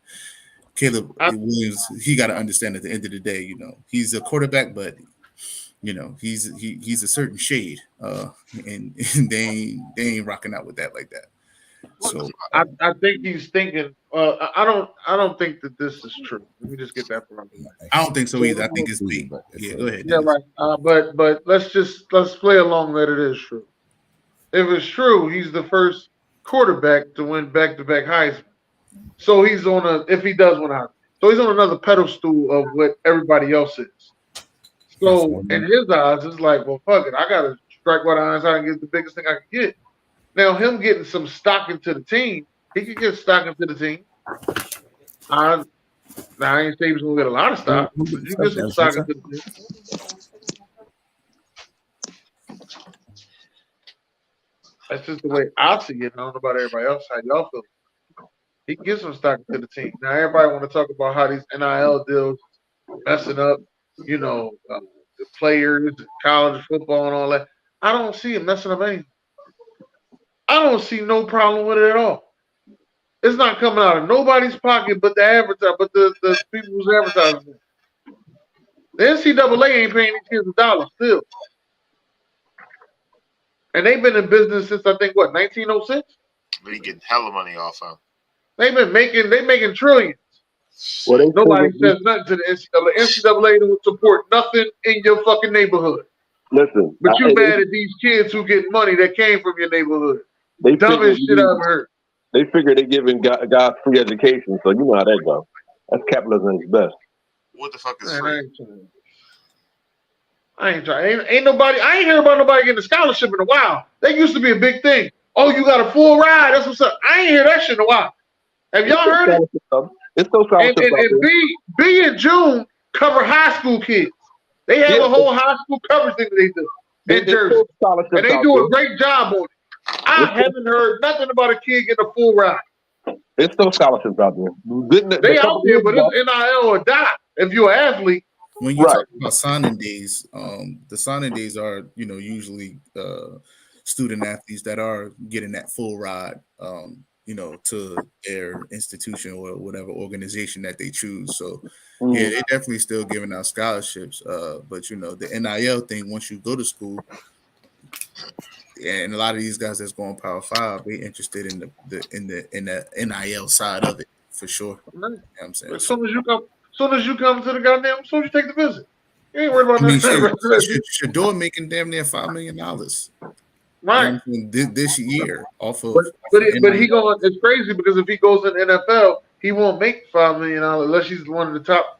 [SPEAKER 7] Caleb Williams, he got to understand at the end of the day, he's a quarterback, but he's a certain shade, and they ain't rocking out with that like that. So
[SPEAKER 1] I think he's thinking. I don't think that this is true. Let me just get that from you.
[SPEAKER 7] I don't think so either. I think it's big. Yeah, go ahead.
[SPEAKER 1] Yeah, right. But let's play along that it is true. If it's true, he's the first quarterback to win back-to-back Heisman. So he's if he does win out, so he's on another pedestal of what everybody else is. So in his eyes, it's like, well, fuck it. I gotta strike while the iron's hot and get the biggest thing I can get. Now, him getting some stock into the team, he could get stock into the team. I ain't saying he's gonna get a lot of stock, but you get some stock into the team. That's just the way I see it. I don't know about everybody else. How y'all feel? He can get some stock into the team. Now, everybody want to talk about how these NIL deals messing up, the players, college football, and all that. I don't see it messing up anything. I don't see no problem with it at all. It's not coming out of nobody's pocket but the people who's advertising it. The NCAA ain't paying these kids $1 still. And they've been in business since, I think, 1906?
[SPEAKER 2] They getting hella money off of.
[SPEAKER 1] They making trillions.
[SPEAKER 5] Well,
[SPEAKER 1] nobody says nothing to the NCAA. NCAA don't support nothing in your fucking neighborhood.
[SPEAKER 5] Listen.
[SPEAKER 1] But you mad at these kids who get money that came from your neighborhood. Dumbest shit I've ever heard.
[SPEAKER 5] They figure they're giving guys free education, so you know how that goes. That's capitalism at its best.
[SPEAKER 2] What the fuck is free?
[SPEAKER 1] I ain't trying. Ain't nobody. I ain't hear about nobody getting a scholarship in a while. That used to be a big thing. Oh, you got a full ride. That's what's up. I ain't hear that shit in a while. Have y'all heard it?
[SPEAKER 5] It's so scholarships.
[SPEAKER 1] And B and June cover high school kids. They have a whole high school coverage thing that they do in Jersey, and they do a great job on it. I haven't heard nothing about a kid getting a full ride.
[SPEAKER 5] It's still scholarships out there.
[SPEAKER 1] They out there, but it's NIL or die if you're an athlete.
[SPEAKER 7] When you talk about signing days, the signing days are, usually student athletes that are getting that full ride, to their institution or whatever organization that they choose. So, yeah, they're definitely still giving out scholarships. But the NIL thing, once you go to school, and a lot of these guys that's going Power 5, they interested in the NIL side of it for sure. You know what I'm saying?
[SPEAKER 1] As soon as you come to the goddamn, as soon as you take the visit, you ain't worried about nothing.
[SPEAKER 7] Shador making damn near $5 million,
[SPEAKER 1] right?
[SPEAKER 7] This year off of.
[SPEAKER 1] But he going. It's crazy because if he goes in the NFL, he won't make $5 million unless he's one of the top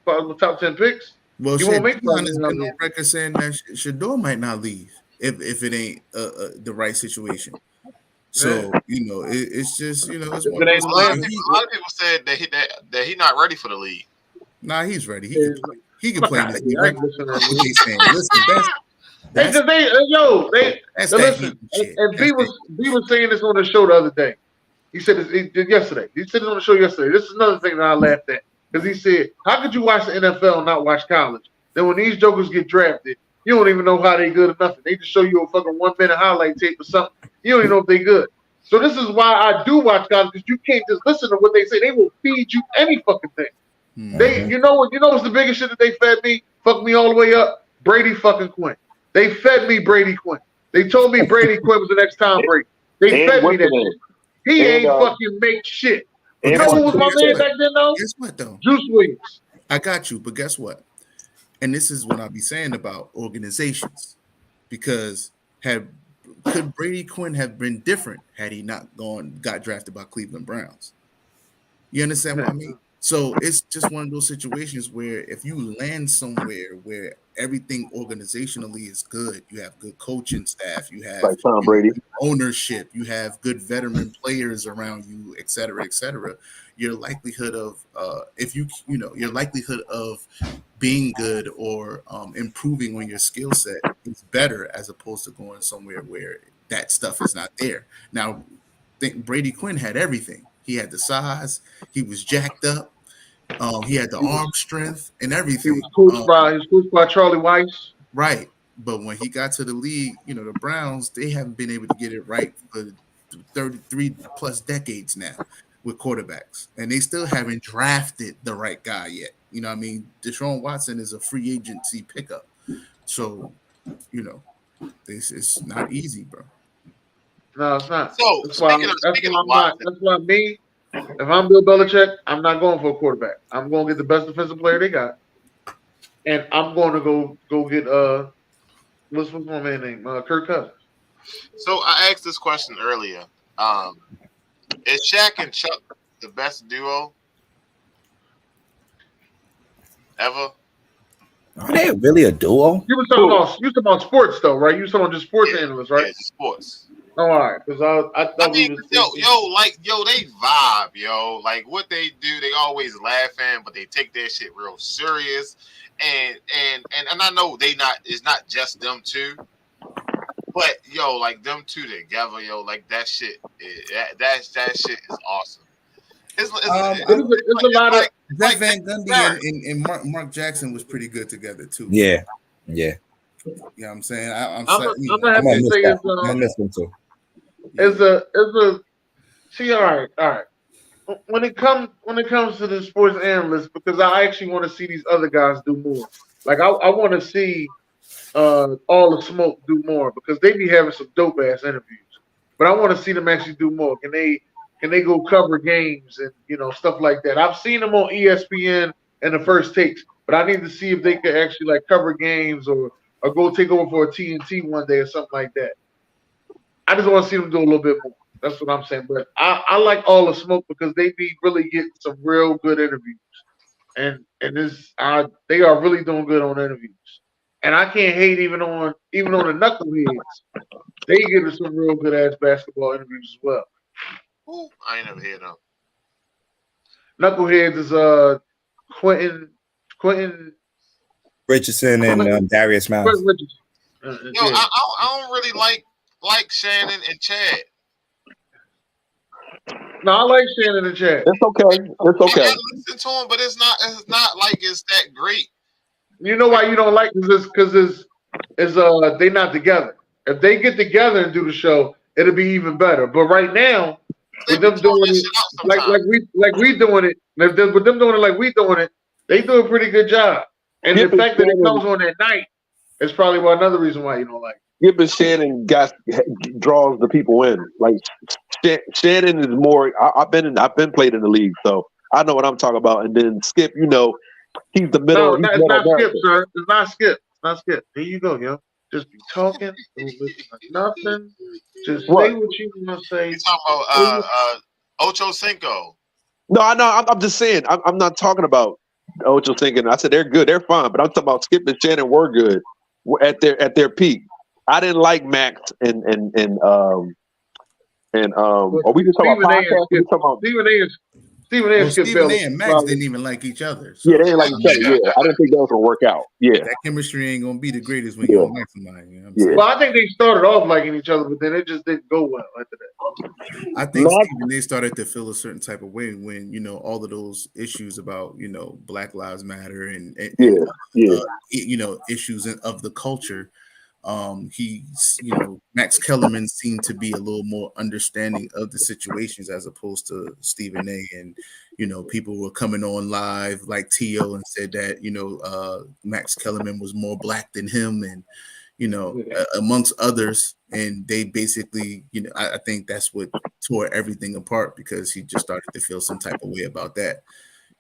[SPEAKER 1] 10 picks.
[SPEAKER 7] Well,
[SPEAKER 1] he won't make $5
[SPEAKER 7] million. Been on record saying that Shador might not leave if it ain't the right situation. So it's just it's
[SPEAKER 2] a lot of people said that he's not ready for the league.
[SPEAKER 7] Nah, he's ready. He can play in this league.
[SPEAKER 1] Listen. And B was saying this on the show the other day. He said he did yesterday. He said it on the show yesterday. This is another thing that I laughed at because he said, "How could you watch the NFL and not watch college?" Then when these jokers get drafted, you don't even know how they good or nothing. They just show you a fucking 1 minute highlight tape or something. You don't even know if they good. So this is why I do watch guys, because you can't just listen to what they say. They will feed you any fucking thing. They, you know what's the biggest shit that they fed me? Fucked me all the way up. Brady fucking Quinn. They fed me Brady Quinn. They told me Brady Quinn was the next Tom Brady. They fed me that. He ain't fucking make shit. You know who was my man back then though?
[SPEAKER 7] Guess what though?
[SPEAKER 1] Juice Williams.
[SPEAKER 7] I got you, but guess what? And this is what I'll be saying about organizations, because could Brady Quinn have been different had he not got drafted by Cleveland Browns? You understand what I mean? So it's just one of those situations where if you land somewhere where everything organizationally is good, you have good coaching staff, you have
[SPEAKER 5] like Tom Brady
[SPEAKER 7] ownership, you have good veteran players around you, et cetera, your likelihood of your likelihood of being good or improving on your skill set is better, as opposed to going somewhere where that stuff is not there. Now, Brady Quinn had everything. He had the size. He was jacked up. He had the arm strength and everything.
[SPEAKER 1] He was coached by Charlie Weiss.
[SPEAKER 7] Right. But when he got to the league, the Browns, they haven't been able to get it right for 33 plus decades now with quarterbacks. And they still haven't drafted the right guy yet. You know what I mean? Deshaun Watson is a free agency pickup. So, it's not easy, bro.
[SPEAKER 1] No, it's not.
[SPEAKER 2] So
[SPEAKER 1] that's why me, if I'm Bill Belichick, I'm not going for a quarterback. I'm going to get the best defensive player they got, and I'm going to go get what's my man name? Kirk Cousins.
[SPEAKER 2] So I asked this question earlier. Is Shaq and Chuck the best duo ever?
[SPEAKER 4] Are they really a duo?
[SPEAKER 1] You were talking about sports though, right? You were talking about just sports analysts, right?
[SPEAKER 2] Yeah, sports.
[SPEAKER 1] Oh, all right, because I thought
[SPEAKER 2] they vibe, yo. Like what they do, they always laughing, but they take their shit real serious. And I know it's not just them two, but yo, like them two together, yo, like that shit shit is awesome. It's
[SPEAKER 1] a lot of
[SPEAKER 7] Zach Van Gundy and Mark Jackson was pretty good together too.
[SPEAKER 4] Yeah.
[SPEAKER 7] You know what I'm saying?
[SPEAKER 1] I'm gonna miss them too. All right. When it comes to the sports analysts, because I actually want to see these other guys do more. Like I want to see All the Smoke do more, because they be having some dope ass interviews. But I want to see them actually do more. Can they go cover games and stuff like that? I've seen them on ESPN and the First Takes, but I need to see if they could actually like cover games or go take over for a TNT one day or something like that. I just want to see them do a little bit more. That's what I'm saying. But I like All the Smoke because they be really getting some real good interviews, and they are really doing good on interviews. And I can't hate even on the knuckleheads. They give us some real good ass basketball interviews as well.
[SPEAKER 2] Ooh, I ain't never heard them.
[SPEAKER 1] Knuckleheads is Quentin
[SPEAKER 4] Richardson and Darius Miles.
[SPEAKER 1] Quentin Richardson.
[SPEAKER 2] Yo, I don't really like Shannon and Chad.
[SPEAKER 1] No, I like Shannon and Chad.
[SPEAKER 5] It's okay.
[SPEAKER 2] I listen to him, but it's not like it's that great.
[SPEAKER 1] You know why you don't like this? Because they not together. If they get together and do the show, it'll be even better. But right now, with them doing it like we doing it, with them doing it like we doing it, they do a pretty good job. And the fact that it comes on at night is probably another reason why you don't like it.
[SPEAKER 5] Skip Shannon draws the people in. Like Shannon is more. I've been played in the league, so I know what I'm talking about. And then Skip, he's the middle.
[SPEAKER 1] No, it's not Skip, sir. It's not Skip. It's not Skip. Here you go, yo. Just be talking. Don't listen to nothing. Just say what you want to say.
[SPEAKER 2] You talking about Ocho Cinco?
[SPEAKER 5] No, I know. I'm just saying. I'm not talking about Ocho Cinco. I said they're good. They're fine. But I'm talking about Skip and Shannon were good at their peak. I didn't like Max and are we just talking about podcasts?
[SPEAKER 1] Stephen A. and Skip
[SPEAKER 7] Stephen
[SPEAKER 1] Bayless
[SPEAKER 7] A. and Max didn't even like each other. So.
[SPEAKER 5] Yeah, they ain't like each other. Yeah, I didn't think that was gonna work out. Yeah,
[SPEAKER 7] that chemistry ain't gonna be the greatest when you don't like somebody. You know what I'm saying?
[SPEAKER 1] Well, I think they started off liking each other, but then it just didn't go well after that.
[SPEAKER 7] I think Stephen A. started to feel a certain type of way when all of those issues about Black Lives Matter and issues of the culture. Max Kellerman seemed to be a little more understanding of the situations as opposed to Stephen A. And people were coming on live like T.O. and said that Max Kellerman was more Black than him, and amongst others. And they basically, I think that's what tore everything apart because he just started to feel some type of way about that.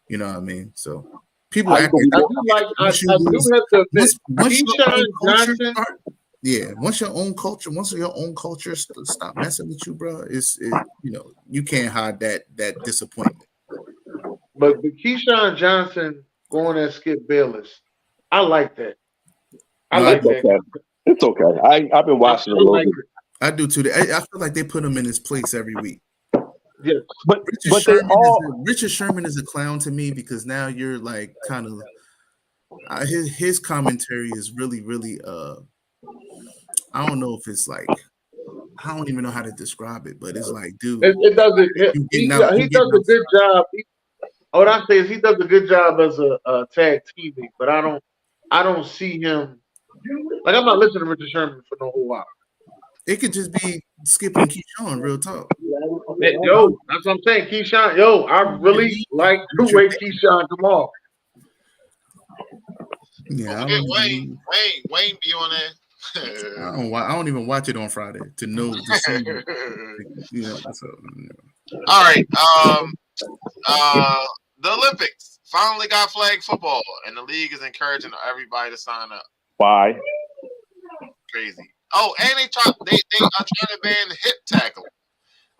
[SPEAKER 7] You know what I mean? So people act once your own culture stop messing with you, bro, you can't hide that disappointment.
[SPEAKER 1] But the Keyshawn Johnson going at Skip Bayless, I like that. I like that.
[SPEAKER 5] It's okay. I've been watching a little bit.
[SPEAKER 7] I do too. I feel like they put him in his place every week.
[SPEAKER 1] Yeah,
[SPEAKER 5] but
[SPEAKER 7] Richard Sherman is a clown to me because now you're like kind of his commentary is really I don't know if it's like I don't even know how to describe it, but it's like, dude,
[SPEAKER 1] it doesn't. He does a good job. What I say is he does a good job as a tag teammate, but I don't see him. Like I'm not listening to Richard Sherman for no whole while.
[SPEAKER 7] It could just be Skip and Keyshawn, real talk.
[SPEAKER 1] Yo, that's what I'm saying. Keyshawn, I really like the way Keyshawn come off.
[SPEAKER 2] Yeah, Wayne be on there.
[SPEAKER 7] I don't even watch it on Friday to know.
[SPEAKER 2] All right. The Olympics finally got flag football, and the league is encouraging everybody to sign up.
[SPEAKER 5] Why?
[SPEAKER 2] Crazy. Oh, and they are trying to ban hip tackle.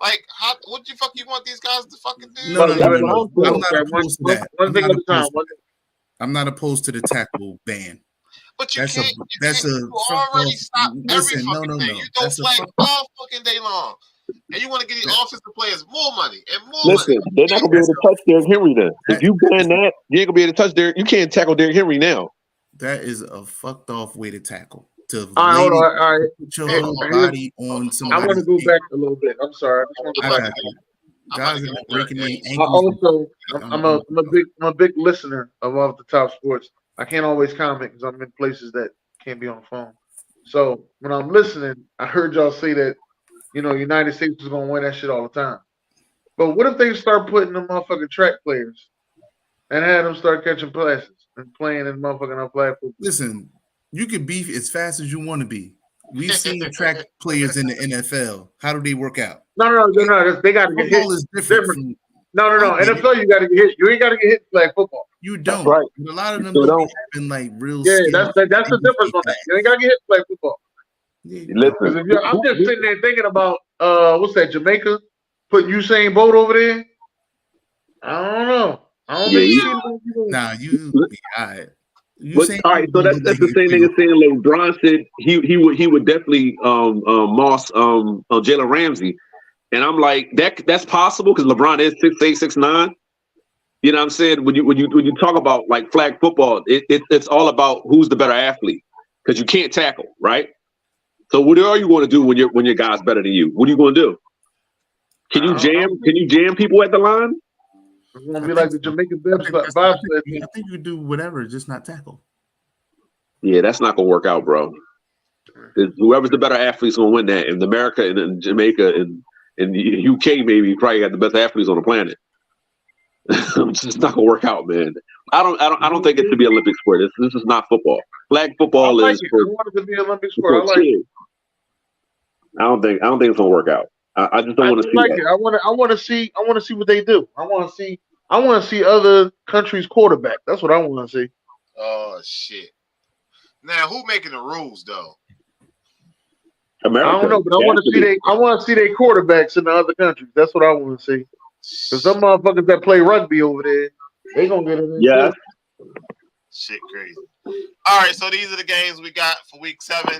[SPEAKER 2] Like, what the fuck you want these guys to fucking do?
[SPEAKER 7] No. I'm not opposed to that. I'm not opposed to the tackle ban.
[SPEAKER 2] But you already stop every fucking thing. You don't flag all fucking day long. And you want to get the offensive players more money and more money.
[SPEAKER 5] They're not going to be able to touch Derrick Henry then. If you ban that, you ain't going to be able to touch Derrick. You can't tackle Derrick Henry now.
[SPEAKER 7] That is a fucked off way to tackle.
[SPEAKER 1] All right.
[SPEAKER 7] Put your whole body on somebody.
[SPEAKER 1] I want to go back a little bit. I'm sorry.
[SPEAKER 7] Guys are breaking their ankles.
[SPEAKER 1] Also, I'm a big listener of Off the Top Sports. I can't always comment because I'm in places that can't be on the phone. So when I'm listening, I heard y'all say that United States is gonna win that shit all the time. But what if they start putting them motherfucking track players and have them start catching passes and playing in motherfucking flag football?
[SPEAKER 7] Listen, you can be as fast as you want to be. We've seen track players in the NFL. How do they work out?
[SPEAKER 1] No. They got to get hit.
[SPEAKER 7] Is different.
[SPEAKER 1] No. NFL, you got to get hit. You ain't got to get hit in flag football.
[SPEAKER 7] You don't.
[SPEAKER 5] Right.
[SPEAKER 7] A lot of them don't have like real.
[SPEAKER 1] Yeah, that's the difference on that. You ain't got to get hit in flag football.
[SPEAKER 5] Listen,
[SPEAKER 1] I'm just sitting there thinking about what's that, Jamaica? Putting Usain Bolt over there. I don't know. I don't think
[SPEAKER 7] Nah, you be all right.
[SPEAKER 5] All right, so that's the same thing as saying LeBron said he would definitely moss Jalen Ramsey, and I'm like that's possible because LeBron is 6'8", 6'9". You know what I'm saying? When you talk about like flag football, it's all about who's the better athlete because you can't tackle, right? So what are you going to do when your guy's better than you? What are you going to do? Can you jam people at the line?
[SPEAKER 1] It's gonna be like the Jamaican bobsled.
[SPEAKER 7] I think you do whatever, just not tackle.
[SPEAKER 5] Yeah, that's not gonna work out, bro. Whoever's the better athlete is gonna win that. In America and in Jamaica and in the UK, maybe you probably got the best athletes on the planet. It's just not gonna work out, man. I don't think it should be an Olympic sport. This is not football. Flag football is.
[SPEAKER 1] I want it to be an Olympic sport. I like it.
[SPEAKER 5] I don't think it's gonna work out. I just don't want to see
[SPEAKER 1] like
[SPEAKER 5] that.
[SPEAKER 1] It. I want to see what they do. I want to see other countries' quarterback. That's what I want to see.
[SPEAKER 2] Oh shit! Now who making the rules though?
[SPEAKER 5] America.
[SPEAKER 1] I don't know, but I want to see their quarterbacks in the other countries. That's what I want to see. Because some motherfuckers that play rugby over there, they gonna get it in.
[SPEAKER 5] Yeah.
[SPEAKER 2] Shit, crazy. All right, so these are the games we got for week 7.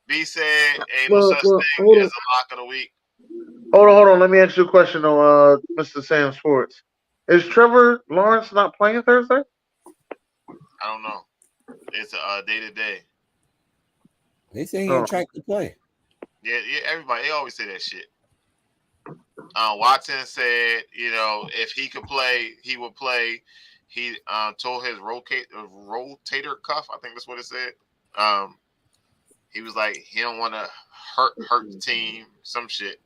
[SPEAKER 2] B said ain't no such thing as a lock of the week.
[SPEAKER 1] Hold on. Let me ask you a question, though, Mr. SamzSportz. Is Trevor Lawrence not playing Thursday?
[SPEAKER 2] I don't know. It's a day-to-day.
[SPEAKER 4] They say he on track to play.
[SPEAKER 2] Yeah, everybody, they always say that shit. Watson said, if he could play, he would play. He told his rotator cuff, I think that's what it said. He was like, he don't want to hurt the team, some shit.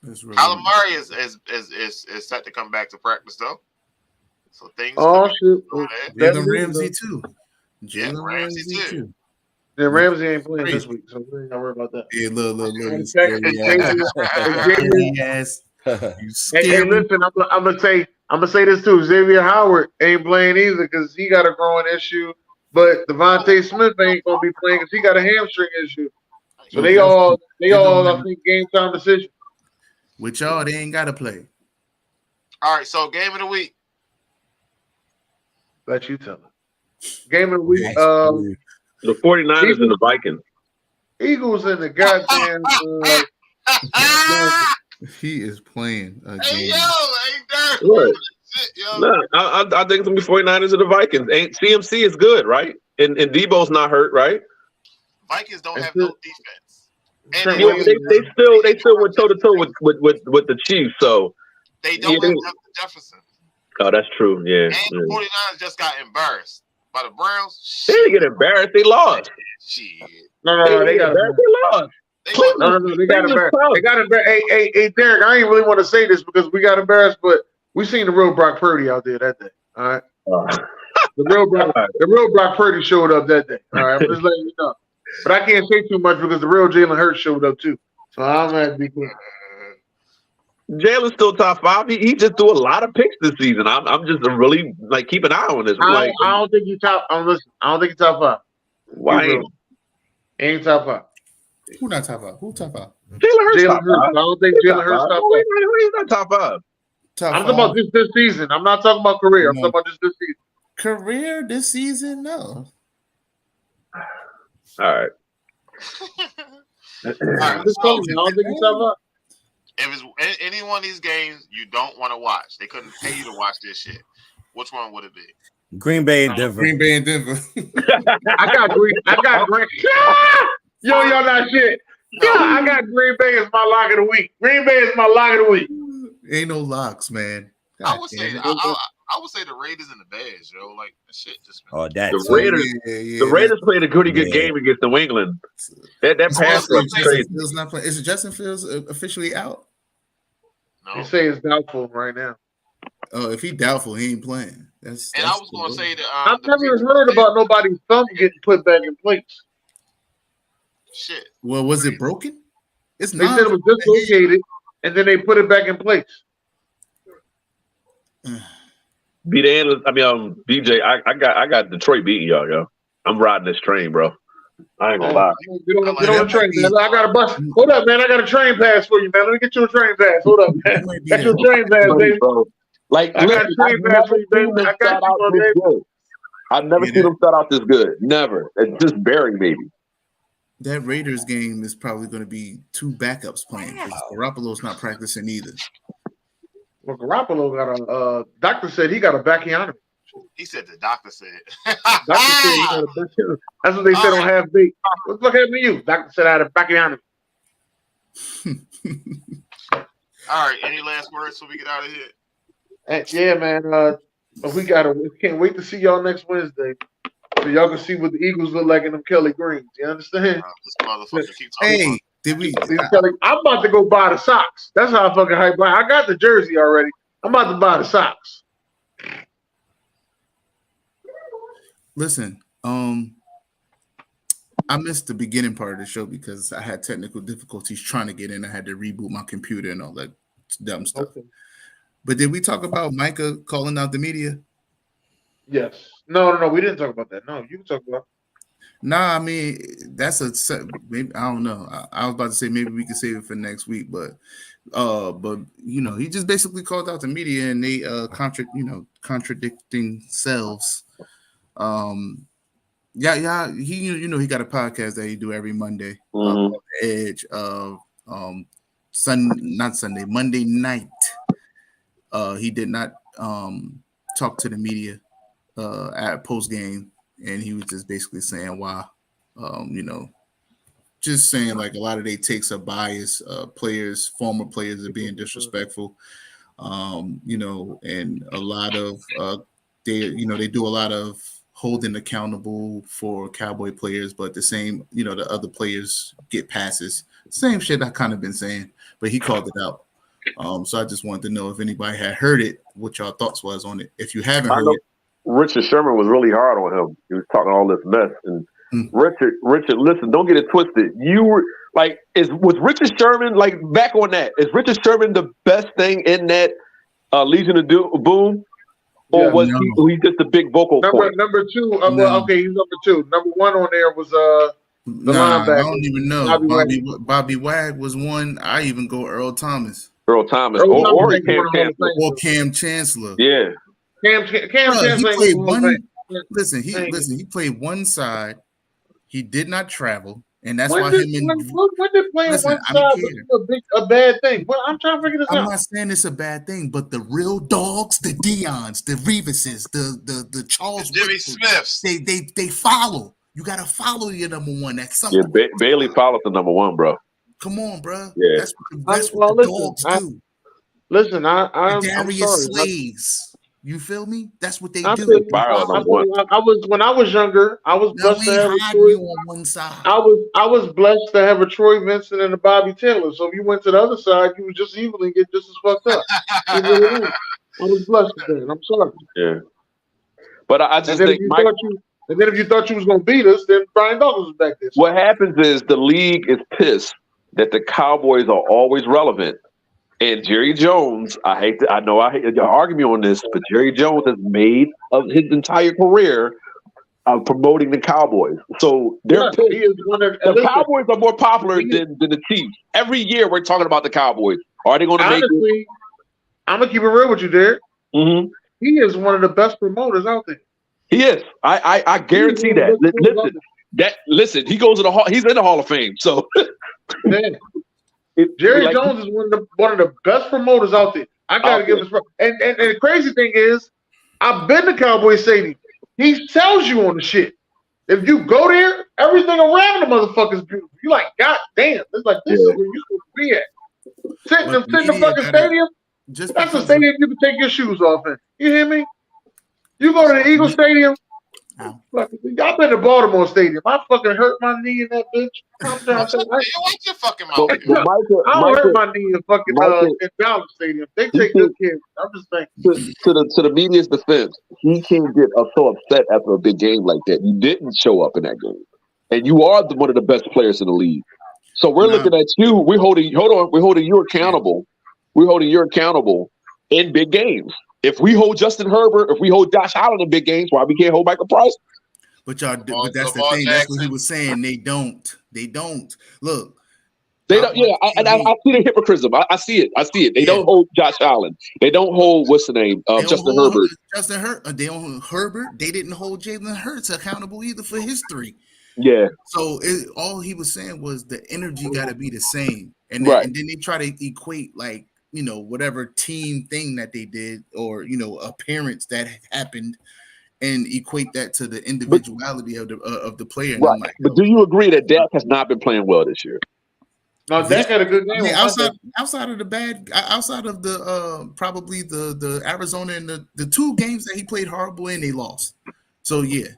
[SPEAKER 2] Really Kyler Murray is set to come back to practice though. So things.
[SPEAKER 1] Shit!
[SPEAKER 7] Jalen Ramsey too.
[SPEAKER 2] Jalen Ramsey too.
[SPEAKER 1] Yeah, Ramsey ain't playing this week, so we ain't gotta worry about that.
[SPEAKER 7] Yeah, look.
[SPEAKER 1] Yes. Hey, listen, I'm gonna say this too. Xavier Howard ain't playing either because he got a growing issue. But Devontae Smith ain't gonna be playing because he got a hamstring issue. So they all I think game time decision.
[SPEAKER 7] With y'all, they ain't gotta play.
[SPEAKER 2] All right, so game of the week.
[SPEAKER 1] Let you tell it. Game of the week.
[SPEAKER 5] The 49ers and the Vikings.
[SPEAKER 1] Eagles and the goddamn.
[SPEAKER 7] He is playing a game.
[SPEAKER 2] Hey, yo,
[SPEAKER 5] what? No, I think it's gonna be 49ers and the Vikings. CMC is good, right? And Debo's not hurt, right?
[SPEAKER 2] Vikings don't have no defense.
[SPEAKER 5] And they still went toe to toe with the Chiefs, so
[SPEAKER 2] they don't have Jefferson.
[SPEAKER 5] Oh, that's true. Yeah.
[SPEAKER 2] And the 49ers just got embarrassed by the Browns.
[SPEAKER 5] They didn't get embarrassed. They lost.
[SPEAKER 2] Shit.
[SPEAKER 1] No, they got embarrassed.
[SPEAKER 5] They lost.
[SPEAKER 1] They got embarrassed. They got embarrassed. Hey, Derek, I ain't really want to say this because we got embarrassed, but we seen the real Brock Purdy out there that day. All right. The real Brock Purdy showed up that day. All right. I'm just letting you know. But I can't say too much because the real Jalen Hurts showed up too. So I'm gonna have to be clear.
[SPEAKER 5] Jalen's still top 5. He just threw a lot of picks this season. I'm just really like keep an eye on this.
[SPEAKER 1] I don't think he's top. Listen, I don't think he's top 5.
[SPEAKER 5] Why
[SPEAKER 1] ain't top 5?
[SPEAKER 7] Who not top 5? Who top 5?
[SPEAKER 5] Jalen Hurts.
[SPEAKER 1] I don't think Jalen Hurts top 5.
[SPEAKER 5] He's not top 5.
[SPEAKER 1] I'm talking about this season. I'm not talking about career. I'm talking about just this season.
[SPEAKER 7] Career this season? No.
[SPEAKER 5] All right.
[SPEAKER 2] All right,
[SPEAKER 1] so, I don't think he's top 5.
[SPEAKER 2] If it's any one of these games you don't want to watch, they couldn't pay you to watch this shit. Which one would it be?
[SPEAKER 4] Green Bay and Denver.
[SPEAKER 1] I got Green. Yo, y'all not shit. Yeah, I got Green Bay as my lock of the week. Green Bay is my lock of the week.
[SPEAKER 7] Ain't no locks, man.
[SPEAKER 2] I would say the Raiders and the Bears, yo. Like that shit just.
[SPEAKER 5] The Raiders. The Raiders played a pretty good game against New England. That pass was crazy.
[SPEAKER 7] Is Justin Fields officially out?
[SPEAKER 2] No.
[SPEAKER 1] They say it's doubtful right now.
[SPEAKER 7] Oh, if he doubtful, he ain't playing. That's
[SPEAKER 2] I was going to say that.
[SPEAKER 1] I've never heard about nobody's thumb getting put back in place.
[SPEAKER 2] Shit.
[SPEAKER 7] Well, was it broken?
[SPEAKER 1] They said it was dislocated, and then they put it back in place.
[SPEAKER 5] BJ, I got Detroit beating y'all, yo. I'm riding this train, bro. I ain't gonna lie.
[SPEAKER 1] Get on the train, man. I got a bus. Hold up, man. I got a train pass for you, man. Let me get you a train pass. Hold up, man. Get your train pass, baby.
[SPEAKER 5] Like,
[SPEAKER 1] I got a train pass for you, baby. I got you, baby.
[SPEAKER 5] I've never seen them start out this good. Never. It's just bearing, baby.
[SPEAKER 7] That Raiders game is probably going to be 2 backups playing because Garoppolo's not practicing either.
[SPEAKER 1] Well, Garoppolo got a doctor said he got a bacchiotomy.
[SPEAKER 2] He said the doctor said.
[SPEAKER 1] Doctor said he got a bacchiotomy. That's what they said on Half Baked. What the fuck happened to you? Doctor said I had a bacchiotomy.
[SPEAKER 2] All right. Any last words before we get out of here?
[SPEAKER 1] Yeah, man. We can't wait to see y'all next Wednesday. So y'all can see what the Eagles look like in them Kelly Greens. You understand?
[SPEAKER 2] This motherfucker keep talking.
[SPEAKER 1] I'm about to go buy the socks. That's how I fucking hype. I got the jersey already. I'm about to buy the socks.
[SPEAKER 7] Listen, I missed the beginning part of the show because I had technical difficulties trying to get in. I had to reboot my computer and all that dumb stuff. Okay. But did we talk about Micah calling out the media?
[SPEAKER 1] Yes. No. We didn't talk about that. No, you can talk about it.
[SPEAKER 7] Nah, I mean, that's maybe I don't know. I was about to say maybe we could save it for next week, but you know, he just basically called out the media and they contradicting selves. He got a podcast that he do every Monday on the edge of Monday night, he did not talk to the media at post game, and he was just basically saying why, just saying like a lot of their takes are biased. Former players are being disrespectful, and a lot of they do a lot of holding accountable for Cowboy players, but the same, the other players get passes. Same shit I kind of been saying, but he called it out. So I just wanted to know if anybody had heard it, what y'all thoughts was on it. If you haven't heard it,
[SPEAKER 5] Richard Sherman was really hard on him. He was talking all this mess, and Richard, listen, don't get it twisted. You were like, was Richard Sherman like back on that? Is Richard Sherman the best thing in that Legion of Boom? Or was he just a big vocal point?
[SPEAKER 1] Number two. Okay, he's number two. Number one on there was the linebacker.
[SPEAKER 7] I don't even know. Bobby Wag was one. I even go Earl Thomas.
[SPEAKER 5] Or Cam
[SPEAKER 7] Chancellor.
[SPEAKER 5] Yeah.
[SPEAKER 1] Cam Chancellor.
[SPEAKER 7] He played one. Listen, he played one side. He did not travel. And that's why
[SPEAKER 1] when did playing one side was a bad thing? Well, I'm trying to figure this out.
[SPEAKER 7] I'm not saying it's a bad thing, but the real dogs, the Deons, the Reeveses, the Charles,
[SPEAKER 2] Jimmy Smiths,
[SPEAKER 7] they follow. You gotta follow your number one. That's something.
[SPEAKER 5] Yeah, Bailey followed the number one, bro.
[SPEAKER 7] Come on, bro.
[SPEAKER 5] Yeah,
[SPEAKER 7] that's what the dogs do.
[SPEAKER 1] Listen, I'm
[SPEAKER 7] Darius Slaves. You feel me? That's what they do.
[SPEAKER 1] When I was younger, I was blessed to have a Troy
[SPEAKER 7] on one side.
[SPEAKER 1] I was blessed to have a Troy Vincent and a Bobby Taylor. So if you went to the other side, you would just evenly get just as fucked up. I was blessed with that. I'm sorry.
[SPEAKER 5] Yeah. But I just think
[SPEAKER 1] and then if you thought you was gonna beat us, then Brian Douglas was back there.
[SPEAKER 5] What happens is the league is pissed that the Cowboys are always relevant. And Jerry Jones, I hate you argue me on this, but Jerry Jones has made of his entire career of promoting the Cowboys. So the Cowboys are more popular than the Chiefs. Every year we're talking about the Cowboys. Are they going to make it?
[SPEAKER 1] I'm gonna keep it real with you, Derek.
[SPEAKER 5] Mm-hmm.
[SPEAKER 1] He is one of the best promoters out there.
[SPEAKER 5] He is. I guarantee that. Listen. He goes to the hall. He's in the Hall of Fame. So.
[SPEAKER 1] Jerry Jones is one of the best promoters out there. I gotta give this. And the crazy thing is, I've been to Cowboy Stadium. He sells you on the shit. If you go there, everything around the motherfucker is beautiful. You like, God damn, it's like this is where you supposed to be at. Sit in the fucking stadium. That's a stadium you can take your shoes off in. You hear me? You go to the Eagle Stadium. I've been to Baltimore Stadium. I fucking hurt my knee in that bitch. I'm trying to say,
[SPEAKER 2] watch your fucking mouth.
[SPEAKER 1] I don't hurt my knee in fucking in Dallas Stadium. They take good care. I'm just saying.
[SPEAKER 5] To the media's defense, he can't get so upset after a big game like that. You didn't show up in that game, and you are one of the best players in the league. So we're looking at you. We're holding you accountable. We're holding you accountable in big games. If we hold Justin Herbert, if we hold Josh Allen in big games, why we can't hold Michael Price?
[SPEAKER 7] But that's the thing. That's what he was saying. They don't. Look.
[SPEAKER 5] They don't. Yeah, I see the hypocrisy. I see it. They don't hold Josh Allen. They don't hold what's the name? Justin Herbert.
[SPEAKER 7] They don't hold Herbert. They didn't hold Jalen Hurts accountable either for his 3.
[SPEAKER 5] Yeah.
[SPEAKER 7] So all he was saying was the energy got to be the same, and then they try to equate like, whatever team thing that they did or, appearance that happened and equate that to the individuality of the player.
[SPEAKER 5] Right. Like, but do you agree that Dak has not been playing well this year?
[SPEAKER 1] No, Dak had a good game.
[SPEAKER 7] Outside of the probably the Arizona and the 2 games that he played horrible in, they lost. So, yeah.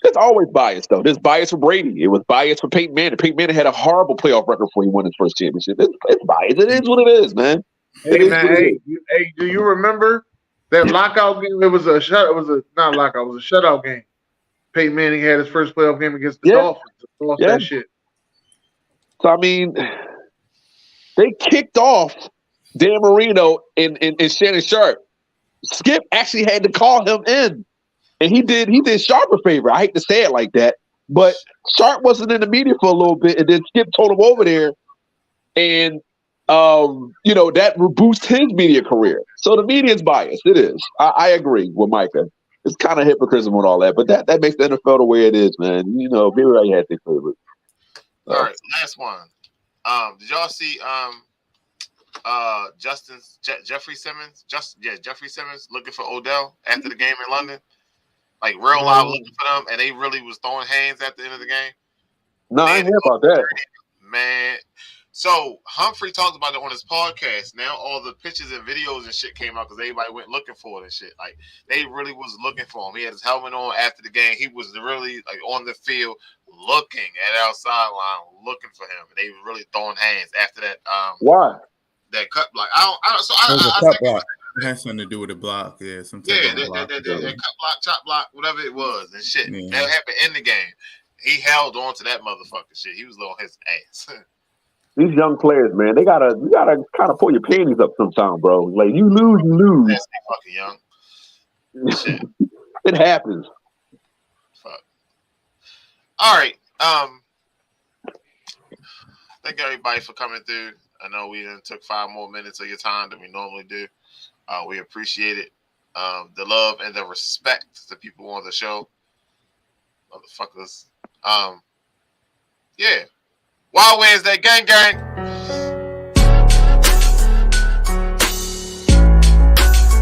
[SPEAKER 5] It's always bias, though. There's bias for Brady. It was bias for Peyton Manning. Peyton Manning had a horrible playoff record before he won his first championship. It's bias. It is what it is, man.
[SPEAKER 1] Hey, do you remember that lockout game? It was a shutout game. Peyton Manning had his first playoff game against the Dolphins. Lost that shit.
[SPEAKER 5] So I mean, they kicked off Dan Marino and Shannon Sharp. Skip actually had to call him in. And he did Sharp a favor. I hate to say it like that, but Sharp wasn't in the media for a little bit, and then Skip told him over there, and that boosted his media career. So the media is biased. It is. I agree with Micah. It's kind of hypocrisy and all that, but that makes the NFL the way it is, man. Everybody has their favorite.
[SPEAKER 2] All right, last one. Did y'all see Jeffrey Simmons? Jeffrey Simmons looking for Odell after the game in London, like real live looking for them, and they really was throwing hands at the end of the game.
[SPEAKER 5] No, I didn't hear about that.
[SPEAKER 2] Man, so Humphrey talked about it on his podcast. Now all the pictures and videos and shit came out because everybody went looking for it and shit. Like they really was looking for him. He had his helmet on after the game. He was really like on the field looking at our sideline, looking for him. And they were really throwing hands after that.
[SPEAKER 5] Why?
[SPEAKER 2] That cut block.
[SPEAKER 9] It has something to do with the block. Yeah,
[SPEAKER 2] that cut block, chop block, whatever it was, and shit.
[SPEAKER 9] Yeah.
[SPEAKER 2] That happened in the game. He held on to that motherfucker shit. He was on his ass.
[SPEAKER 5] These young players, man, you gotta kind of pull your panties up sometime, bro. Like you lose.
[SPEAKER 2] That's fucking young. Shit.
[SPEAKER 5] It happens.
[SPEAKER 2] Fuck. All right. Thank everybody for coming through. I know we took 5 more minutes of your time than we normally do. We appreciate it. The love and the respect to people on the show. Motherfuckers. Yeah. Wild Wednesday, gang.